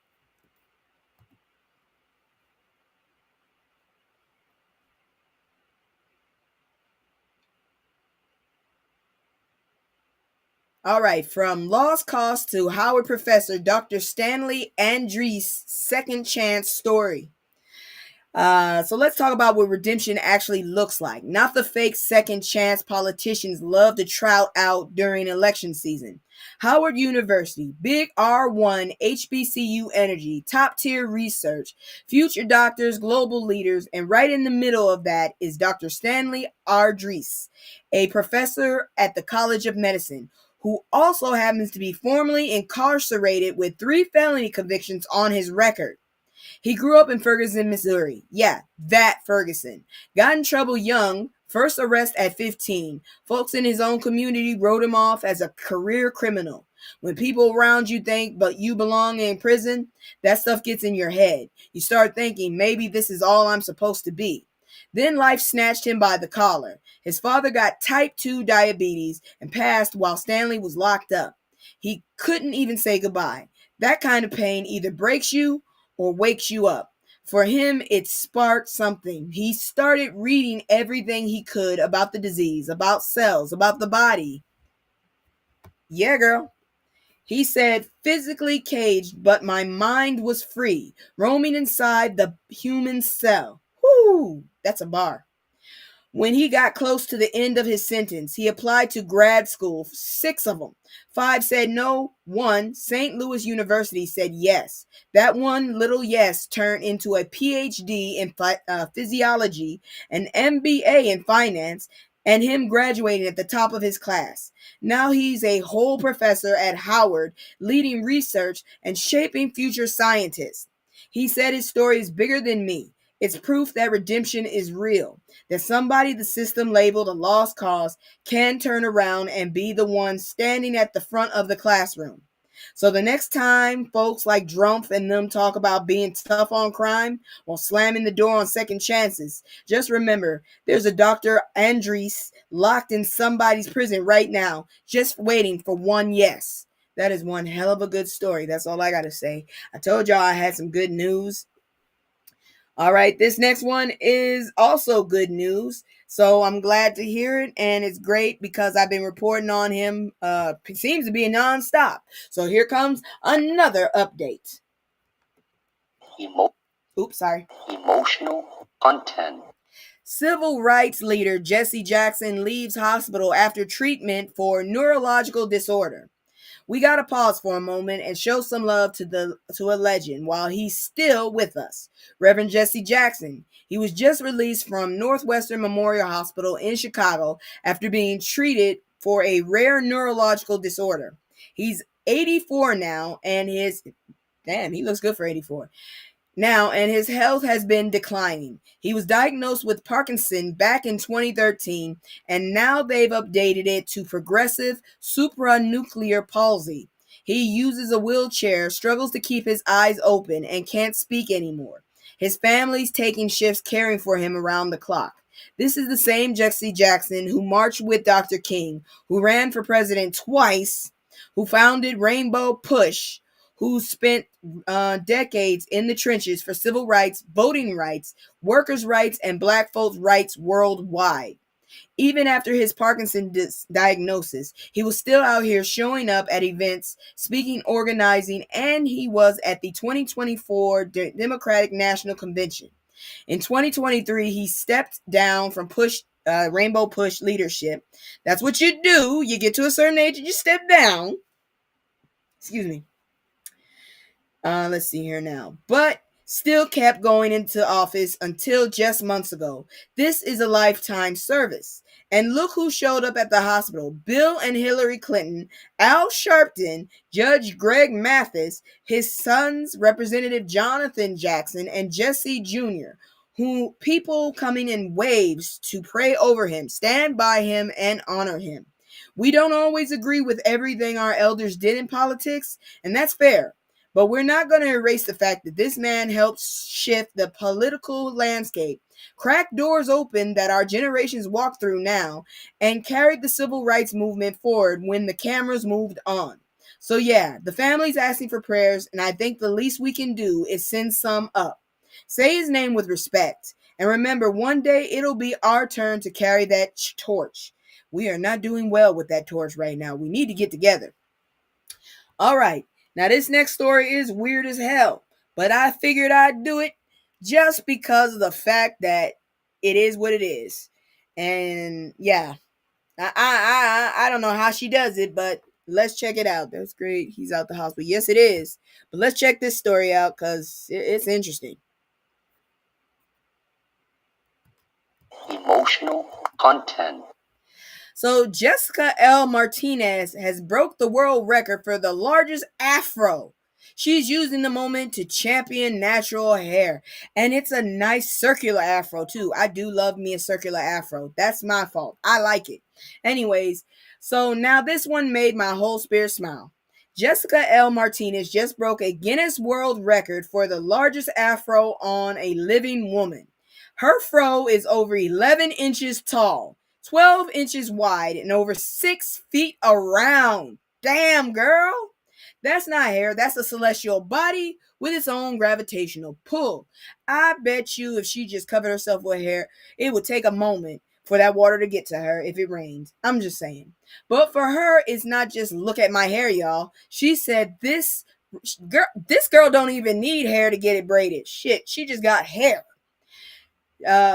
All right, from lost cause to Howard professor Dr. Stanley Andrees' second chance story. So let's talk about what redemption actually looks like. Not the fake second chance politicians love to trout out during election season. Howard University, big R1 HBCU energy, top tier research, future doctors, global leaders, and right in the middle of that is Dr. Stanley Andrees, a professor at the College of Medicine, who also happens to be formerly incarcerated with 3 felony convictions on his record. He grew up in Ferguson, Missouri. Yeah, that Ferguson. Got in trouble young, first arrest at 15. Folks in his own community wrote him off as a career criminal. When people around you think but you belong in prison, that stuff gets in your head. You start thinking, maybe this is all I'm supposed to be. Then life snatched him by the collar. His father got type 2 diabetes and passed while Stanley was locked up. He couldn't even say goodbye. That kind of pain either breaks you or wakes you up. For him, it sparked something. He started reading everything he could about the disease, about cells, about the body. Yeah, girl. He said, physically caged, but my mind was free, roaming inside the human cell. Whoo, that's a bar. When he got close to the end of his sentence, he applied to grad school, 6 of them. 5 said no. 1, St. Louis University, said yes. That one little yes turned into a PhD in physiology, an MBA in finance, and him graduating at the top of his class. Now he's a whole professor at Howard, leading research and shaping future scientists. He said his story is bigger than me. It's proof that redemption is real, that somebody the system labeled a lost cause can turn around and be the one standing at the front of the classroom. So the next time folks like Drumpf and them talk about being tough on crime while slamming the door on second chances, just remember there's a Dr. Andres locked in somebody's prison right now, just waiting for one yes. That is one hell of a good story. That's all I got to say. I told y'all I had some good news. All right, this next one is also good news. So I'm glad to hear it, and it's great because I've been reporting on him. Seems to be nonstop. So here comes another update. Oops, sorry. Emotional content. Civil rights leader Jesse Jackson leaves hospital after treatment for neurological disorder. We gotta pause for a moment and show some love to a legend while he's still with us. Reverend Jesse Jackson. He was just released from Northwestern Memorial Hospital in Chicago after being treated for a rare neurological disorder. He's 84 now, and he looks good for 84 now, and his health has been declining. He was diagnosed with Parkinson back in 2013, and now they've updated it to progressive supranuclear palsy. He uses a wheelchair, struggles to keep his eyes open, and can't speak anymore. His family's taking shifts caring for him around the clock. This is the same Jesse Jackson who marched with Dr. King, who ran for president twice, who founded Rainbow Push, who spent decades in the trenches for civil rights, voting rights, workers' rights, and black folks' rights worldwide. Even after his Parkinson's diagnosis, he was still out here showing up at events, speaking, organizing, and he was at the 2024 Democratic National Convention. In 2023, he stepped down from Rainbow Push leadership. That's what you do. You get to a certain age and you step down. Excuse me. Let's see here now. But still kept going into office until just months ago. This is a lifetime service. And look who showed up at the hospital. Bill and Hillary Clinton, Al Sharpton, Judge Greg Mathis, his sons, Representative Jonathan Jackson, and Jesse Jr., who people coming in waves to pray over him, stand by him, and honor him. We don't always agree with everything our elders did in politics, and that's fair. But we're not going to erase the fact that this man helped shift the political landscape, cracked doors open that our generations walk through now, and carried the civil rights movement forward when the cameras moved on. So yeah, the family's asking for prayers, and I think the least we can do is send some up. Say his name with respect, and remember, one day it'll be our turn to carry that torch. We are not doing well with that torch right now. We need to get together. All right. Now, this next story is weird as hell, but I figured I'd do it just because of the fact that it is what it is. And yeah, I don't know how she does it, but let's check it out. That's great. He's out the hospital. Yes, it is. But let's check this story out because it's interesting. Emotional content. So Jessica L. Martinez has broke the world record for the largest afro. She's using the moment to champion natural hair. And it's a nice circular afro too. I do love me a circular afro. That's my fault. I like it. Anyways, so now this one made my whole spirit smile. Jessica L. Martinez just broke a Guinness World Record for the largest afro on a living woman. Her fro is over 11 inches tall, 12 inches wide, and over 6 feet around. Damn, girl. That's not hair. That's a celestial body with its own gravitational pull. I bet you if she just covered herself with hair, it would take a moment for that water to get to her if it rained. I'm just saying. But for her, it's not just look at my hair, y'all. She said this girl don't even need hair to get it braided. Shit, she just got hair.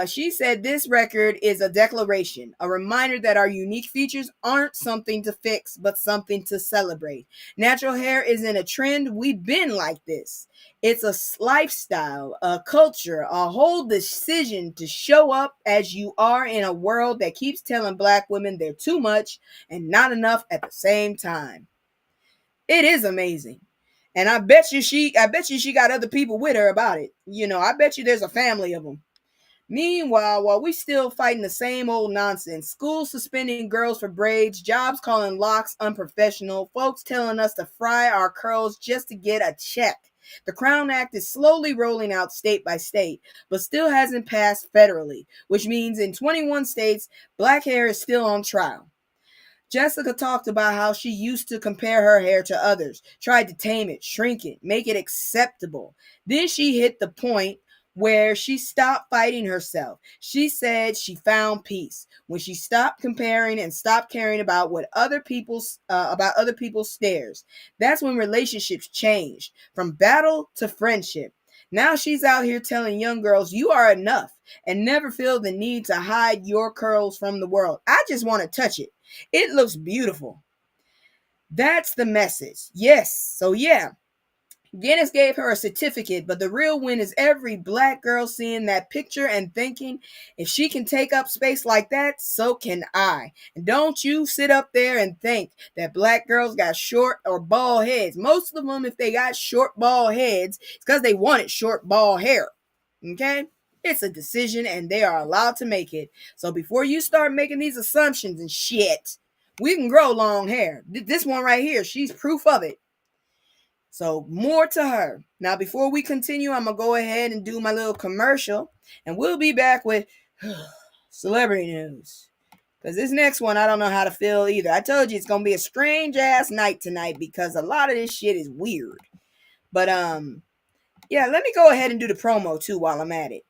She said this record is a declaration, a reminder that our unique features aren't something to fix, but something to celebrate. Natural hair isn't a trend. We've been like this. It's a lifestyle, a culture, a whole decision to show up as you are in a world that keeps telling black women they're too much and not enough at the same time. It is amazing. And I bet you she got other people with her about it. You know, I bet you there's a family of them. Meanwhile, while we still fighting the same old nonsense, schools suspending girls for braids, jobs calling locks unprofessional, folks telling us to fry our curls just to get a check. The Crown Act is slowly rolling out state by state, but still hasn't passed federally, which means in 21 states, black hair is still on trial. Jessica talked about how she used to compare her hair to others, tried to tame it, shrink it, make it acceptable. Then she hit the point where she stopped fighting herself. She said she found peace when she stopped comparing and stopped caring about what other people's stares. That's when relationships changed from battle to friendship. Now she's out here telling young girls you are enough and never feel the need to hide your curls from the world. I just want to touch it. It looks beautiful. That's the message. Yes. So yeah, Guinness gave her a certificate, but the real win is every black girl seeing that picture and thinking, if she can take up space like that, so can I. And don't you sit up there and think that black girls got short or bald heads. Most of them, if they got short bald heads, it's because they wanted short bald hair. Okay? It's a decision and they are allowed to make it. So before you start making these assumptions and shit, we can grow long hair. This one right here, she's proof of it. So more to her. Now, before we continue, I'm going to go ahead and do my little commercial. And we'll be back with celebrity news. Because this next one, I don't know how to feel either. I told you it's going to be a strange ass night tonight because a lot of this shit is weird. But, yeah, let me go ahead and do the promo too while I'm at it.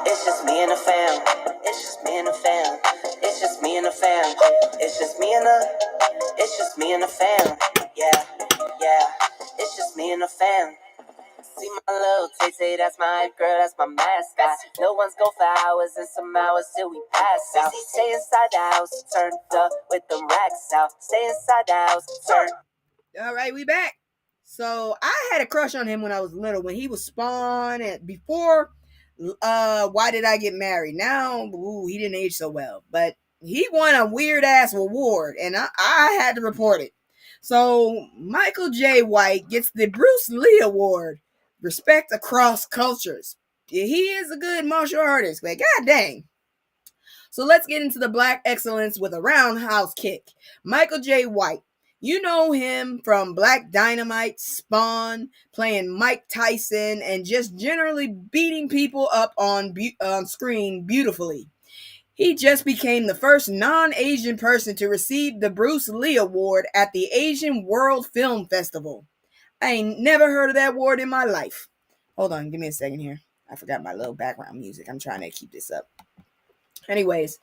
It's just me and the fam. It's just me and the fam. It's just me and the fam. It's just me and the. It's just me and the fam. Yeah, yeah. It's just me and the fam. See my little Tay, that's my hype girl, that's my mascot. No one's go for hours and some hours till we pass out. Stay inside the house, turned up with them racks out. Stay inside the house, turned. All right, we back. So I had a crush on him when I was little, when he was Spawn, and before Why Did I Get Married? Now, ooh, he didn't age so well, but he won a weird ass award, and I had to report it. So Michael J. White gets the Bruce Lee Award, respect across cultures. He is a good martial artist, but god dang. So let's get into the black excellence with a roundhouse kick. Michael J. White. You know him from Black Dynamite, Spawn, playing Mike Tyson, and just generally beating people up on screen beautifully. He just became the first non-Asian person to receive the Bruce Lee Award at the Asian World Film Festival. I ain't never heard of that award in my life. Hold on, give me a second here. I forgot my little background music. I'm trying to keep this up. Anyways,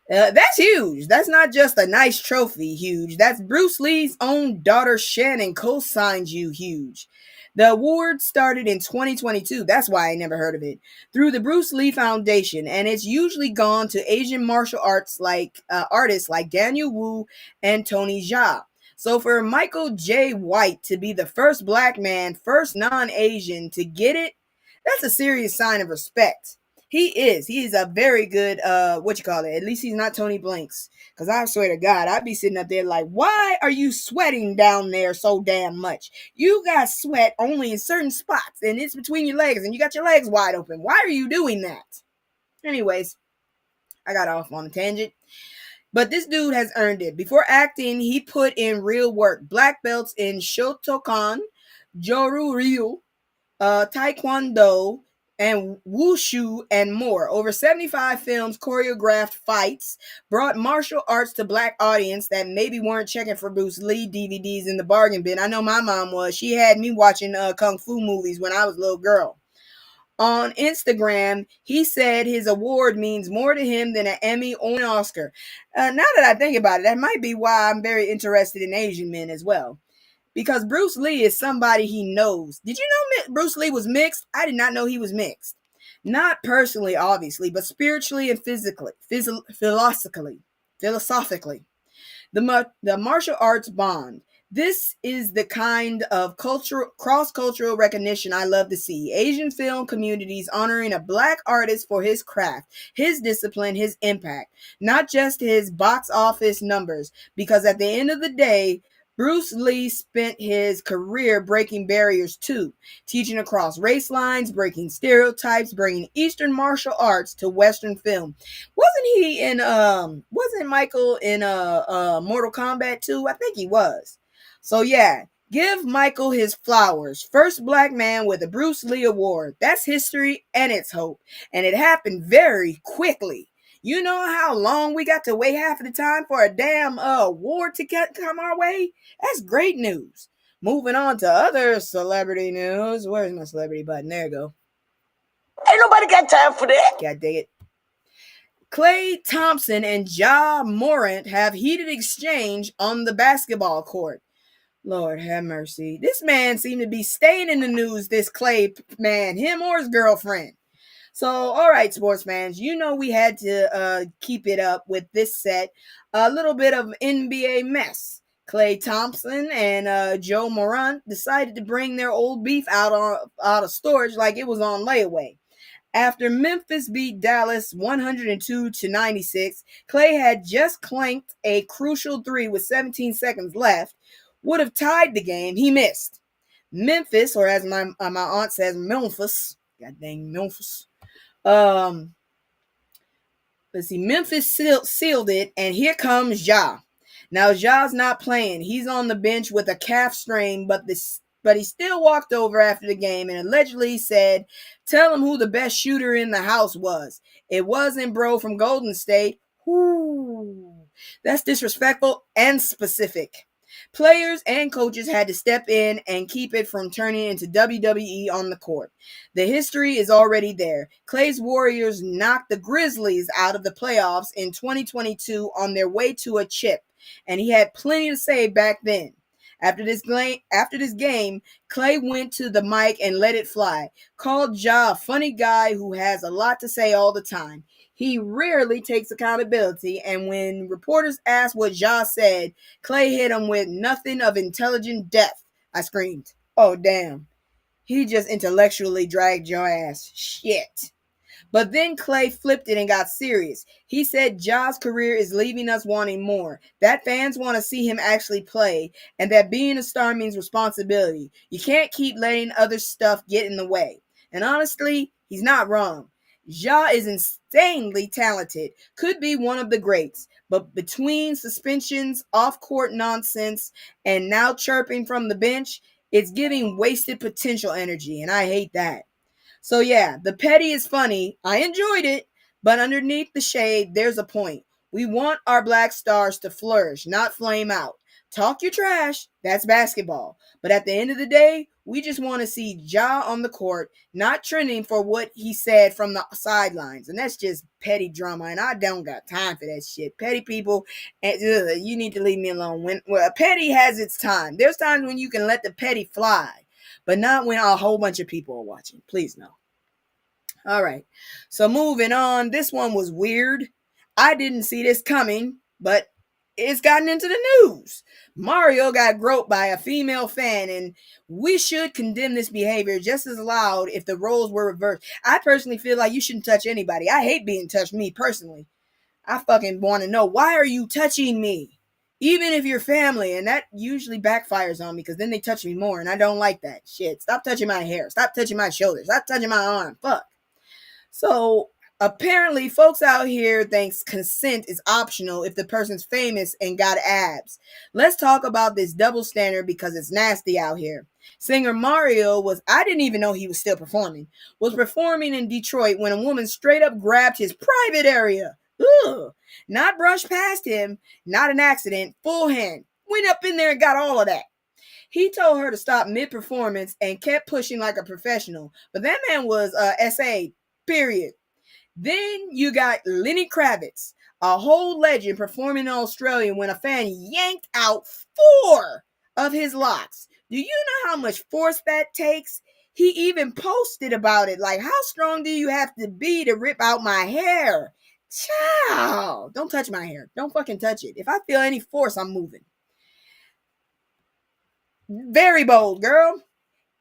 that's huge. That's not just a nice trophy, huge. That's Bruce Lee's own daughter Shannon co-signed you, huge. The award started in 2022. That's why I never heard of it. Through the Bruce Lee Foundation, and it's usually gone to Asian martial arts artists like Daniel Wu and Tony Jaa. So for Michael J. White to be the first black man, first non-Asian to get it, that's a serious sign of respect. He is a very good, at least he's not Tony Blanks. Because I swear to God, I'd be sitting up there like, why are you sweating down there so damn much? You got sweat only in certain spots, and it's between your legs, and you got your legs wide open. Why are you doing that? Anyways, I got off on a tangent. But this dude has earned it. Before acting, he put in real work. Black belts in Shotokan, Joru-ryu, Taekwondo, and wushu, and more. Over 75 films, choreographed fights, brought martial arts to black audience that maybe weren't checking for Bruce Lee DVDs in the bargain bin. I know my mom was. She had me watching kung fu movies when I was a little girl. On Instagram, he said his award means more to him than an Emmy or an Oscar. Now that I think about it, that might be why I'm very interested in Asian men as well. Because Bruce Lee is somebody he knows. Did you know Bruce Lee was mixed? I did not know he was mixed. Not personally, obviously, but spiritually and physically, philosophically. The martial arts bond. This is the kind of cross-cultural recognition I love to see. Asian film communities honoring a black artist for his craft, his discipline, his impact, not just his box office numbers. Because at the end of the day, Bruce Lee spent his career breaking barriers too, teaching across race lines, breaking stereotypes, bringing Eastern martial arts to Western film. Wasn't Michael in Mortal Kombat 2? I think he was. So yeah, give Michael his flowers. First black man with a Bruce Lee award. That's history and it's hope. And it happened very quickly. You know how long we got to wait half of the time for a damn award to come our way? That's great news. Moving on to other celebrity news. Where's my celebrity button? There you go. Ain't nobody got time for that. God dang it. Klay Thompson and Ja Morant have heated exchange on the basketball court. Lord have mercy. This man seemed to be staying in the news, this Klay man, him or his girlfriend. So, all right, sports fans, you know we had to keep it up with this set. A little bit of NBA mess. Klay Thompson and Joe Morant decided to bring their old beef out of storage like it was on layaway. After Memphis beat Dallas 102-96, Klay had just clanked a crucial three with 17 seconds left. Would have tied the game. He missed. Memphis, or as my aunt says, Memphis. God dang Memphis. Let's see. Memphis sealed it, and here comes Ja. Now Ja's not playing. He's on the bench with a calf strain, but he still walked over after the game and allegedly said, "Tell him who the best shooter in the house was. It wasn't bro from Golden State." Whoo, that's disrespectful and specific. Players and coaches had to step in and keep it from turning into WWE on the court. The history is already there. Klay's Warriors knocked the Grizzlies out of the playoffs in 2022 on their way to a chip, and he had plenty to say back then. After this game, Klay went to the mic and let it fly. Called Ja a funny guy who has a lot to say all the time. He rarely takes accountability, and when reporters asked what Ja said, Klay hit him with nothing of intelligent depth. I screamed, "Oh, damn. He just intellectually dragged your ass. Shit." But then Klay flipped it and got serious. He said Ja's career is leaving us wanting more, that fans want to see him actually play, and that being a star means responsibility. You can't keep letting other stuff get in the way. And honestly, he's not wrong. Ja is insanely talented, could be one of the greats, but between suspensions, off-court nonsense, and now chirping from the bench, it's giving wasted potential energy, and I hate that. So yeah, the petty is funny. I enjoyed it, but underneath the shade, there's a point. We want our black stars to flourish, not flame out. Talk your trash, that's basketball. But at the end of the day, we just want to see Ja on the court, not trending for what he said from the sidelines. And that's just petty drama, and I don't got time for that shit. Petty people, you need to leave me alone. Petty has its time. There's times when you can let the petty fly, but not when a whole bunch of people are watching. Please no. All right. So moving on. This one was weird. I didn't see this coming, but it's gotten into the news. Mario got groped by a female fan, and we should condemn this behavior just as loud if the roles were reversed. I personally feel like you shouldn't touch anybody. I hate being touched, me personally. I fucking want to know, why are you touching me? Even if you're family, and that usually backfires on me because then they touch me more, and I don't like that shit. Stop touching my hair. Stop touching my shoulders. Stop touching my arm. Fuck. So apparently folks out here thinks consent is optional if the person's famous and got abs. Let's talk about this double standard because it's nasty out here. Singer Mario I didn't even know he was still performing, was performing in Detroit when a woman straight up grabbed his private area. Ugh. Not brushed past him, not an accident, full hand. Went up in there and got all of that. He told her to stop mid-performance and kept pushing like a professional. But that man was SA, period. Then you got Lenny Kravitz, a whole legend, performing in Australia when a fan yanked out 4 of his locks. Do you know how much force that takes? He even posted about it, like, how strong do you have to be to rip out my hair? Child, don't touch my hair. Don't fucking touch it. If I feel any force, I'm moving. Very bold, girl.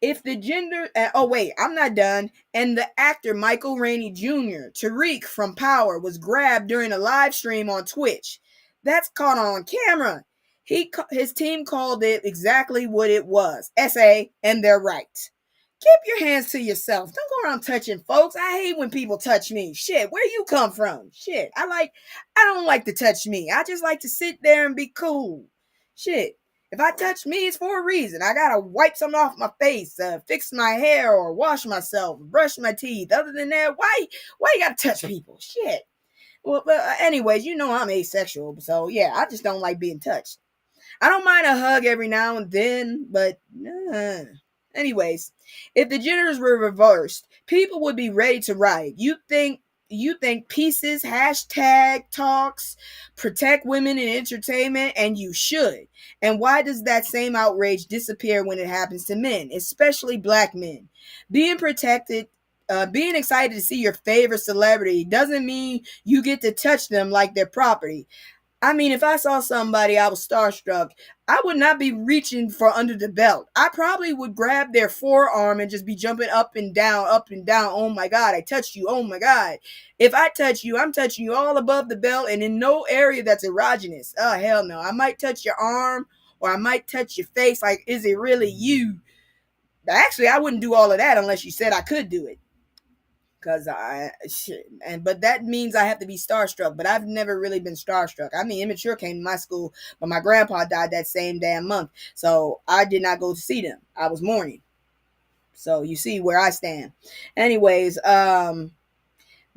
If the gender, oh wait, I'm not done. And the actor Michael Rainey Jr., Tariq from Power, was grabbed during a live stream on Twitch. That's caught on camera. His team called it exactly what it was. SA, and they're right. Keep your hands to yourself. Don't go around touching folks. I hate when people touch me. Shit, where you come from? Shit, I don't like to touch me. I just like to sit there and be cool. Shit. If I touch me, it's for a reason. I gotta wipe something off my face, fix my hair, or wash myself, brush my teeth. Other than that, why you gotta touch people? Shit. Well, but anyways, you know I'm asexual, so yeah, I just don't like being touched. I don't mind a hug every now and then, but anyways, if the genders were reversed, people would be ready to riot. You think pieces, hashtag talks, protect women in entertainment, and you should. And why does that same outrage disappear when it happens to men, especially black men? Being protected, being excited to see your favorite celebrity doesn't mean you get to touch them like their property. I mean, if I saw somebody I was starstruck, I would not be reaching for under the belt. I probably would grab their forearm and just be jumping up and down, up and down. Oh my God, I touched you. Oh my God. If I touch you, I'm touching you all above the belt and in no area that's erogenous. Oh, hell no. I might touch your arm or I might touch your face. Like, is it really you? Actually, I wouldn't do all of that unless you said I could do it. But that means I have to be starstruck. But I've never really been starstruck. I mean, Immature came to my school, but my grandpa died that same damn month, so I did not go to see them. I was mourning. So you see where I stand. Anyways,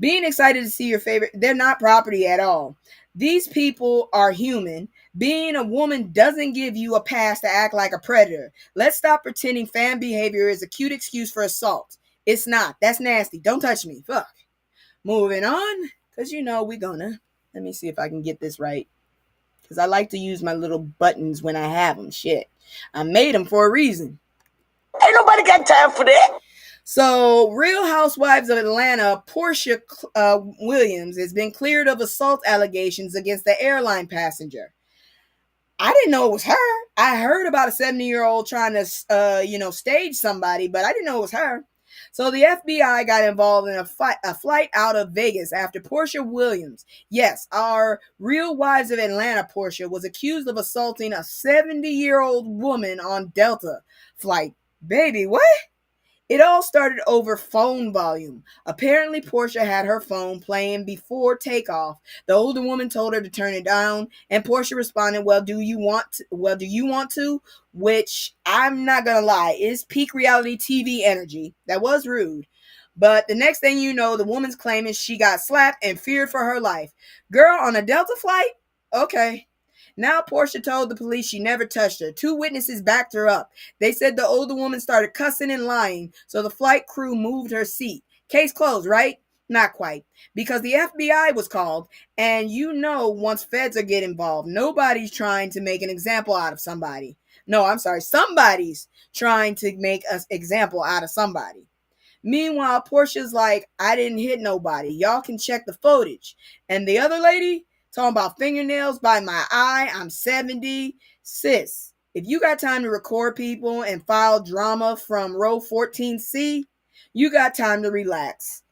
being excited to see your favorite, they're not property at all. These people are human. Being a woman doesn't give you a pass to act like a predator. Let's stop pretending fan behavior is a cute excuse for assault. It's not. That's nasty. Don't touch me. Fuck. Moving on. Because we're gonna. Let me see if I can get this right. Because I like to use my little buttons when I have them. Shit. I made them for a reason. Ain't nobody got time for that. So, Real Housewives of Atlanta, Portia Williams has been cleared of assault allegations against the airline passenger. I didn't know it was her. I heard about a 70-year-old trying to, stage somebody, but I didn't know it was her. So the FBI got involved in a flight out of Vegas after Portia Williams, yes, our Real Wives of Atlanta Portia, was accused of assaulting a 70-year-old woman on Delta flight. Baby, what? It all started over phone volume. Apparently, Portia had her phone playing before takeoff. The older woman told her to turn it down, and Portia responded, "Well, do you want to?" Which, I'm not gonna lie, is peak reality TV energy. That was rude. But the next thing you know, the woman's claiming she got slapped and feared for her life. Girl, on a Delta flight? Okay. Now Portia told the police she never touched her. 2 witnesses backed her up. They said the older woman started cussing and lying, so the flight crew moved her seat. Case closed, right? Not quite. Because the FBI was called, and once feds get involved, nobody's trying to make an example out of somebody. No, I'm sorry. Somebody's trying to make an example out of somebody. Meanwhile, Portia's like, I didn't hit nobody. Y'all can check the footage. And the other lady, talking about fingernails by my eye. I'm 70. Sis, if you got time to record people and file drama from row 14C, you got time to relax.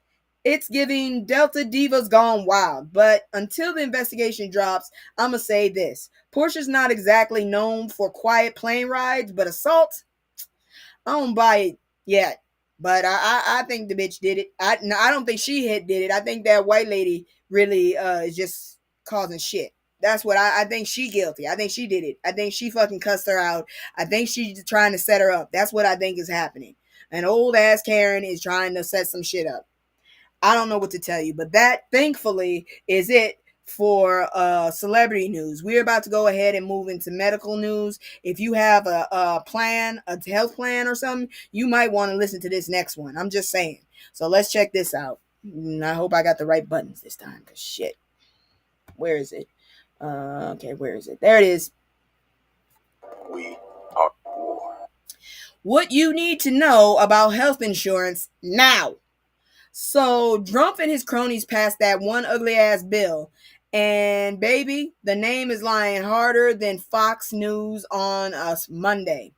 It's giving Delta Divas gone wild. But until the investigation drops, I'm going to say this. Portia's not exactly known for quiet plane rides, but assault, I don't buy it yet. But I think the bitch did it. I don't think she did it. I think that white lady really is just causing shit. That's what I think. She guilty. I think she did it. I think she fucking cussed her out. I think she's trying to set her up. That's what I think is happening. An old ass Karen is trying to set some shit up. I don't know what to tell you, but that, thankfully, is it for celebrity news. We're about to go ahead and move into medical news. If you have a plan, a health plan or something, you might want to listen to this next one. I'm just saying. So let's check this out. I hope I got the right buttons this time, because shit. Where is it? Okay, where is it? There it is. We are at war. What you need to know about health insurance now. So Trump and his cronies passed that one ugly ass bill. And baby, the name is lying harder than Fox News on us Monday.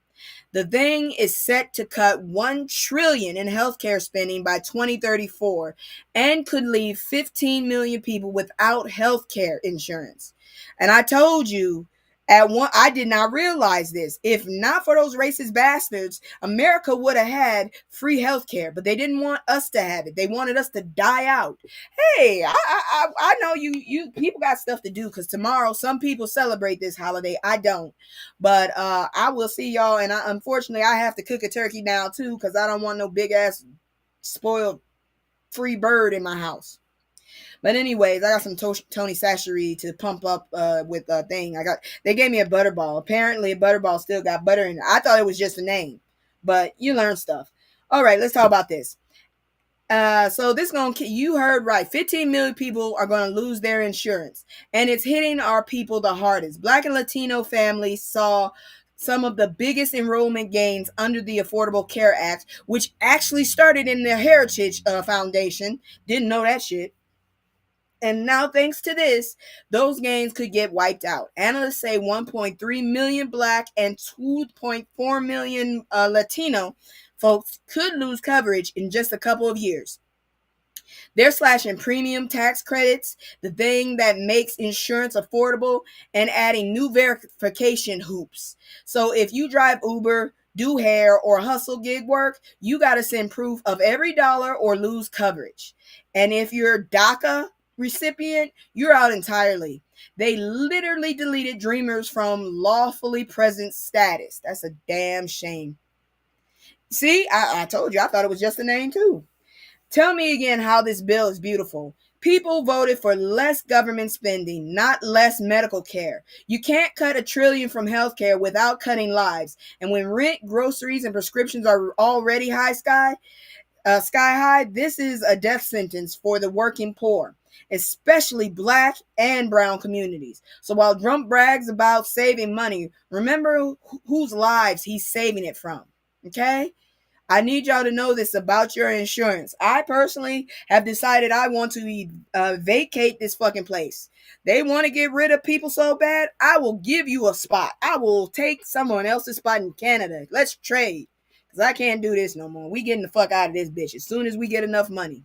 The thing is set to cut $1 trillion in healthcare spending by 2034 and could leave 15 million people without healthcare insurance. And I told you I did not realize this. If not for those racist bastards, America would have had free healthcare, but they didn't want us to have it. They wanted us to die out. Hey, I know you people got stuff to do, because tomorrow some people celebrate this holiday. I don't. But I will see y'all, and unfortunately I have to cook a turkey now too, because I don't want no big ass spoiled free bird in my house. But anyways, I got some Tony Sachery to pump up with a thing. They gave me a butterball. Apparently a butterball still got butter in it. I thought it was just a name, but you learn stuff. All right, let's talk about this. So this you heard right. 15 million people are going to lose their insurance, and it's hitting our people the hardest. Black and Latino families saw some of the biggest enrollment gains under the Affordable Care Act, which actually started in the Heritage Foundation. Didn't know that shit. And now, thanks to this, those gains could get wiped out. Analysts say 1.3 million Black and 2.4 million Latino folks could lose coverage in just a couple of years. They're slashing premium tax credits, the thing that makes insurance affordable, and adding new verification hoops. So if you drive Uber, do hair, or hustle gig work, you got to send proof of every dollar or lose coverage. And if you're DACA recipient, you're out entirely. They literally deleted Dreamers from lawfully present status. That's a damn shame. See, I told you, I thought it was just a name too. Tell me again how this bill is beautiful. People voted for less government spending, not less medical care. You can't cut $1 trillion from healthcare without cutting lives. And when rent, groceries, and prescriptions are already sky high, this is a death sentence for the working poor, especially Black and brown communities. So while Trump brags about saving money, remember whose lives he's saving it from, okay? I need y'all to know this about your insurance. I personally have decided I want to vacate this fucking place. They want to get rid of people so bad, I will give you a spot. I will take someone else's spot in Canada. Let's trade. Because I can't do this no more. We getting the fuck out of this bitch as soon as we get enough money.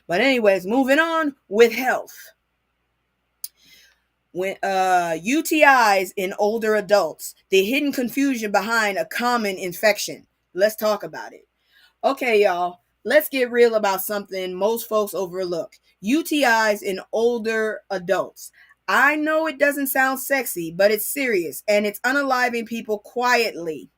But anyways, moving on with health. When UTIs in older adults, the hidden confusion behind a common infection. Let's talk about it. Okay, y'all, let's get real about something most folks overlook. UTIs in older adults. I know it doesn't sound sexy, but it's serious, and it's unaliving people quietly.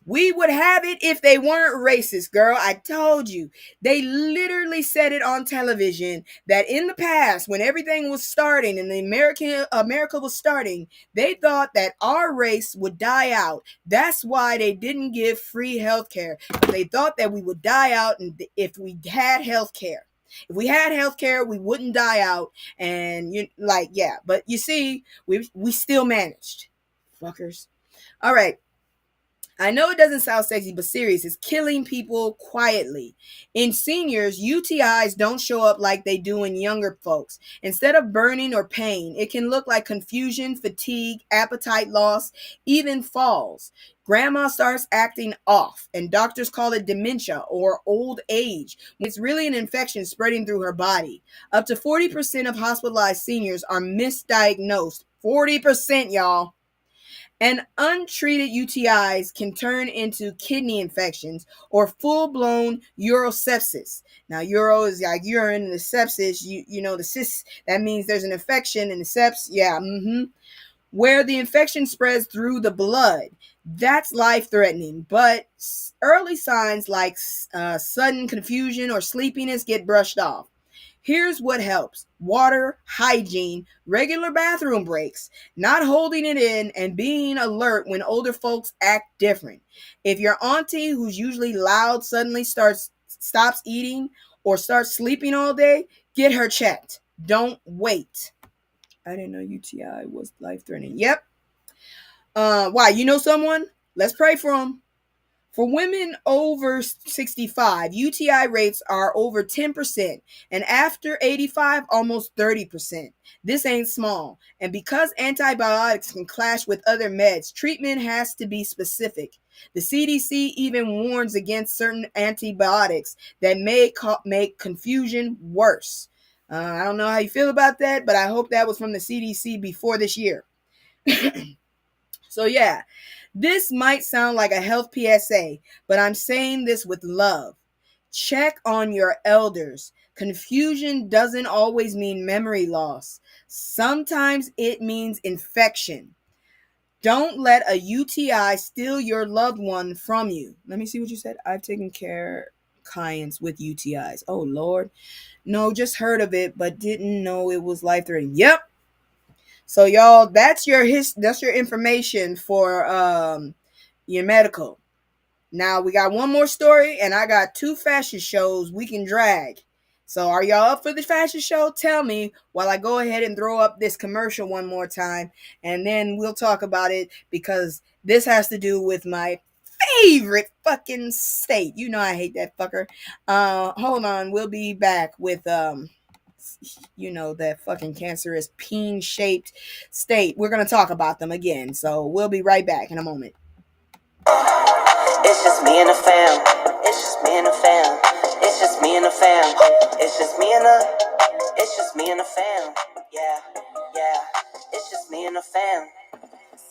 We would have it if they weren't racist, girl. I told you. They literally said it on television that in the past, when everything was starting and America was starting, they thought that our race would die out. That's why they didn't give free health care. They thought that we would die out if we had health care. If we had health care, we wouldn't die out. And but you see, we still managed. Fuckers. All right. I know it doesn't sound sexy, but serious. It's killing people quietly. In seniors, UTIs don't show up like they do in younger folks. Instead of burning or pain, it can look like confusion, fatigue, appetite loss, even falls. Grandma starts acting off, and doctors call it dementia or old age. It's really an infection spreading through her body. Up to 40% of hospitalized seniors are misdiagnosed. 40%, y'all. And untreated UTIs can turn into kidney infections or full-blown urosepsis. Now, uro is like urine, and the sepsis, you know, the cis, that means there's an infection, and the seps, where the infection spreads through the blood. That's life-threatening, but early signs like sudden confusion or sleepiness get brushed off. Here's what helps: water, hygiene, regular bathroom breaks, not holding it in, and being alert when older folks act different. If your auntie, who's usually loud, suddenly stops eating or starts sleeping all day, get her checked. Don't wait. I didn't know UTI was life threatening. Yep. Why? You know someone? Let's pray for them. For women over 65, UTI rates are over 10%, and after 85, almost 30%. This ain't small. And because antibiotics can clash with other meds, treatment has to be specific. The CDC even warns against certain antibiotics that may make confusion worse. I don't know how you feel about that, but I hope that was from the CDC before this year. So, yeah, this might sound like a health PSA, but I'm saying this with love. Check on your elders. Confusion doesn't always mean memory loss. Sometimes it means infection. Don't let a UTI steal your loved one from you. Let me see what you said. I've taken care clients with UTIs. Oh, Lord. No, just heard of it, but didn't know it was life-threatening. Yep. So y'all, that's your information for your medical. Now we got one more story, and I got 2 fashion shows we can drag. So are y'all up for the fashion show? Tell me while I go ahead and throw up this commercial one more time, and then we'll talk about it, because this has to do with my favorite fucking state. You know I hate that fucker. Hold on, we'll be back with that fucking cancerous peen-shaped state. We're going to talk about them again. So we'll be right back in a moment. It's just me and the fam. It's just me and the fam. It's just me and the fam. It's just me and the fam. Yeah, yeah. It's just me and the fam.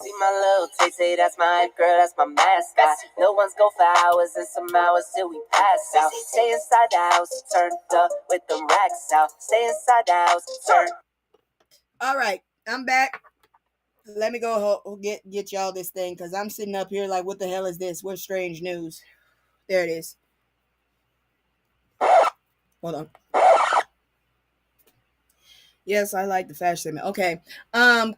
See my little Tay, that's my hype girl, that's my mascot. No one's go for hours and some hours till we pass out. Stay inside the house, turned up with them racks out. Stay inside the house, turn. All right, I'm back. Let me go get y'all this thing, because I'm sitting up here like, what the hell is this? What's strange news? There it is. Hold on. Yes, I like the fashion segment. Okay.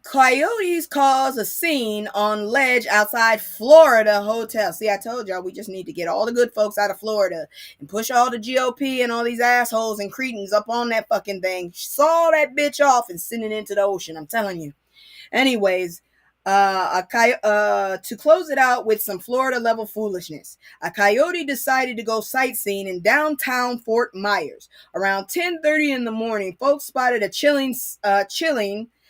Coyotes cause a scene on ledge outside Florida hotel. See, I told y'all we just need to get all the good folks out of Florida and push all the GOP and all these assholes and cretins up on that fucking thing. Saw that bitch off and send it into the ocean. I'm telling you. Anyways, to close it out with some Florida level foolishness, a coyote decided to go sightseeing in downtown Fort Myers. Around 10:30 in the morning, folks spotted a chilling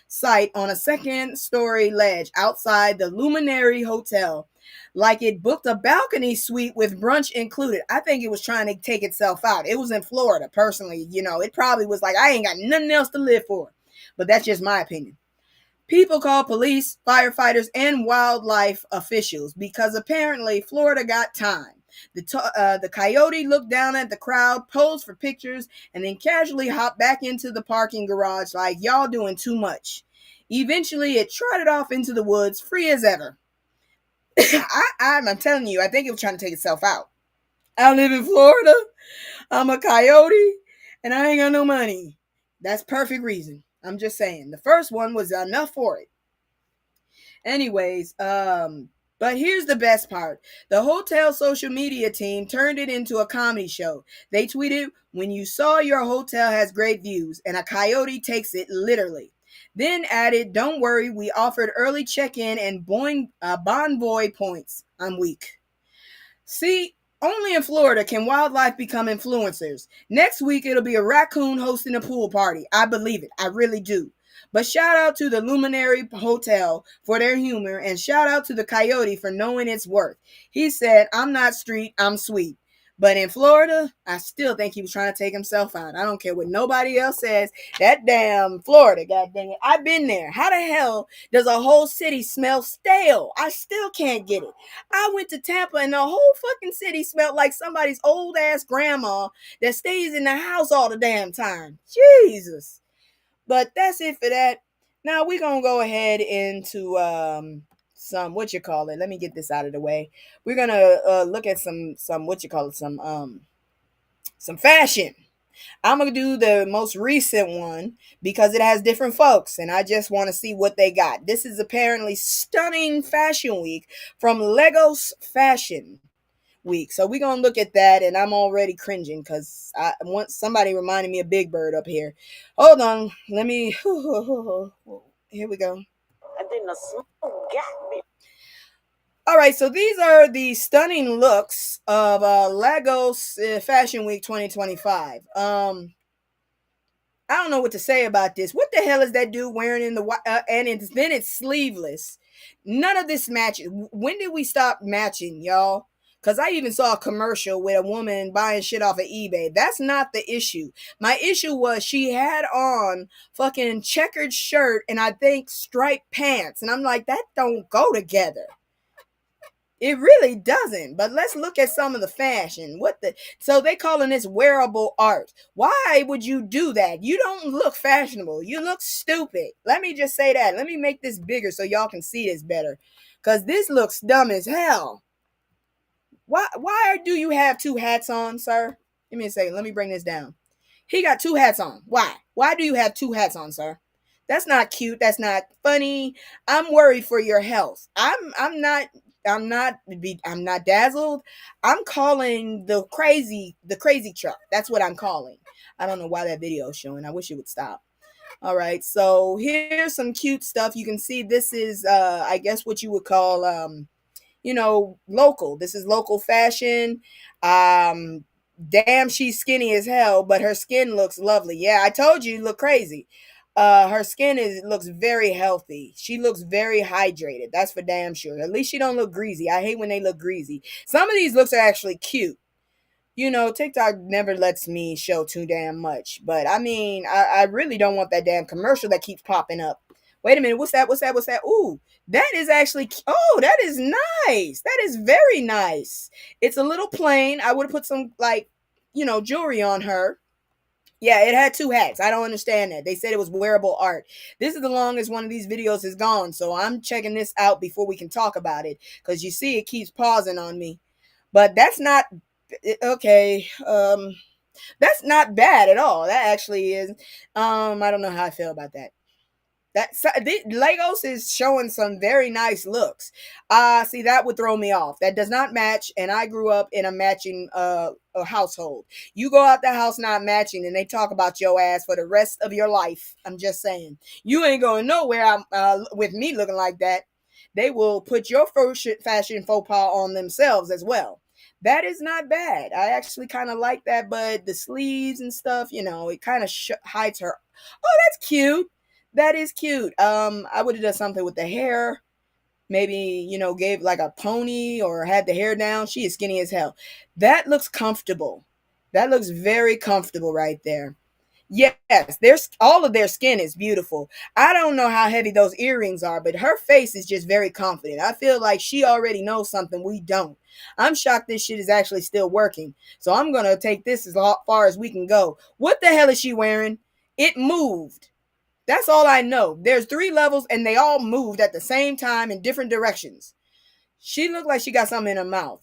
sight on a second-story ledge outside the Luminary Hotel, like it booked a balcony suite with brunch included. I think it was trying to take itself out. It was in Florida, personally. It probably was like, I ain't got nothing else to live for. But that's just my opinion. People called police, firefighters, and wildlife officials because apparently Florida got time. The coyote looked down at the crowd, posed for pictures, and then casually hopped back into the parking garage like, y'all doing too much. Eventually, it trotted off into the woods, free as ever. I'm telling you, I think it was trying to take itself out. I live in Florida. I'm a coyote, and I ain't got no money. That's perfect reason. I'm just saying. The first one was enough for it. Anyways, but here's the best part. The hotel social media team turned it into a comedy show. They tweeted, when you saw your hotel has great views, and a coyote takes it literally. Then added, don't worry, we offered early check-in and Bonvoy points. I'm weak. See, only in Florida can wildlife become influencers. Next week, it'll be a raccoon hosting a pool party. I believe it. I really do. But shout out to the Luminary Hotel for their humor, and shout out to the coyote for knowing its worth. He said, I'm not street, I'm sweet. But in Florida, I still think he was trying to take himself out. I don't care what nobody else says. That damn Florida, god dang it. I've been there. How the hell does a whole city smell stale? I still can't get it. I went to Tampa and the whole fucking city smelled like somebody's old ass grandma that stays in the house all the damn time. Jesus. But that's it for that. Now we're going to go ahead into some let me get this out of the way. We're gonna look at some fashion. I'm going to do the most recent one because it has different folks and I just want to see what they got. This is apparently Stunning Fashion Week from Legos Fashion Week. So we're going to look at that and I'm already cringing because I want somebody reminding me of Big Bird up here. Hold on. Let me. Here we go. And then the smoke got me. All right, so these are the stunning looks of Lagos Fashion Week 2025. I don't know what to say about this. What the hell is that dude wearing in the and then it's sleeveless. None of this matches. When did we stop matching, y'all? Because I even saw a commercial with a woman buying shit off of eBay. That's not the issue. My issue was she had on fucking checkered shirt and I think striped pants. And I'm like, that don't go together. It really doesn't. But let's look at some of the fashion. So they calling this wearable art. Why would you do that? You don't look fashionable. You look stupid. Let me just say that. Let me make this bigger so y'all can see this better. Cause this looks dumb as hell. Why do you have two hats on, sir? Give me a second. Let me bring this down. He got two hats on. Why? Why do you have two hats on, sir? That's not cute. That's not funny. I'm worried for your health. I'm not dazzled. I'm calling the crazy truck. That's what I'm calling. I don't know why that video is showing. I wish it would stop. All right. So here's some cute stuff. You can see this is I guess what you would call local. This is local fashion. Damn, she's skinny as hell, but her skin looks lovely. Yeah, I told you look crazy. Her skin looks very healthy. She looks very hydrated. That's for damn sure. At least she don't look greasy. I hate when they look greasy. Some of these looks are actually cute. TikTok never lets me show too damn much. But I mean, I really don't want that damn commercial that keeps popping up. Wait a minute. What's that? Ooh, that is actually, that is nice. That is very nice. It's a little plain. I would have put some jewelry on her. Yeah, it had two hats. I don't understand that. They said it was wearable art. This is the longest one of these videos is gone. So I'm checking this out before we can talk about it. Because you see it keeps pausing on me. But that's not, okay. That's not bad at all. That actually is, I don't know how I feel about that. Legos is showing some very nice looks. See, that would throw me off. That does not match, and I grew up in a matching household. You go out the house not matching, and they talk about your ass for the rest of your life. I'm just saying. You ain't going nowhere with me looking like that. They will put your fashion faux pas on themselves as well. That is not bad. I actually kind of like that, but the sleeves and stuff, it kind of hides her. Oh, that's cute. That is cute. I would have done something with the hair. Maybe, gave like a pony or had the hair down. She is skinny as hell. That looks comfortable. That looks very comfortable right there. Yes, all of their skin is beautiful. I don't know how heavy those earrings are, but her face is just very confident. I feel like she already knows something we don't. I'm shocked this shit is actually still working. So I'm going to take this as far as we can go. What the hell is she wearing? It moved. That's all I know. There's 3 levels and they all moved at the same time in different directions. She looked like she got something in her mouth.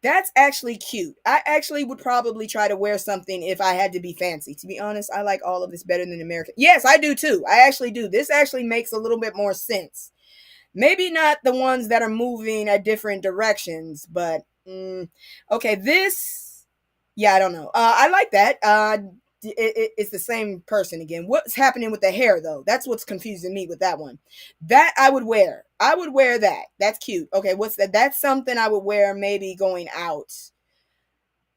That's actually cute. I actually would probably try to wear something if I had to be fancy. To be honest, I like all of this better than American. Yes, I do too. I actually do. This actually makes a little bit more sense. Maybe not the ones that are moving at different directions, but okay, this, yeah, I don't know. I like that. It's the same person again. What's happening with the hair though? That's what's confusing me with that one. That I would wear. I would wear that. That's cute. Okay, what's that? That's something I would wear maybe going out.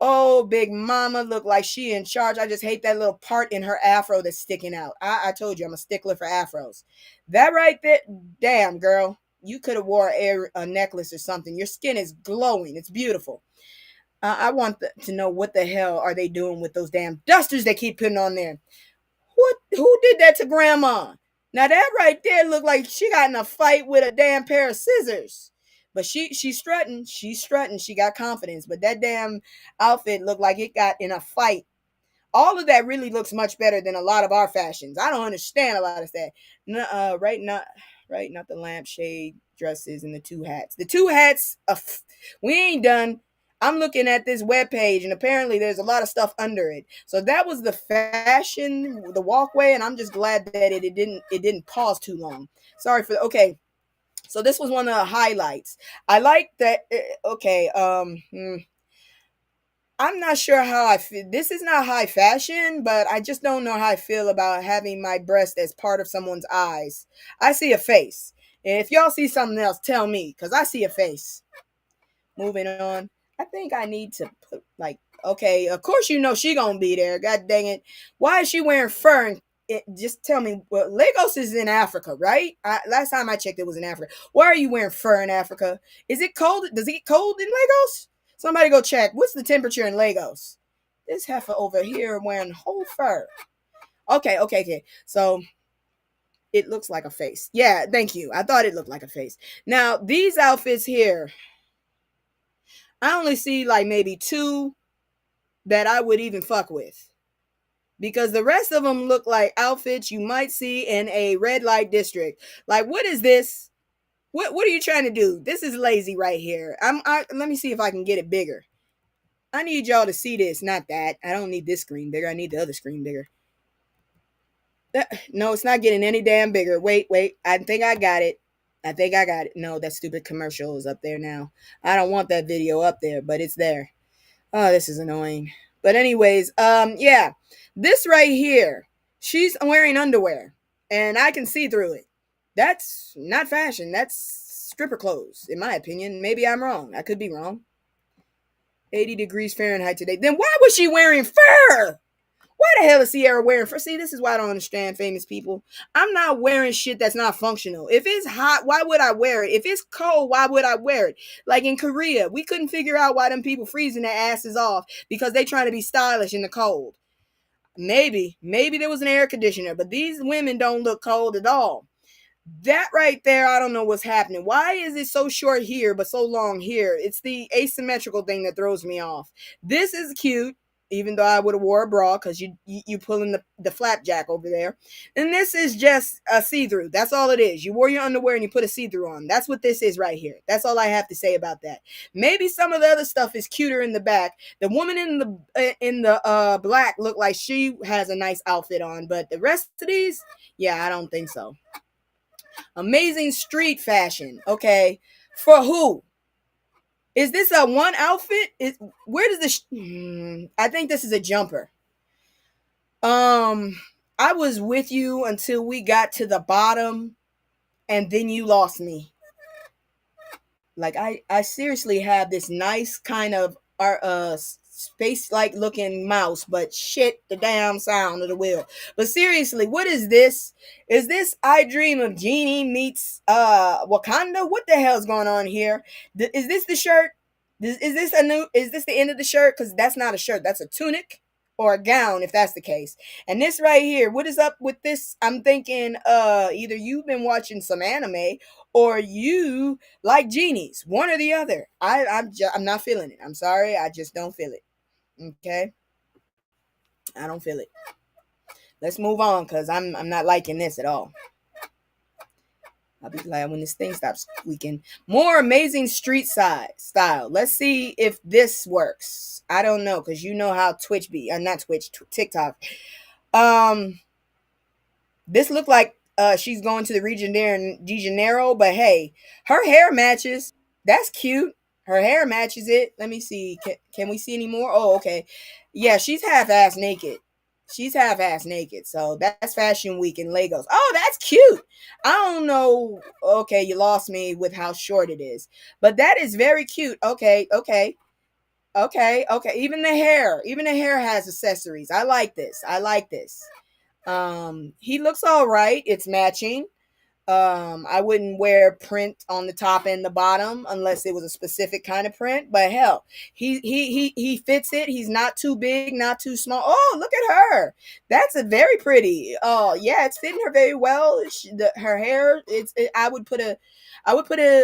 Oh, Big Mama look like she in charge. I just hate that little part in her afro that's sticking out. I told you I'm a stickler for afros. That right there, damn girl. You could have wore a necklace or something. Your skin is glowing. It's beautiful. I want to know what the hell are they doing with those damn dusters they keep putting on there. Who did that to Grandma? Now that right there looked like she got in a fight with a damn pair of scissors. But she's strutting. She's strutting. She got confidence. But that damn outfit looked like it got in a fight. All of that really looks much better than a lot of our fashions. I don't understand a lot of that. Right, not the lampshade dresses and the 2 hats. The 2 hats, we ain't done. I'm looking at this webpage, and apparently there's a lot of stuff under it. So that was the fashion, the walkway, and I'm just glad that it didn't pause too long. Sorry for okay. So this was one of the highlights. I like that. Okay, I'm not sure how I feel. This is not high fashion, but I just don't know how I feel about having my breast as part of someone's eyes. I see a face. And if y'all see something else, tell me, because I see a face. Moving on. I think I need to put, like, okay, of course you know she gonna be there. God dang it. Why is she wearing fur? And just tell me, well, Lagos is in Africa, right? Last time I checked, it was in Africa. Why are you wearing fur in Africa? Is it cold? Does it get cold in Lagos? Somebody go check. What's the temperature in Lagos? This heifer over here wearing whole fur. Okay. So it looks like a face. Yeah, thank you. I thought it looked like a face. Now, these outfits here, I only see like maybe two that I would even fuck with. Because the rest of them look like outfits you might see in a red light district. Like, what is this? What are you trying to do? This is lazy right here. Let me see if I can get it bigger. I need y'all to see this, not that. I don't need this screen bigger. I need the other screen bigger. No, it's not getting any damn bigger. Wait. I think I got it. No, that stupid commercial is up there now. I don't want that video up there, but it's there. Oh, this is annoying. But anyways, yeah. This right here, she's wearing underwear, and I can see through it. That's not fashion. That's stripper clothes, in my opinion. Maybe I'm wrong. I could be wrong. 80 degrees Fahrenheit today. Then why was she wearing fur? Why the hell is Sierra wearing fur? See, this is why I don't understand famous people. I'm not wearing shit that's not functional. If it's hot, why would I wear it? If it's cold, why would I wear it? Like in Korea, we couldn't figure out why them people freezing their asses off because they trying to be stylish in the cold. Maybe there was an air conditioner, but these women don't look cold at all. That right there, I don't know what's happening. Why is it so short here but so long here? It's the asymmetrical thing that throws me off. This is cute, even though I would have wore a bra because you pulling the flapjack over there. And this is just a see-through. That's all it is. You wore your underwear and you put a see-through on. That's what this is right here. That's all I have to say about that. Maybe some of the other stuff is cuter in the back. The woman in the black looked like she has a nice outfit on, but the rest of these, yeah, I don't think so. Amazing street fashion. Okay. For who? Is this a one outfit? Where does this? I think this is a jumper. I was with you until we got to the bottom, and then you lost me. Like I seriously have this nice kind of space-like looking mouse, but shit, the damn sound of the wheel. But seriously, what is this? Is this I Dream of Genie meets Wakanda? What the hell's going on here? Is this the shirt? Is this the end of the shirt? Because that's not a shirt, that's a tunic or a gown if that's the case. And this right here, what is up with this? I'm thinking either you've been watching some anime or you like genies, one or the other. I'm not feeling it. I'm sorry, I just don't feel it. Okay, I don't feel it. Let's move on because I'm not liking this at all. I'll be glad when this thing stops squeaking. More amazing street side style. Let's see if this works. I don't know because you know how Twitch be. Not Twitch, TikTok. This looked like she's going to the region there in De Janeiro, but hey, her hair matches. That's cute. Her hair matches it. Let me see. Can we see any more? Oh, okay. Yeah, she's half-ass naked. She's half-ass naked. So that's Fashion Week in Lagos. Oh, that's cute. I don't know. Okay, you lost me with how short it is. But that is very cute. Okay. Even the hair has accessories. I like this. He looks all right. It's matching. I wouldn't wear print on the top and the bottom unless it was a specific kind of print. But hell, he fits it. He's not too big, not too small. Oh, look at her. That's a very pretty. Oh yeah, it's fitting her very well. Her hair. I would put a.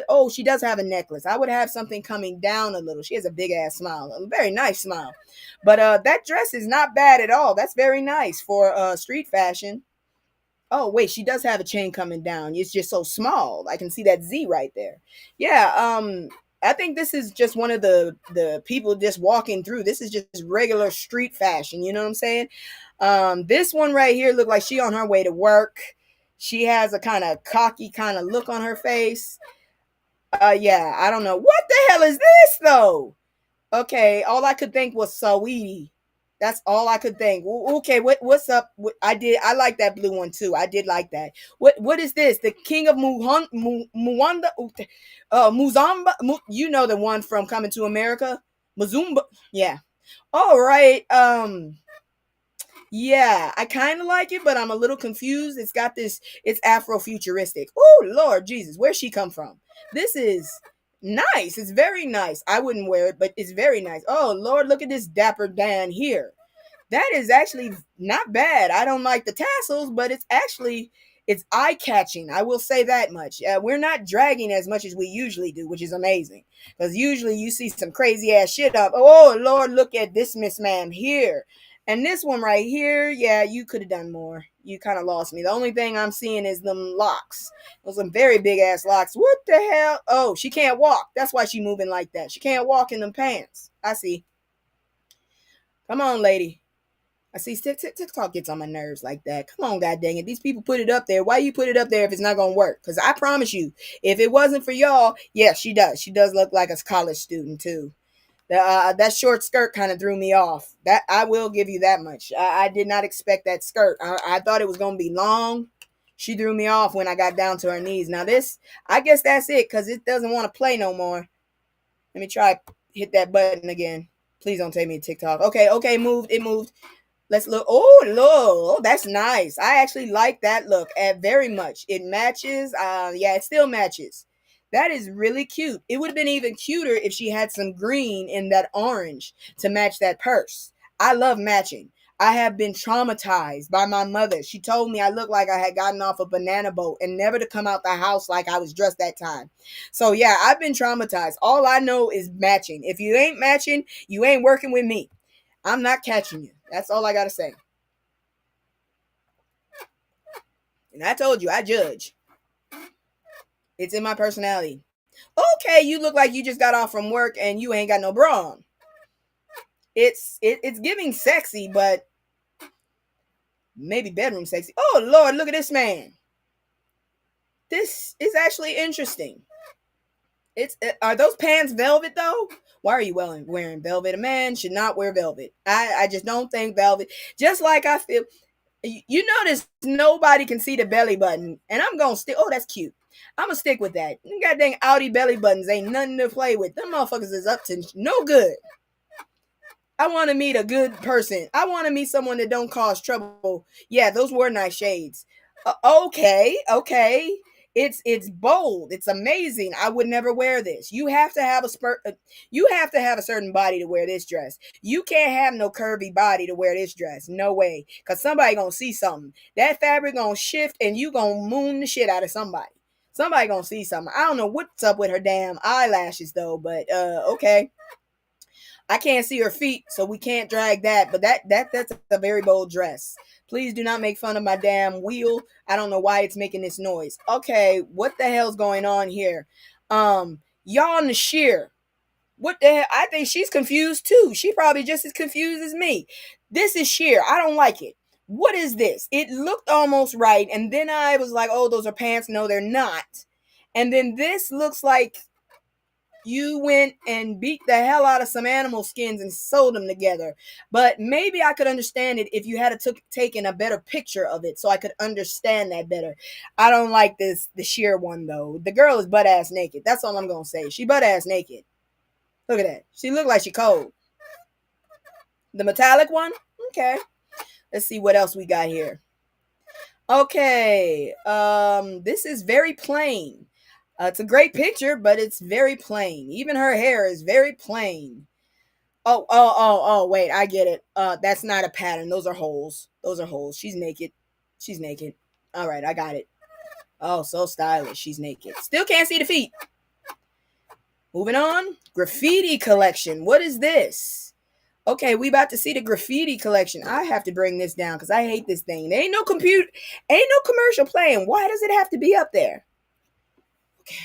Oh, she does have a necklace. I would have something coming down a little. She has a big ass smile, a very nice smile. But that dress is not bad at all. That's very nice for street fashion. Oh, wait, she does have a chain coming down. It's just so small. I can see that Z right there. Yeah, I think this is just one of the people just walking through. This is just regular street fashion. You know what I'm saying? This one right here look like she on her way to work. She has a kind of cocky kind of look on her face. Yeah, I don't know. What the hell is this though? Okay, all I could think was Saweetie. That's all I could think. Okay, what's up? I like that blue one too. I did like that. What is this? The King of Muwanda, Muzamba. You know the one from Coming to America, Muzumba. Yeah. All right. Yeah, I kind of like it, but I'm a little confused. It's got this. It's Afrofuturistic. Oh Lord Jesus, where'd she come from? This is nice. It's very nice. I wouldn't wear it, but it's very nice. Oh Lord, look at this dapper Dan here. That is actually not bad. I don't like the tassels, but it's eye catching. I will say that much. We're not dragging as much as we usually do, which is amazing. Because usually you see some crazy ass shit up. Oh Lord, look at this Miss Ma'am here. And this one right here, yeah, you could have done more. You kind of lost me. The only thing I'm seeing is them locks. Those some very big ass locks. What the hell? Oh, she can't walk. That's why she moving like that. She can't walk in them pants. I see. Come on, lady. I see TikTok gets on my nerves like that. Come on, god dang it. These people put it up there. Why you put it up there if it's not going to work? Because I promise you, if it wasn't for y'all, yeah, she does. She does look like a college student too. That short skirt kind of threw me off. That I will give you that much. I did not expect that skirt. I thought it was going to be long. She threw me off when I got down to her knees. Now this, I guess that's it because it doesn't want to play no more. Let me try hit that button again. Please don't take me to TikTok. Okay, moved. It moved. Let's look. Oh, look. Oh, that's nice. I actually like that look very much. It matches. Yeah, it still matches. That is really cute. It would have been even cuter if she had some green in that orange to match that purse. I love matching. I have been traumatized by my mother. She told me I looked like I had gotten off a banana boat and never to come out the house like I was dressed that time. So yeah, I've been traumatized. All I know is matching. If you ain't matching, you ain't working with me. I'm not catching you. That's all I got to say. And I told you, I judge. It's in my personality. Okay, you look like you just got off from work and you ain't got no bra on. It's giving sexy, but maybe bedroom sexy. Oh, Lord, look at this man. This is actually interesting. Are those pants velvet, though? Why are you wearing velvet? A man should not wear velvet. I just don't think velvet. Just like I feel, you notice nobody can see the belly button, and I'm gonna stick. Oh, that's cute. I'm gonna stick with that. God dang Audi belly buttons ain't nothing to play with. Them motherfuckers is up to no good. I want to meet a good person. I want to meet someone that don't cause trouble. Yeah, those were nice shades. Okay. It's bold. It's amazing. I would never wear this. You have to have you have to have a certain body to wear this dress. You can't have no curvy body to wear this dress. No way. Cause somebody gonna see something. That fabric gonna shift and you gonna moon the shit out of somebody. Somebody gonna see something. I don't know what's up with her damn eyelashes though, but okay. I can't see her feet, so we can't drag that. But that's a very bold dress. Please do not make fun of my damn wheel. I don't know why it's making this noise. Okay, what the hell's going on here? Y'all in the sheer. What the hell? I think she's confused too. She probably just as confused as me. This is sheer. I don't like it. What is this? It looked almost right, and then I was like, oh, those are pants. No, they're not. And then this looks like you went and beat the hell out of some animal skins and sewed them together. But maybe I could understand it if you had taken a better picture of it so I could understand that better. I don't like the sheer one though. The girl is butt ass naked. That's all I'm gonna say. She butt ass naked. Look at that. She look like she cold. The metallic one? Okay. Let's see what else we got here. Okay. This is very plain. It's a great picture, but it's very plain. Even her hair is very plain. Oh, wait, I get it. That's not a pattern. Those are holes. She's naked. All right, I got it. Oh, so stylish. She's naked. Still can't see the feet. Moving on. Graffiti collection. What is this? Okay, we about to see the graffiti collection. I have to bring this down because I hate this thing. There ain't no commercial playing. Why does it have to be up there? Okay.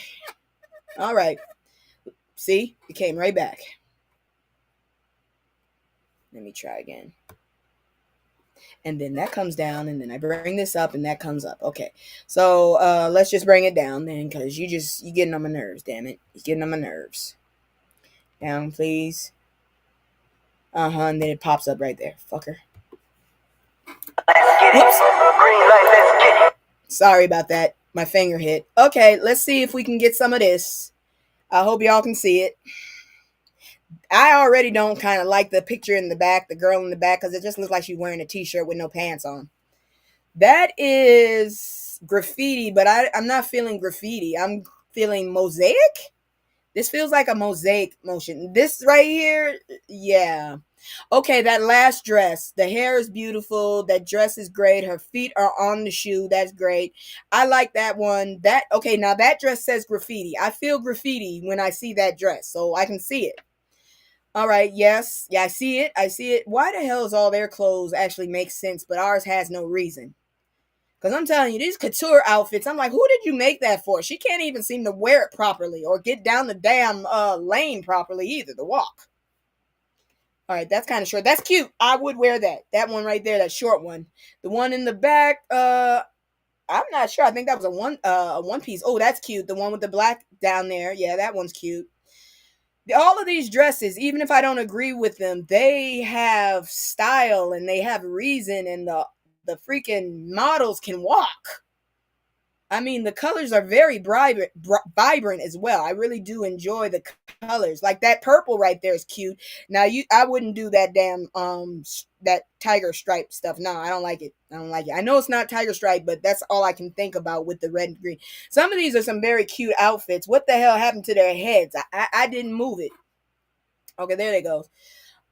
All right. See, it came right back. Let me try again. And then that comes down, and then I bring this up, and that comes up. Okay, so let's just bring it down then, because you getting on my nerves, damn it. You're getting on my nerves. Down, please. And then it pops up right there. Fucker. Whoops. Sorry about that. My finger hit. Okay, let's see if we can get some of this. I hope y'all can see it. I already don't kind of like the picture in the back, the girl in the back, because it just looks like she's wearing a t-shirt with no pants on. That is graffiti, but I'm not feeling graffiti. I'm feeling mosaic. This feels like a mosaic motion. This right here, yeah. Okay, that last dress. The hair is beautiful. That dress is great. Her feet are on the shoe. That's great. I like that one. Now that dress says graffiti. I feel graffiti when I see that dress, so I can see it. All right, yes. Yeah, I see it. I see it. Why the hell is all their clothes actually make sense, but ours has no reason? Because I'm telling you, these couture outfits, I'm like, who did you make that for? She can't even seem to wear it properly or get down the damn lane properly either, the walk. All right, that's kind of short. That's cute. I would wear that. That one right there, that short one. The one in the back, I'm not sure. I think that was a one piece. Oh, that's cute. The one with the black down there. Yeah, that one's cute. All of these dresses, even if I don't agree with them, they have style and they have reason, and the freaking models can walk. I mean, the colors are very vibrant as well. I really do enjoy the colors. Like that purple right there is cute. Now, I wouldn't do that damn that tiger stripe stuff. No, I don't like it. I don't like it. I know it's not tiger stripe, but that's all I can think about with the red and green. Some of these are some very cute outfits. What the hell happened to their heads? I didn't move it. Okay, there they go.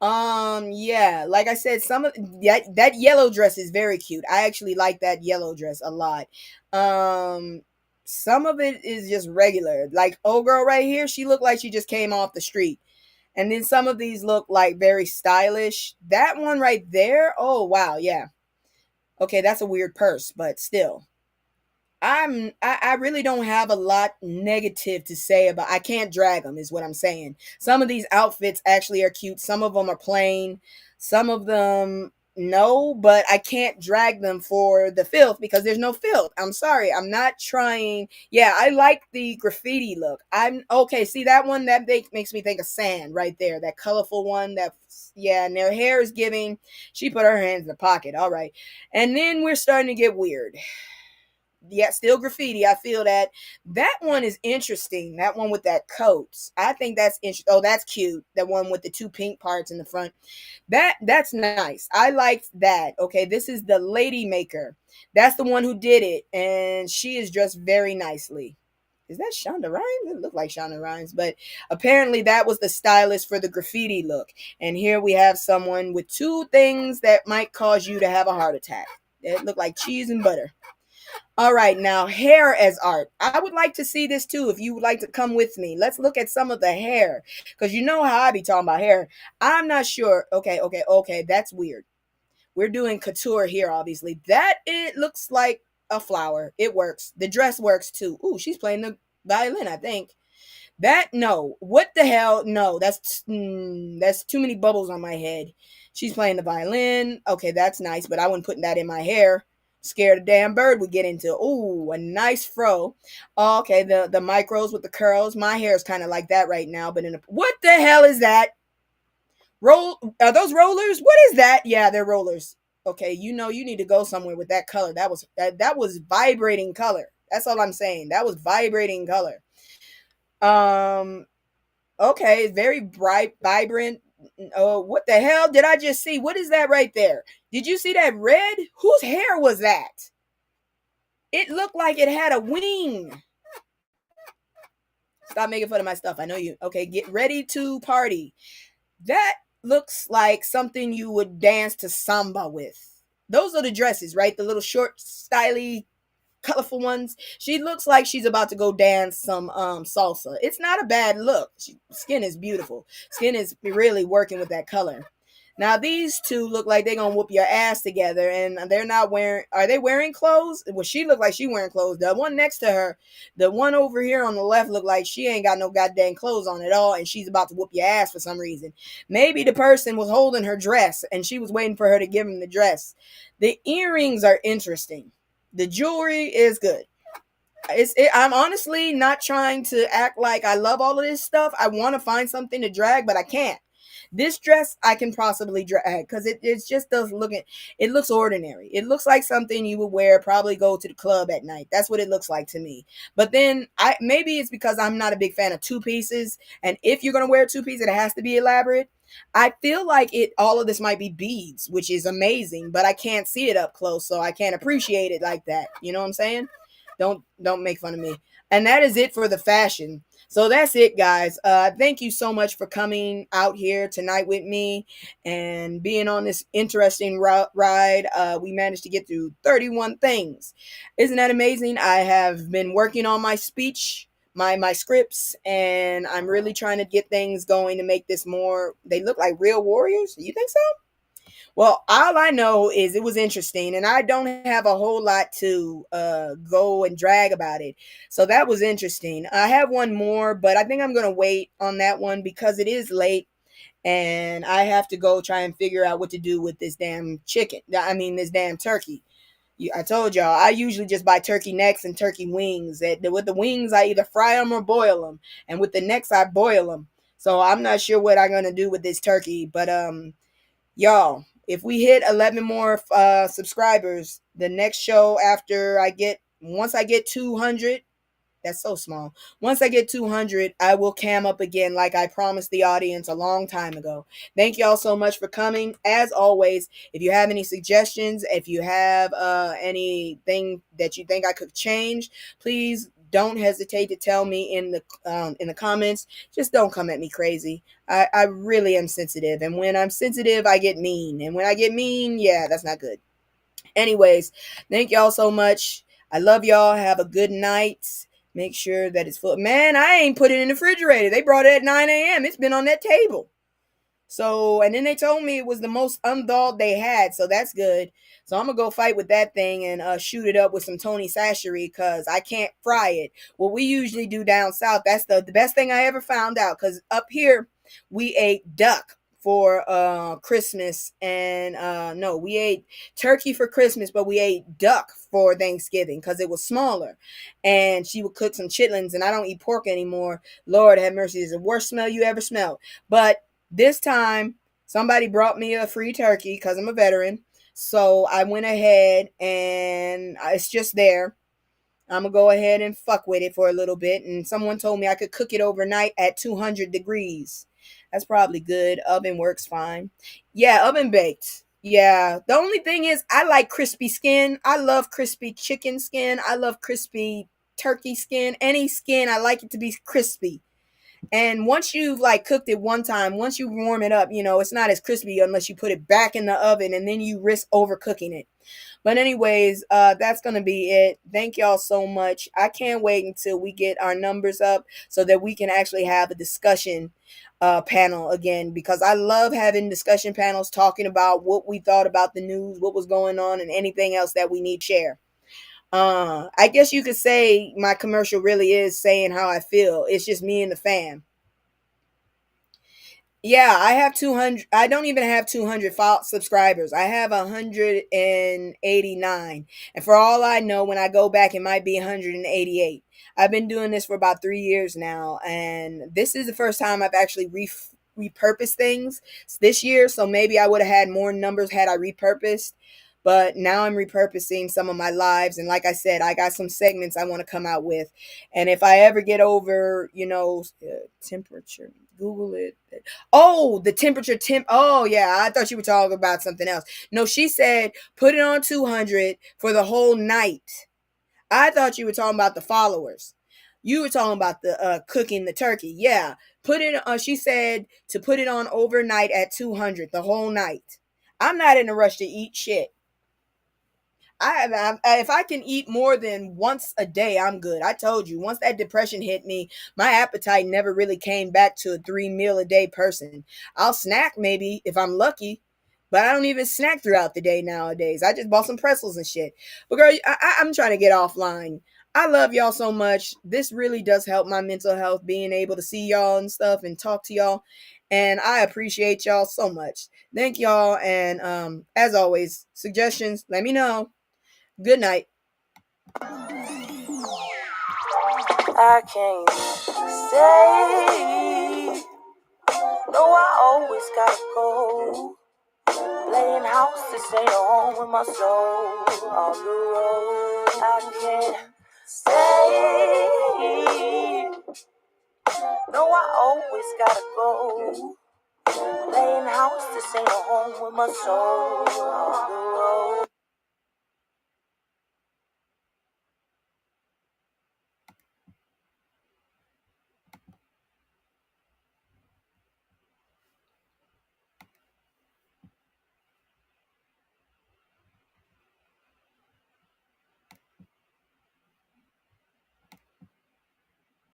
Yeah, like I said, some of that yellow dress is very cute. I actually like that yellow dress a lot. Some of it is just regular. Like old girl right here, she looked like she just came off the street. And then some of these look like very stylish. That one right there, oh wow, yeah. Okay, that's a weird purse, but still. I really don't have a lot negative to say about. I can't drag them is what I'm saying. Some of these outfits actually are cute. Some of them are plain. Some of them no, but I can't drag them for the filth because there's no filth. I'm sorry. I'm not trying. Yeah, I like the graffiti look. I'm okay. See that one that makes me think of sand right there. That colorful one. Yeah, and their hair is giving. She put her hands in the pocket. All right, and then we're starting to get weird. Yeah, still graffiti. I feel that one is interesting. That one with that coat. I think that's interesting. Oh, that's cute. That one with the two pink parts in the front. That's nice. I liked that. Okay, this is the lady maker. That's the one who did it, and she is dressed very nicely. Is that Shonda Rhimes? It looked like Shonda Rhimes, but apparently that was the stylist for the graffiti look. And here we have someone with two things that might cause you to have a heart attack. It looked like cheese and butter. All right, now hair as art. I would like to see this too if you would like to come with me. Let's look at some of the hair because you know how I be talking about hair. I'm not sure. Okay, that's weird. We're doing couture here, obviously. It looks like a flower. It works. The dress works too. Ooh, she's playing the violin, I think. No. What the hell? No, that's too many bubbles on my head. She's playing the violin. Okay, that's nice, but I wouldn't put that in my hair. Scared a damn bird would get into. Ooh, a nice fro. Oh, okay, the micros with the curls. My hair is kind of like that right now, but what the hell is that? Are those rollers? What is that? Yeah, they're rollers. Okay, you need to go somewhere with that color. That was vibrating color. That's all I'm saying. That was vibrating color. Okay, very bright, vibrant. Oh, what the hell did I just see? What is that right there? Did you see that red? Whose hair was that? It looked like it had a wing. Stop making fun of my stuff. I know you. Okay, get ready to party. That looks like something you would dance to samba with. Those are the dresses, right? The little short, styly, colorful ones. She looks like she's about to go dance some salsa. It's not a bad look. Skin is beautiful. Skin is really working with that color. Now these two look like they're gonna whoop your ass together, and they're not wearing. Are they wearing clothes? Well, she looked like she wearing clothes. The one next to her, the one over here on the left, looked like she ain't got no goddamn clothes on at all, and she's about to whoop your ass for some reason. Maybe the person was holding her dress, and she was waiting for her to give him the dress. The earrings are interesting. The jewelry is good. I'm honestly not trying to act like I love all of this stuff. I want to find something to drag, but I can't. This dress I can possibly drag because it just does it looks ordinary. It looks like something you would wear, probably go to the club at night. That's what it looks like to me. But then maybe it's because I'm not a big fan of two pieces. And if you're gonna wear a two piece, it has to be elaborate. I feel like all of this might be beads, which is amazing, but I can't see it up close, so I can't appreciate it like that. You know what I'm saying? Don't make fun of me. And that is it for the fashion. So that's it, guys. Thank you so much for coming out here tonight with me and being on this interesting ride. We managed to get through 31 things. Isn't that amazing? I have been working on my speech, my scripts, and I'm really trying to get things going to make this more. They look like real warriors. You think so? Well, all I know is it was interesting, and I don't have a whole lot to go and drag about it. So that was interesting. I have one more, but I think I'm going to wait on that one because it is late, and I have to go try and figure out what to do with this damn chicken. I mean, this damn turkey. I told y'all, I usually just buy turkey necks and turkey wings. With the wings, I either fry them or boil them, and with the necks, I boil them. So I'm not sure what I'm going to do with this turkey, but y'all, if we hit 11 more subscribers, the next show once I get 200, that's so small. Once I get 200, I will cam up again like I promised the audience a long time ago. Thank y'all so much for coming. As always, if you have any suggestions, if you have anything that you think I could change, please don't hesitate to tell me in the comments. Just don't come at me crazy. I really am sensitive, and when I'm sensitive, I get mean, and when I get mean, yeah, that's not good. Anyways, thank y'all so much. I love y'all. Have a good night. Make sure that it's full. Man, I ain't put it in the refrigerator. They brought it at 9 a.m. It's been on that table. So, and then they told me it was the most unthawed they had. So that's good. So I'm going to go fight with that thing and shoot it up with some Tony Sachery because I can't fry it. What we usually do down south, that's the best thing I ever found out, because up here we ate duck for Christmas, and no, we ate turkey for Christmas, but we ate duck for Thanksgiving because it was smaller. And she would cook some chitlins, and I don't eat pork anymore. Lord have mercy, it's the worst smell you ever smelled. But this time somebody brought me a free turkey because I'm a veteran, so I went ahead and it's just there. I'm gonna go ahead and fuck with it for a little bit, and someone told me I could cook it overnight at 200 degrees. That's probably good. Oven works fine. Yeah, oven baked. Yeah, the only thing is I like crispy skin. I love crispy chicken skin. I love crispy turkey skin. Any skin, I like it to be crispy. And once you've like cooked it one time, once you warm it up, it's not as crispy unless you put it back in the oven and then you risk overcooking it. But anyways, that's going to be it. Thank y'all so much. I can't wait until we get our numbers up so that we can actually have a discussion panel again, because I love having discussion panels talking about what we thought about the news, what was going on, and anything else that we need to share. I guess you could say my commercial really is saying how I feel. It's just me and the fam. Yeah, I have 200. I don't even have 200 subscribers. I have 189. And for all I know, when I go back, it might be 188. I've been doing this for about 3 years now. And this is the first time I've actually repurposed things this year. So maybe I would have had more numbers had I repurposed. But now I'm repurposing some of my lives. And like I said, I got some segments I want to come out with. And if I ever get over, temperature, Google it. Oh, the temperature Oh, yeah. I thought you were talking about something else. No, she said put it on 200 for the whole night. I thought you were talking about the followers. You were talking about the cooking the turkey. Yeah. She said to put it on overnight at 200 the whole night. I'm not in a rush to eat shit. If I can eat more than once a day, I'm good. I told you, once that depression hit me, my appetite never really came back to a 3 meal a day person. I'll snack maybe if I'm lucky, but I don't even snack throughout the day nowadays. I just bought some pretzels and shit. But girl, I'm trying to get offline. I love y'all so much. This really does help my mental health, being able to see y'all and stuff and talk to y'all. And I appreciate y'all so much. Thank y'all. And as always, suggestions, let me know. Good night. I can't stay. No, I always gotta go. Playing house, this ain't a home with my soul. On the road, I can't stay. No, I always gotta go. Playing house, this ain't a home with my soul. On the road.